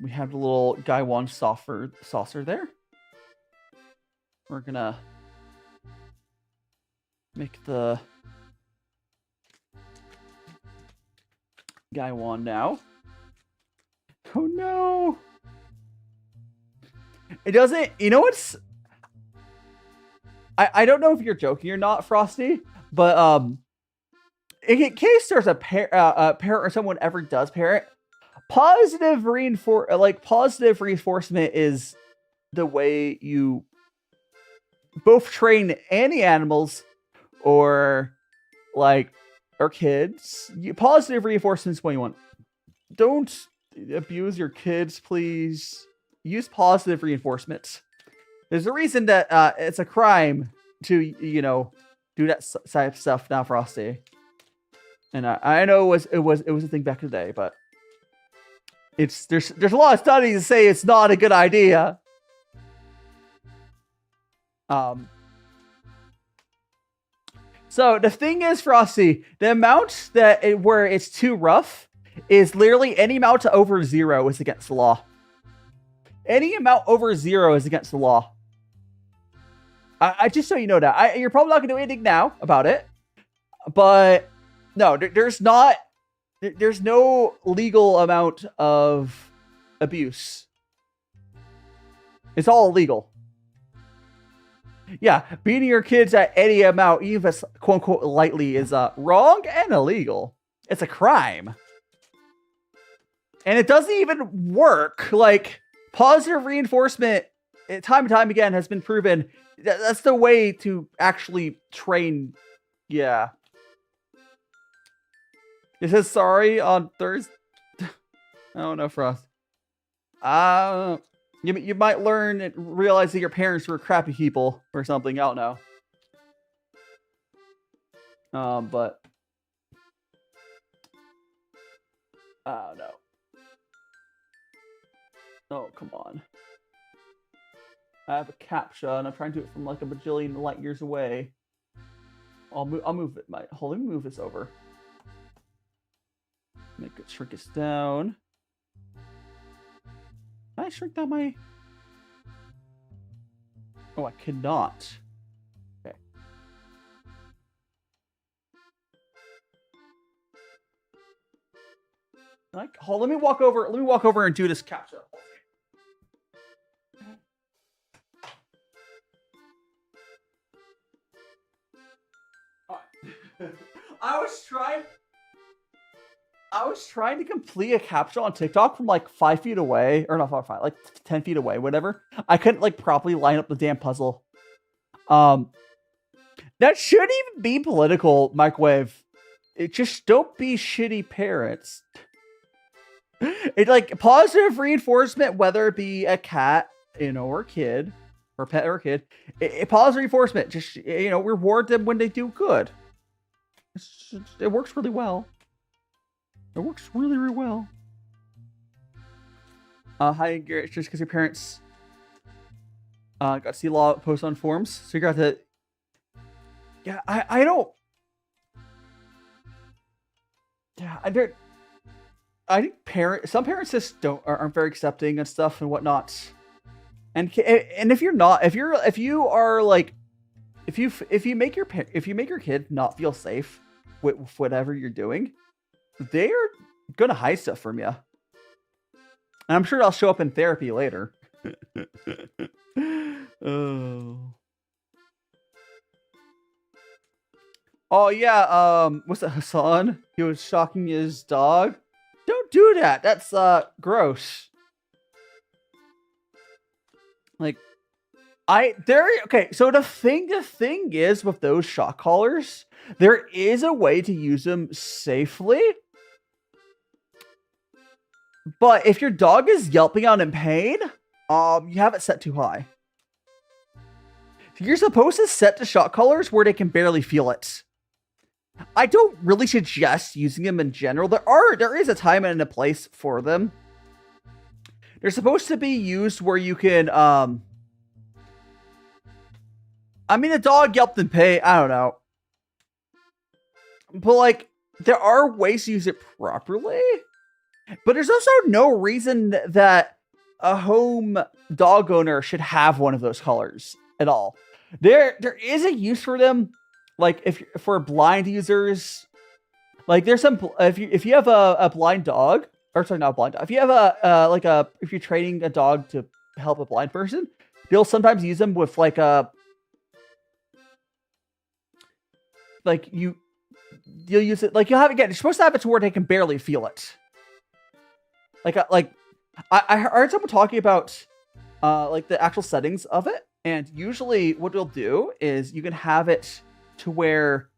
We have the little Gaiwan saucer there. We're gonna make the Gaiwan now. Oh no! It doesn't. You know what's? I don't know if you're joking or not, Frosty, but in case there's a parent or someone ever does parent, positive reinforcement is the way you both train any animals or kids. Positive reinforcement is what you want. Don't abuse your kids, please. Use positive reinforcement. There's a reason that it's a crime to do that type of stuff now, Frosty. And I know it was a thing back in the day, but there's a lot of studies that say it's not a good idea. So the thing is, Frosty, the amount where it's too rough is literally any amount over 0 is against the law. Any amount over 0 is against the law. I just so you know that. You're probably not going to do anything now about it. But no, there's no legal amount of abuse. It's all illegal. Yeah, beating your kids at any amount, even if it's quote-unquote lightly, is wrong and illegal. It's a crime. And it doesn't even work. Like, positive reinforcement time and time again has been proven that's the way to actually train. Yeah. It says sorry on Thursday. I don't know, Frost. You might learn and realize that your parents were crappy people or something. I don't know. But I don't know. Oh, come on. I have a CAPTCHA and I'm trying to do it from like a bajillion light years away. I'll move it. Hold on, let me move this over. Make it shrink this down. Can I shrink down my... Oh, I cannot. Okay. Like, hold. Let me walk over. Let me walk over and do this CAPTCHA. I was trying to complete a CAPTCHA on TikTok from like 5 feet away, or not 5, like 10 feet away, whatever. I couldn't like properly line up the damn puzzle. That shouldn't even be political, Microwave. It just don't be shitty parents. It's like positive reinforcement, whether it be a cat, or a kid, or a pet or a kid. Positive reinforcement, just reward them when they do good. It works really well. It works really, really well. Hi, Garrett. It's just because your parents got to see a lot of posts on forums, so you got to. Yeah, I don't. Yeah, I think some parents just aren't very accepting and stuff and whatnot. And if you're not, if you are like, if you make your kid not feel safe with whatever you're doing, they're gonna hide stuff from you. And I'm sure that'll show up in therapy later. Oh yeah, what's that, Hassan? He was shocking his dog. Don't do that. That's gross. Like, okay, so the thing is with those shock collars, there is a way to use them safely. But if your dog is yelping out in pain, you have it set too high. You're supposed to set the shock collars where they can barely feel it. I don't really suggest using them in general. There is a time and a place for them. They're supposed to be used where you can, I mean, a dog yelped in pain. I don't know. But, like, there are ways to use it properly. But there's also no reason that a home dog owner should have one of those colors at all. There is a use for them, like for blind users. Like there's some if you have a blind dog, or sorry, not a blind dog. If you have if you're training a dog to help a blind person, they'll sometimes use them with like a you'll use it like you'll have you're supposed to have it to where they can barely feel it. I heard someone talking about like the actual settings of it, and usually what they'll do is you can have it to where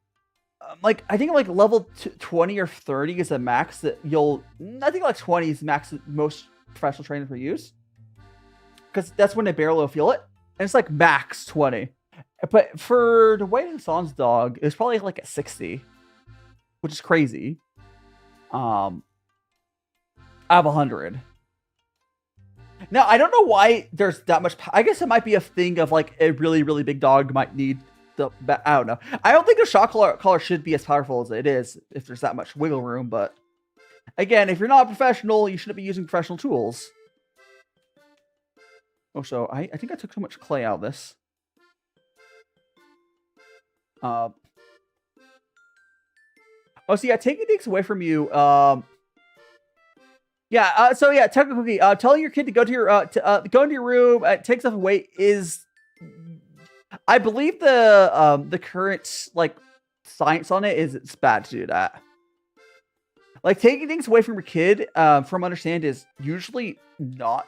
I think like level 20 or 30 is a max that I think like 20 is max that most professional trainers will use, because that's when they barely will feel it, and it's like max 20. But for the way Hassan's dog, it's probably like at 60, which is crazy. I have 100. Now, I don't know why there's that much. I guess it might be a thing of like a really, really big dog might need the. I don't know. I don't think the shock collar should be as powerful as it is if there's that much wiggle room. But again, if you're not a professional, you shouldn't be using professional tools. Oh, so I think I took too much clay out of this. Oh, so yeah, taking things away from you. Yeah. So yeah, technically, telling your kid to go to your go into your room, take stuff away is, I believe the current like science on it is it's bad to do that. Like taking things away from your kid, from understand, is usually not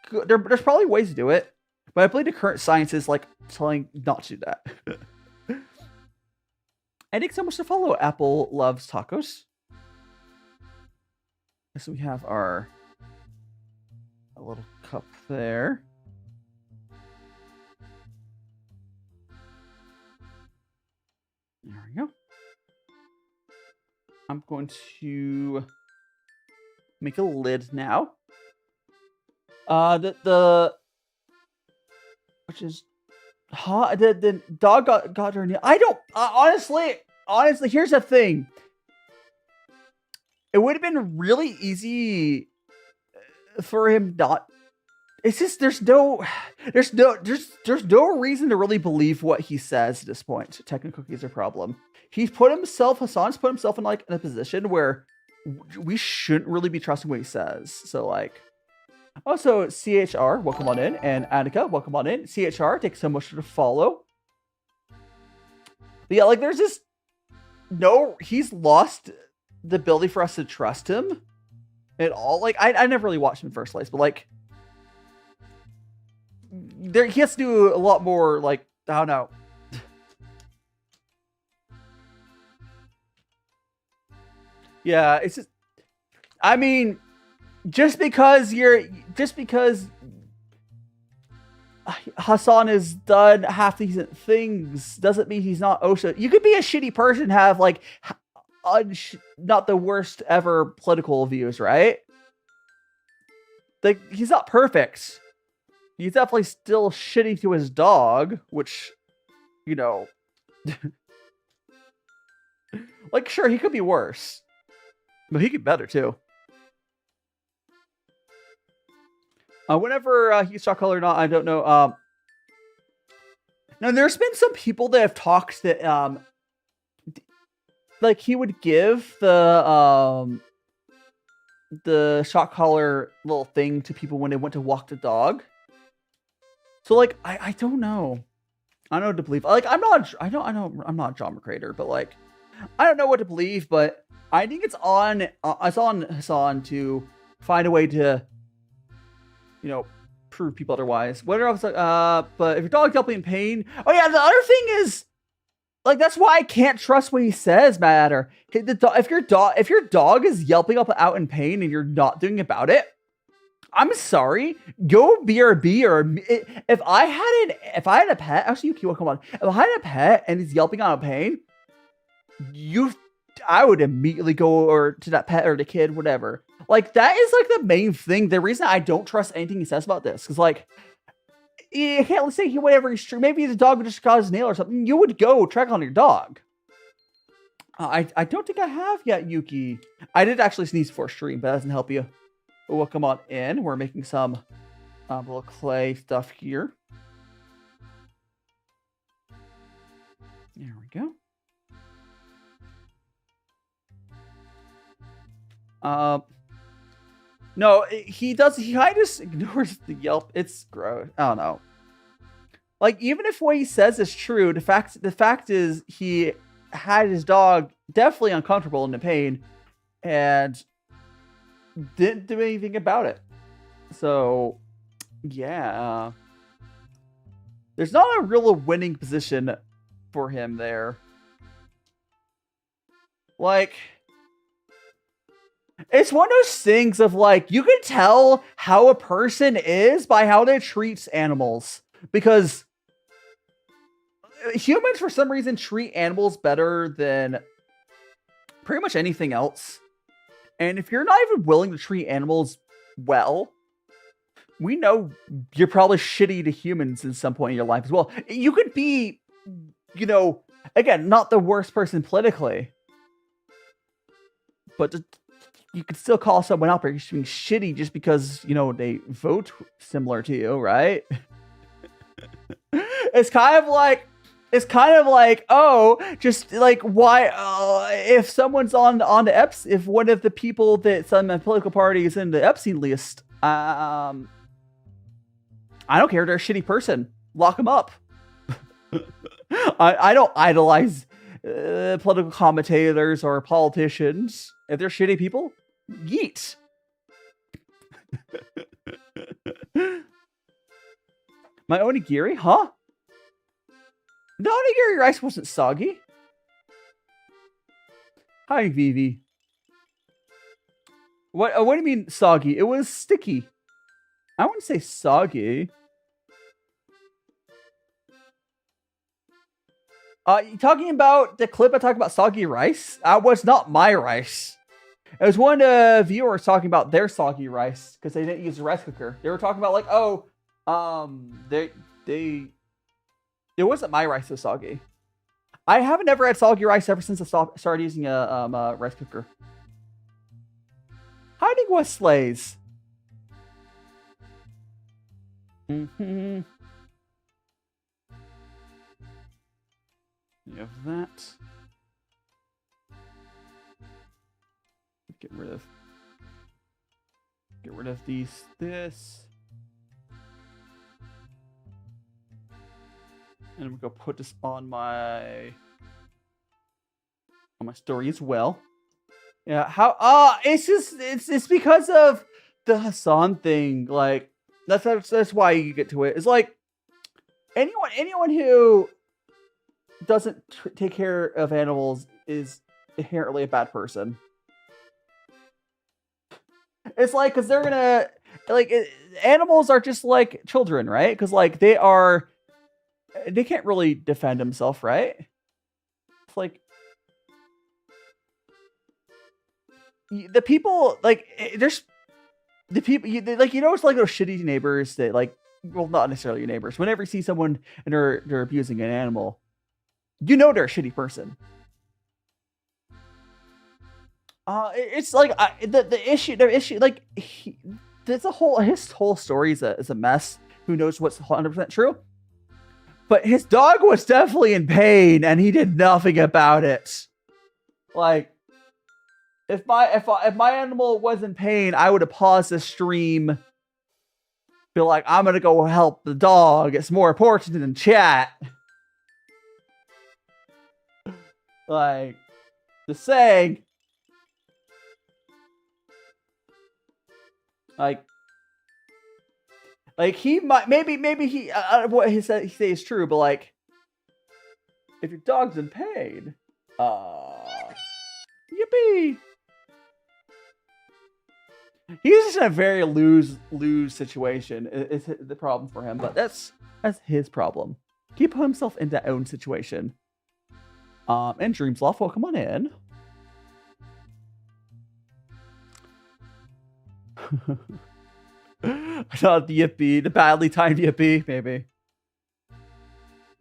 good. There's probably ways to do it. But I believe the current science is like telling not to do that. And thanks so much to follow. Apple loves tacos. So we have a little cup there. There we go. I'm going to make a lid now. Which is the dog got her. I don't honestly, here's the thing. It would have been really easy for him not. It's just there's no reason to really believe what he says at this point. Technical cookies are a problem. Hassan's put himself in like in a position where we shouldn't really be trusting what he says. So like, also CHR, welcome on in, and Annika, welcome on in. CHR, thanks so much for the follow. But yeah, like there's just he's lost the ability for us to trust him at all. Like I never really watched him in the first place, but like he has to do a lot more. Like I don't know. Yeah, it's just. I mean, just because Hassan has done half decent things doesn't mean he's not OSHA. You could be a shitty person, have like not the worst ever political views, right? Like he's not perfect. He's definitely still shitty to his dog, which, you know, like sure he could be worse, but he could be better too. Whenever he's chocolate or not, I don't know. Now there's been some people that have talked that like he would give the shock collar little thing to people when they went to walk the dog. So like I don't know. I don't know what to believe. Like I'm not a genre creator, but like I don't know what to believe, but I think it's on Hassan to find a way to, you know, prove people otherwise. Whether I was like, but if your dog's helping in pain, oh yeah, the other thing is, like, that's why I can't trust what he says, matter. If your dog is yelping out in pain and you're not doing about it, I'm sorry. Go BRB or if I had a pet, actually you will come on. If I had a pet and he's yelping out of pain, I would immediately go to that pet or the kid, whatever. Like that is like the main thing. The reason I don't trust anything he says about this, because like you can't say whatever he's true. Maybe the dog would just cause his nail or something. You would go track on your dog. I don't think I have yet, Yuki. I did actually sneeze before stream, but that doesn't help you. Welcome on in. We're making some little clay stuff here. There we go. No, he kind of just ignores the yelp. It's gross. I don't know. Like, even if what he says is true, the fact is he had his dog definitely uncomfortable and in pain and didn't do anything about it. So, yeah. There's not a real winning position for him there. Like, it's one of those things of like, you can tell how a person is by how they treat animals. Because humans, for some reason, treat animals better than pretty much anything else. And if you're not even willing to treat animals well, we know you're probably shitty to humans at some point in your life as well. You could be, you know, again, not the worst person politically, but you could still call someone out for being shitty just because, you know, they vote similar to you, right? It's kind of like, oh, just like why if someone's on the Epstein, if one of the people that some political party is in the Epstein list, I don't care, they're a shitty person, lock them up. I don't idolize political commentators or politicians. If they're shitty people, yeet. My onigiri? Huh? The onigiri rice wasn't soggy. Hi, Vivi. What do you mean soggy? It was sticky. I wouldn't say soggy. You talking about the clip I talked about soggy rice? That was not my rice. It was one viewers talking about their soggy rice because they didn't use a rice cooker. They were talking about like, oh, it wasn't my rice that was soggy. I haven't ever had soggy rice ever since I started using a rice cooker. Hiding with slays. Mm-hmm. You have that. Get rid of this. And I'm gonna put this on my story as well. Yeah, how it's because of the Hassan thing. Like that's why you get to it. It's like anyone who doesn't take care of animals is inherently a bad person. It's like, because they're gonna, like, animals are just like children, right? Because, like, they can't really defend themselves, right? It's like, the people, like, there's, the people, like, it's like those shitty neighbors that, like, well, not necessarily your neighbors. Whenever you see someone and they're abusing an animal, you know they're a shitty person. It's like the issue, like his whole story is a mess. Who knows what's 100% true? But his dog was definitely in pain, and he did nothing about it. Like, if my animal was in pain, I would have paused the stream. Be like, I'm gonna go help the dog. It's more important than chat. Like, just saying. Like he might, maybe he, what he say is true, but like, if your dog's in pain, yippee! He's just in a very lose situation. Is the problem for him, but that's his problem. He put himself in that own situation. And Dreamsloth, well, come on in. Not the yippee, the badly timed yippee, maybe.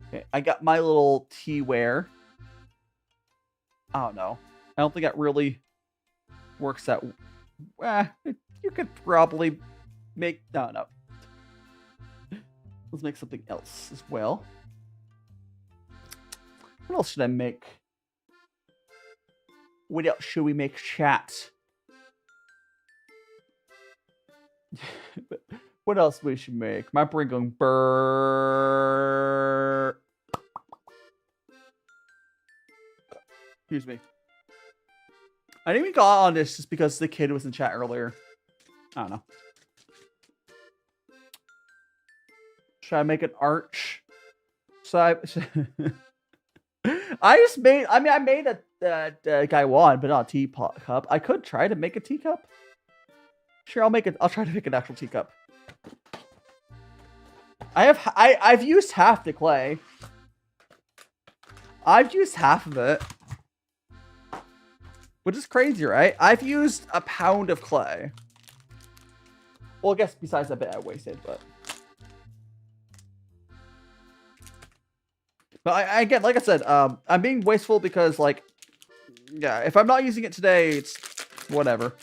Okay, I got my little teaware. I don't know. I don't think that really works that. You could probably make. No. Let's make something else as well. What else should I make? What else should we make, chat? What else we should make? My brain going burr. Excuse me. I didn't even got on this just because the kid was in chat earlier. I don't know. Should I make an arch? I made a Gaiwan, but not a teacup. I could try to make a teacup. Sure, I'll try to make an actual teacup. I've used half the clay. I've used half of it. Which is crazy, right? I've used a pound of clay. Well, I guess besides that bit I wasted, but I again, like I said, I'm being wasteful because, like, yeah, if I'm not using it today, it's whatever.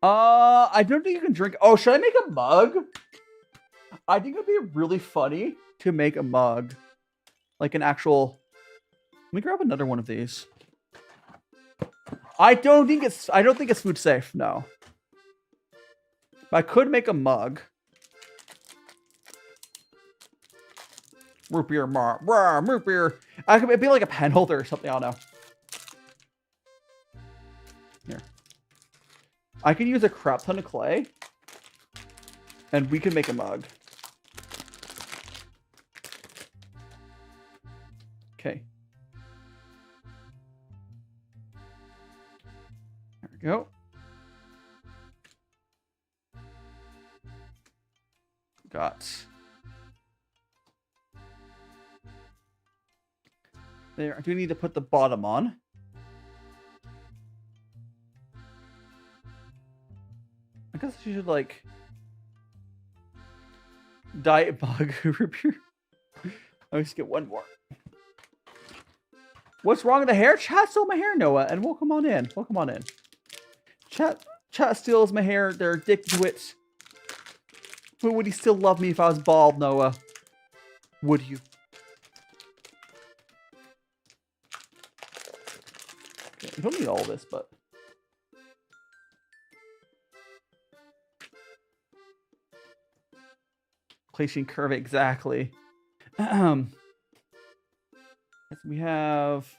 I don't think you can drink. Oh, should I make a mug? I think it would be really funny to make a mug. Like an actual. Let me grab another one of these. I don't think it's food safe, no. But I could make a mug. Root beer, root beer. It'd be like a pen holder or something, I don't know. Here. I can use a crap ton of clay, and we can make a mug. Okay. There we go. Got there. I do need to put the bottom on. I guess you should like diet bug root beer. Let me just get one more. What's wrong with the hair? Chat stole my hair, Noah, and welcome on in. Welcome on in. Chat steals my hair. They're addicted to it. But would he still love me if I was bald, Noah? Would you? Okay, you don't need all this, but... Placing curve, exactly. We have...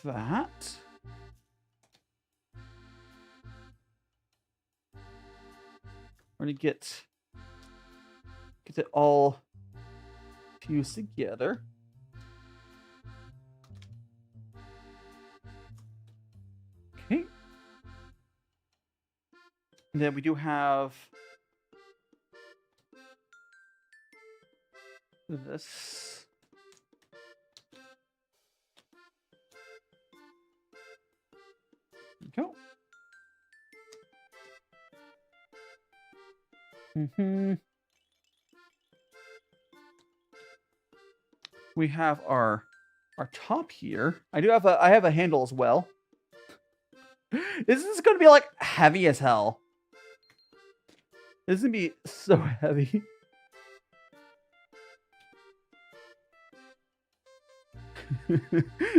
that. We're gonna get it all fused together. Okay. And then we do have this. There we go. We have our top here. I have a handle as well. This is gonna be like heavy as hell. This is gonna be so heavy.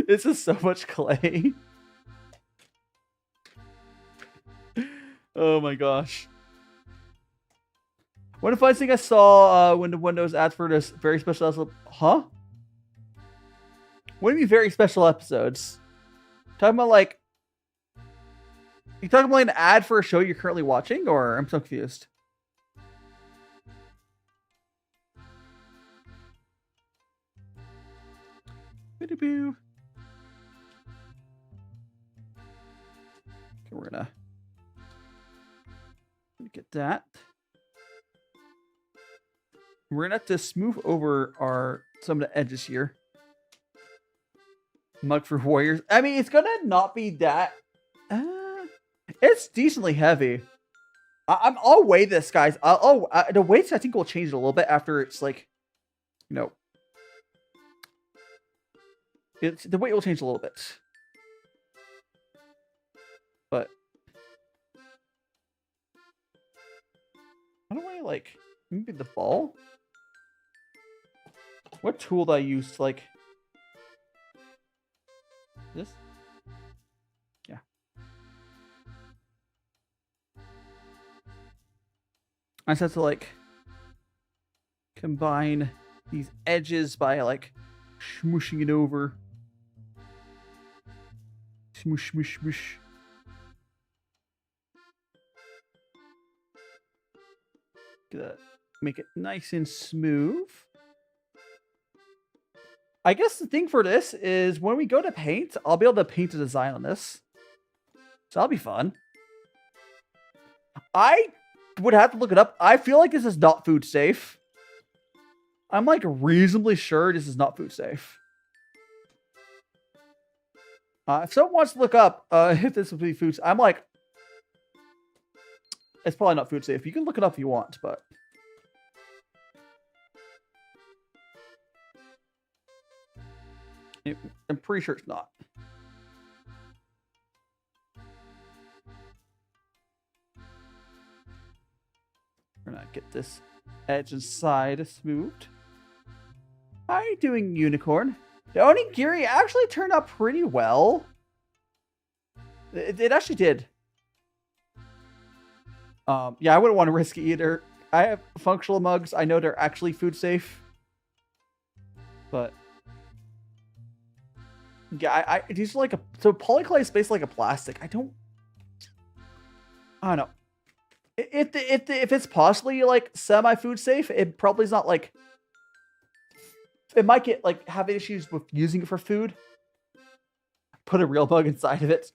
This is so much clay. Oh my gosh. One of the funniest things I saw when the Windows ads for this very special episode. Huh? What do you mean very special episodes? Talking about like... You talking about like an ad for a show you're currently watching? Or I'm so confused. Boo-doo-boo. Okay, we're gonna get that. We're gonna have to smooth over some of the edges here. Mug for warriors. I mean, it's gonna not be that. It's decently heavy. I'll weigh this, guys. The weights I think will change a little bit after it's like, you know, the weight will change a little bit. But how do I like maybe the ball? What tool do I use to like this? Yeah. I just have to like combine these edges by like smooshing it over. Smoosh, smoosh, smoosh. Gonna make it nice and smooth. I guess the thing for this is when we go to paint, I'll be able to paint a design on this. So that'll be fun. I would have to look it up. I feel like this is not food safe. I'm like reasonably sure this is not food safe. If someone wants to look up if this would be food safe, I'm like, it's probably not food safe. You can look it up if you want, but... I'm pretty sure it's not. We're gonna get this edge and side smoothed. How are you doing, Unicorn? The onigiri actually turned out pretty well. It actually did. Yeah, I wouldn't want to risk it either. I have functional mugs. I know they're actually food safe. But... Yeah, these are like so polyclay is basically like a plastic. I don't know. If it's possibly like semi food safe, it probably is not like. It might get like have issues with using it for food. Put a real bug inside of it.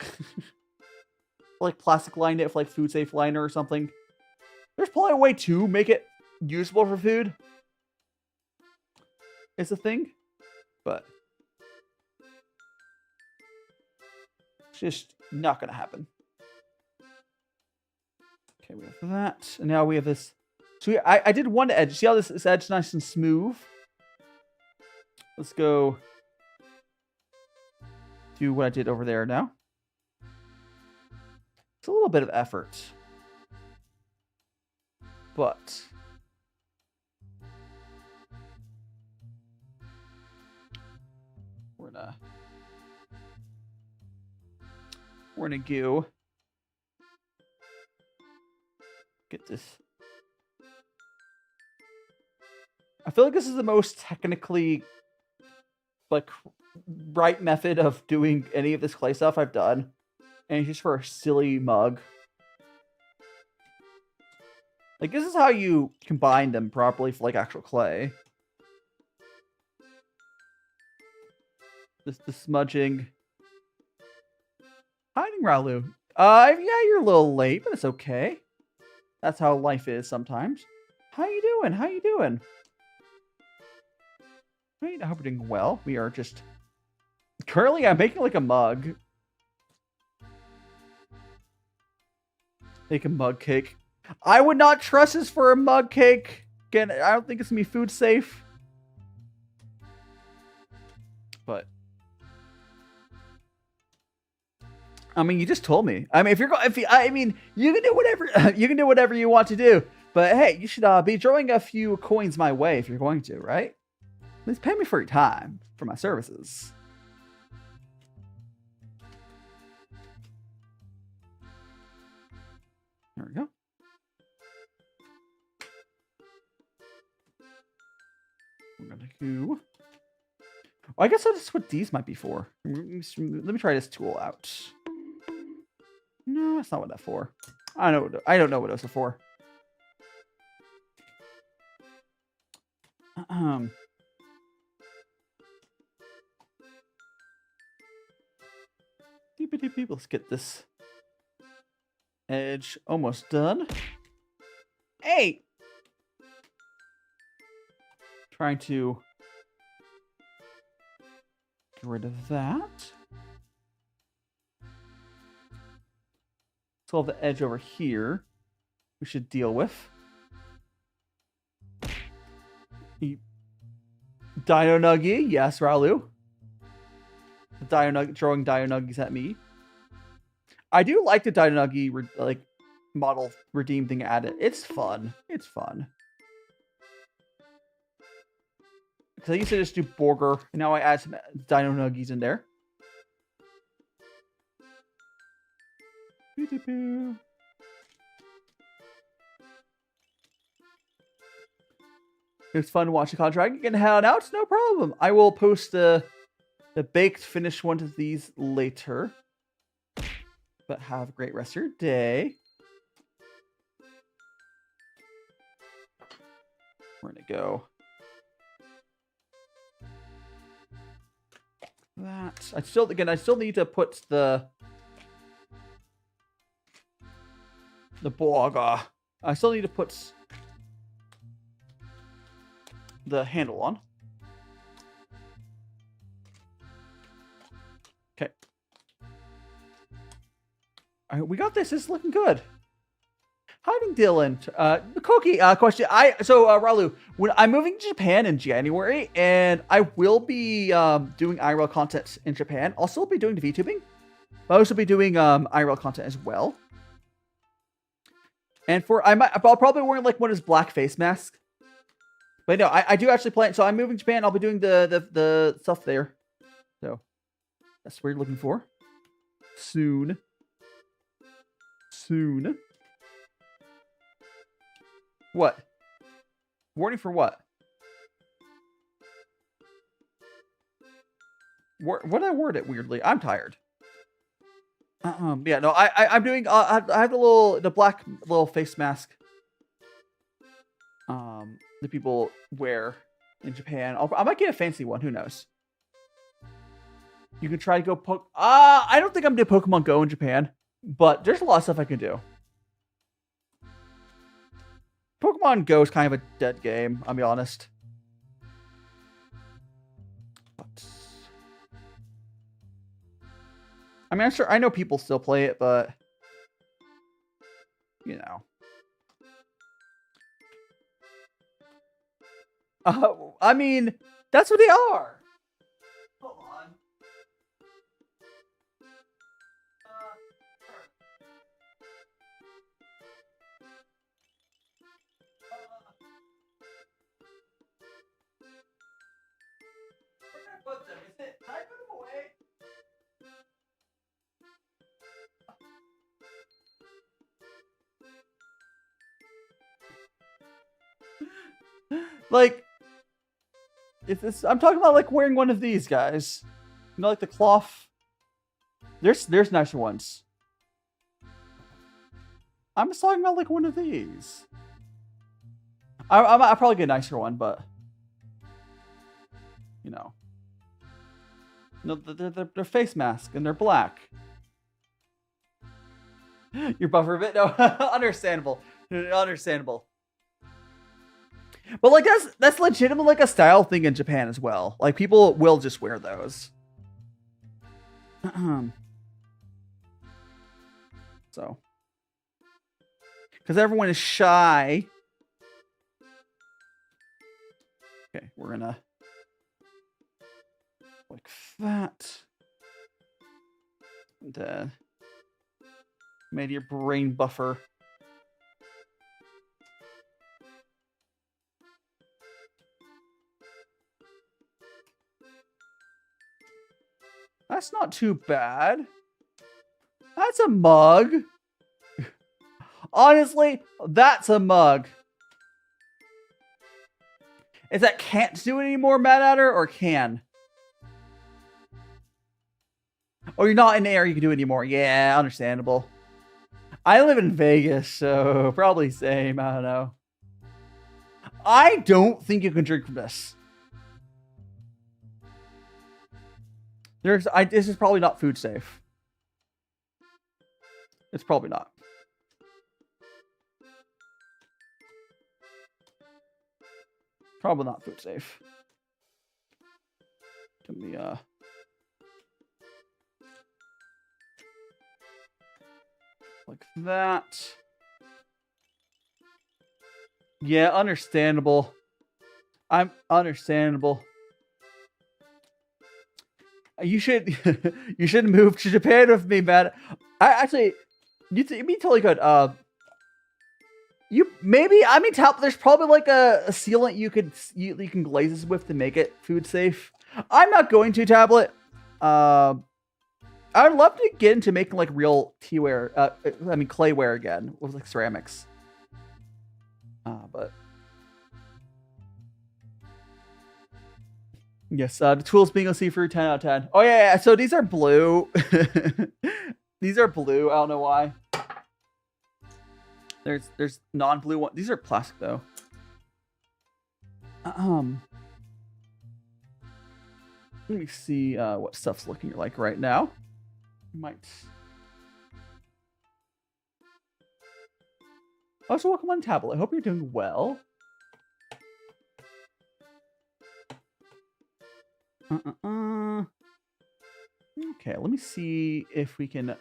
Like plastic line it with like food safe liner or something. There's probably a way to make it usable for food. It's a thing, but it's just not gonna happen. Okay, we have that, and now we have this. So I did one edge. See how this edge is nice and smooth? Let's go do what I did over there now. It's a little bit of effort, but we're gonna go get this. I feel like this is the most technically like right method of doing any of this clay stuff I've done. And it's just for a silly mug. Like, this is how you combine them properly for, like, actual clay. The smudging. Hiding, Ralu. Yeah, you're a little late, but it's okay. That's how life is sometimes. How you doing? How you doing? I hope you're doing well. We are just... Currently, I'm making, like, a mug. Make a mug cake. I would not trust this for a mug cake. Again, I don't think it's gonna be food safe. But I mean, you just told me. I mean, I mean, you can do whatever you can do whatever you want to do. But hey, you should be throwing a few coins my way if you're going to, right? Please pay me for your time, for my services. There we go. We're gonna go. Oh, I guess that's what these might be for. Let me try this tool out. No, that's not what that's for. I don't know what those are for. Let's get this edge almost done. Hey! Trying to get rid of that. So the edge over here we should deal with. Dino Nuggie, yes, Ralu. The Dino Nuggie throwing Dino Nuggies at me. I do like the Dino Nuggie like model redeem thing added. It's fun. It's fun. Because I used to just do Burger, and now I add some Dino Nuggies in there. It was fun watching Contract. You can head out, no problem. I will post the baked finished one of these later. But have a great rest of your day. We're gonna go. That I still need to put the blog. I still need to put the handle on. Okay. All right, we got this. This is looking good. Hiding Dylan. Koki, question. Ralu, when I'm moving to Japan in January, and I will be doing IRL content in Japan. I'll still be doing the VTubing, but I'll also be doing IRL content as well. And I'll probably wear like one of his black face masks. But no, I do actually plan. So I'm moving to Japan. I'll be doing the stuff there. So that's what you're looking for. Soon. What? Warning for what? What did I word it weirdly? I'm tired. Yeah, no, I'm doing. I have the black little face mask. The people wear in Japan. I might get a fancy one. Who knows? You can try to go I don't think I'm gonna do Pokemon Go in Japan, but there's a lot of stuff I can do. Pokemon Go is kind of a dead game, I'll be honest. But, I mean, I'm sure I know people still play it, but you know. I mean, that's what they are. Hold on. Where did I put them? Did I put them away? Like, I'm talking about like wearing one of these guys. You know, like the cloth. There's nicer ones. I'm just talking about like one of these. I'll probably get a nicer one, but you know. No, they're face masks and they're black. You're buffer a bit? No, understandable. Understandable. But like that's legitimately like a style thing in Japan as well. Like people will just wear those. So, because everyone is shy. Okay, we're gonna like that. And made your brain buffer. That's not too bad. That's a mug. Honestly, that's a mug. Is that can't do it anymore, Mad Adder, or can? Oh, you're not in the area you can do it anymore. Yeah, understandable. I live in Vegas, so probably same. I don't know. I don't think you can drink from this. This is probably not food safe. It's probably not. Probably not food safe. Let me like that. Yeah, understandable. I'm understandable. You should move to Japan with me, man. You'd be totally good. There's probably like a sealant you can glaze this with to make it food safe. I'm not going to, Tablet. I would love to get into making like real teaware. Clayware again with like ceramics. But. Yes, the tools being a see-through 10 out of 10. Oh, yeah. So these are blue. These are blue. I don't know why. There's non-blue ones. These are plastic, though. Let me see what stuff's looking like right now. Might. Oh, so welcome on Tablet. I hope you're doing well. Okay, let me see if we can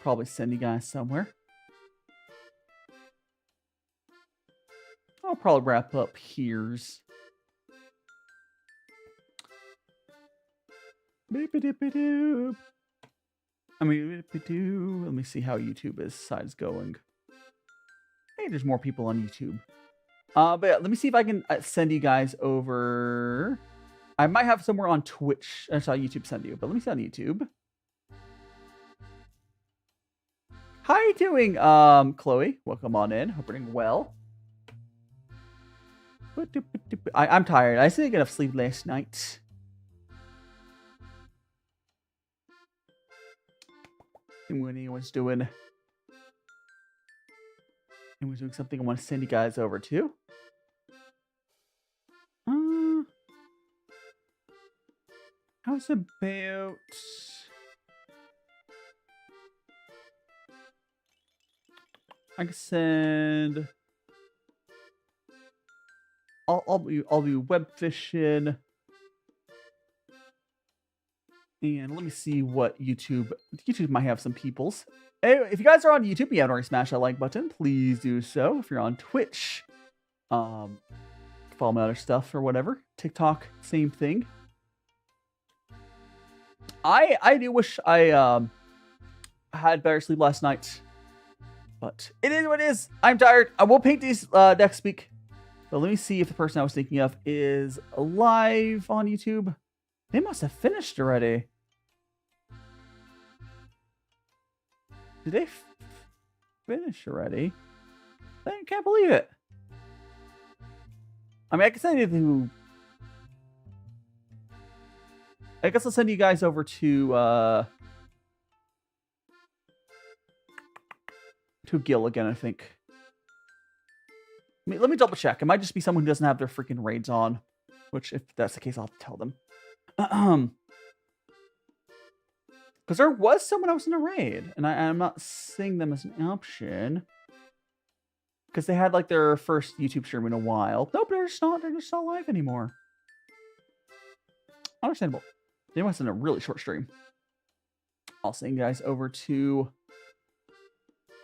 probably send you guys somewhere. I'll probably wrap up here's. Let me see how YouTube side's going. Hey, there's more people on YouTube. But yeah, let me see if I can send you guys over. I might have somewhere on Twitch. That's how YouTube send you, but let me see on YouTube. How are you doing, Chloe? Welcome on in. Hope you're doing well. I'm tired. I didn't get enough sleep last night. See what anyone's doing. Anyone's doing something I want to send you guys over to. How's about... I can send... I'll do web fishing. And let me see what YouTube might have some peoples. Anyway, if you guys are on YouTube and you haven't already smashed that like button, please do so. If you're on Twitch, follow my other stuff or whatever. TikTok, same thing. I do wish I had better sleep last night. But it is what it is. I'm tired. I will paint these next week. But let me see if the person I was thinking of is live on YouTube. They must have finished already. Did they finish already? I can't believe it. I mean, I can send you to... I guess I'll send you guys over to Gil again, I think. Let me double check. It might just be someone who doesn't have their freaking raids on. Which, if that's the case, I'll have to tell them. Because there was someone else in a raid. And I'm not seeing them as an option. Because they had, like, their first YouTube stream in a while. Nope, they're just not live anymore. Understandable. They must have done a really short stream. I'll send you guys over to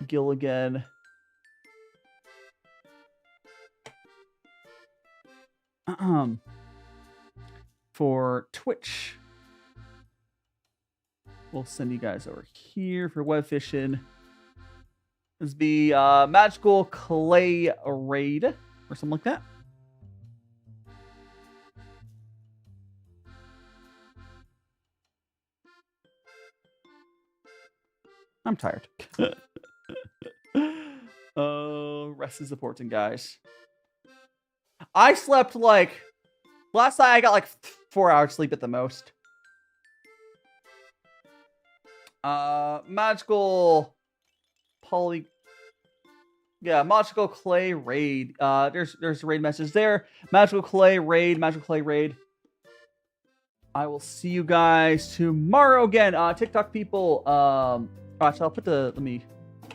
Gil again. For Twitch, we'll send you guys over here for web fishing. This would be magical clay raid or something like that. I'm tired. Oh, rest is important, guys. I slept like... Last night I got like 4 hours sleep at the most. Magical... Yeah, magical clay raid. There's a raid message there. Magical clay raid, magical clay raid. I will see you guys tomorrow again. TikTok people, actually, I'll put the... Let me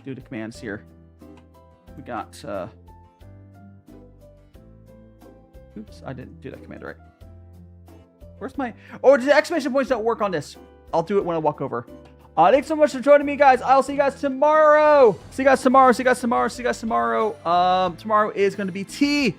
do the commands here. We got... Oops, I didn't do that command right. Where's my... Oh, the exclamation points don't work on this. I'll do it when I walk over. Thanks so much for joining me, guys. I'll see you guys tomorrow. See you guys tomorrow. See you guys tomorrow. See you guys tomorrow. Tomorrow is going to be tea.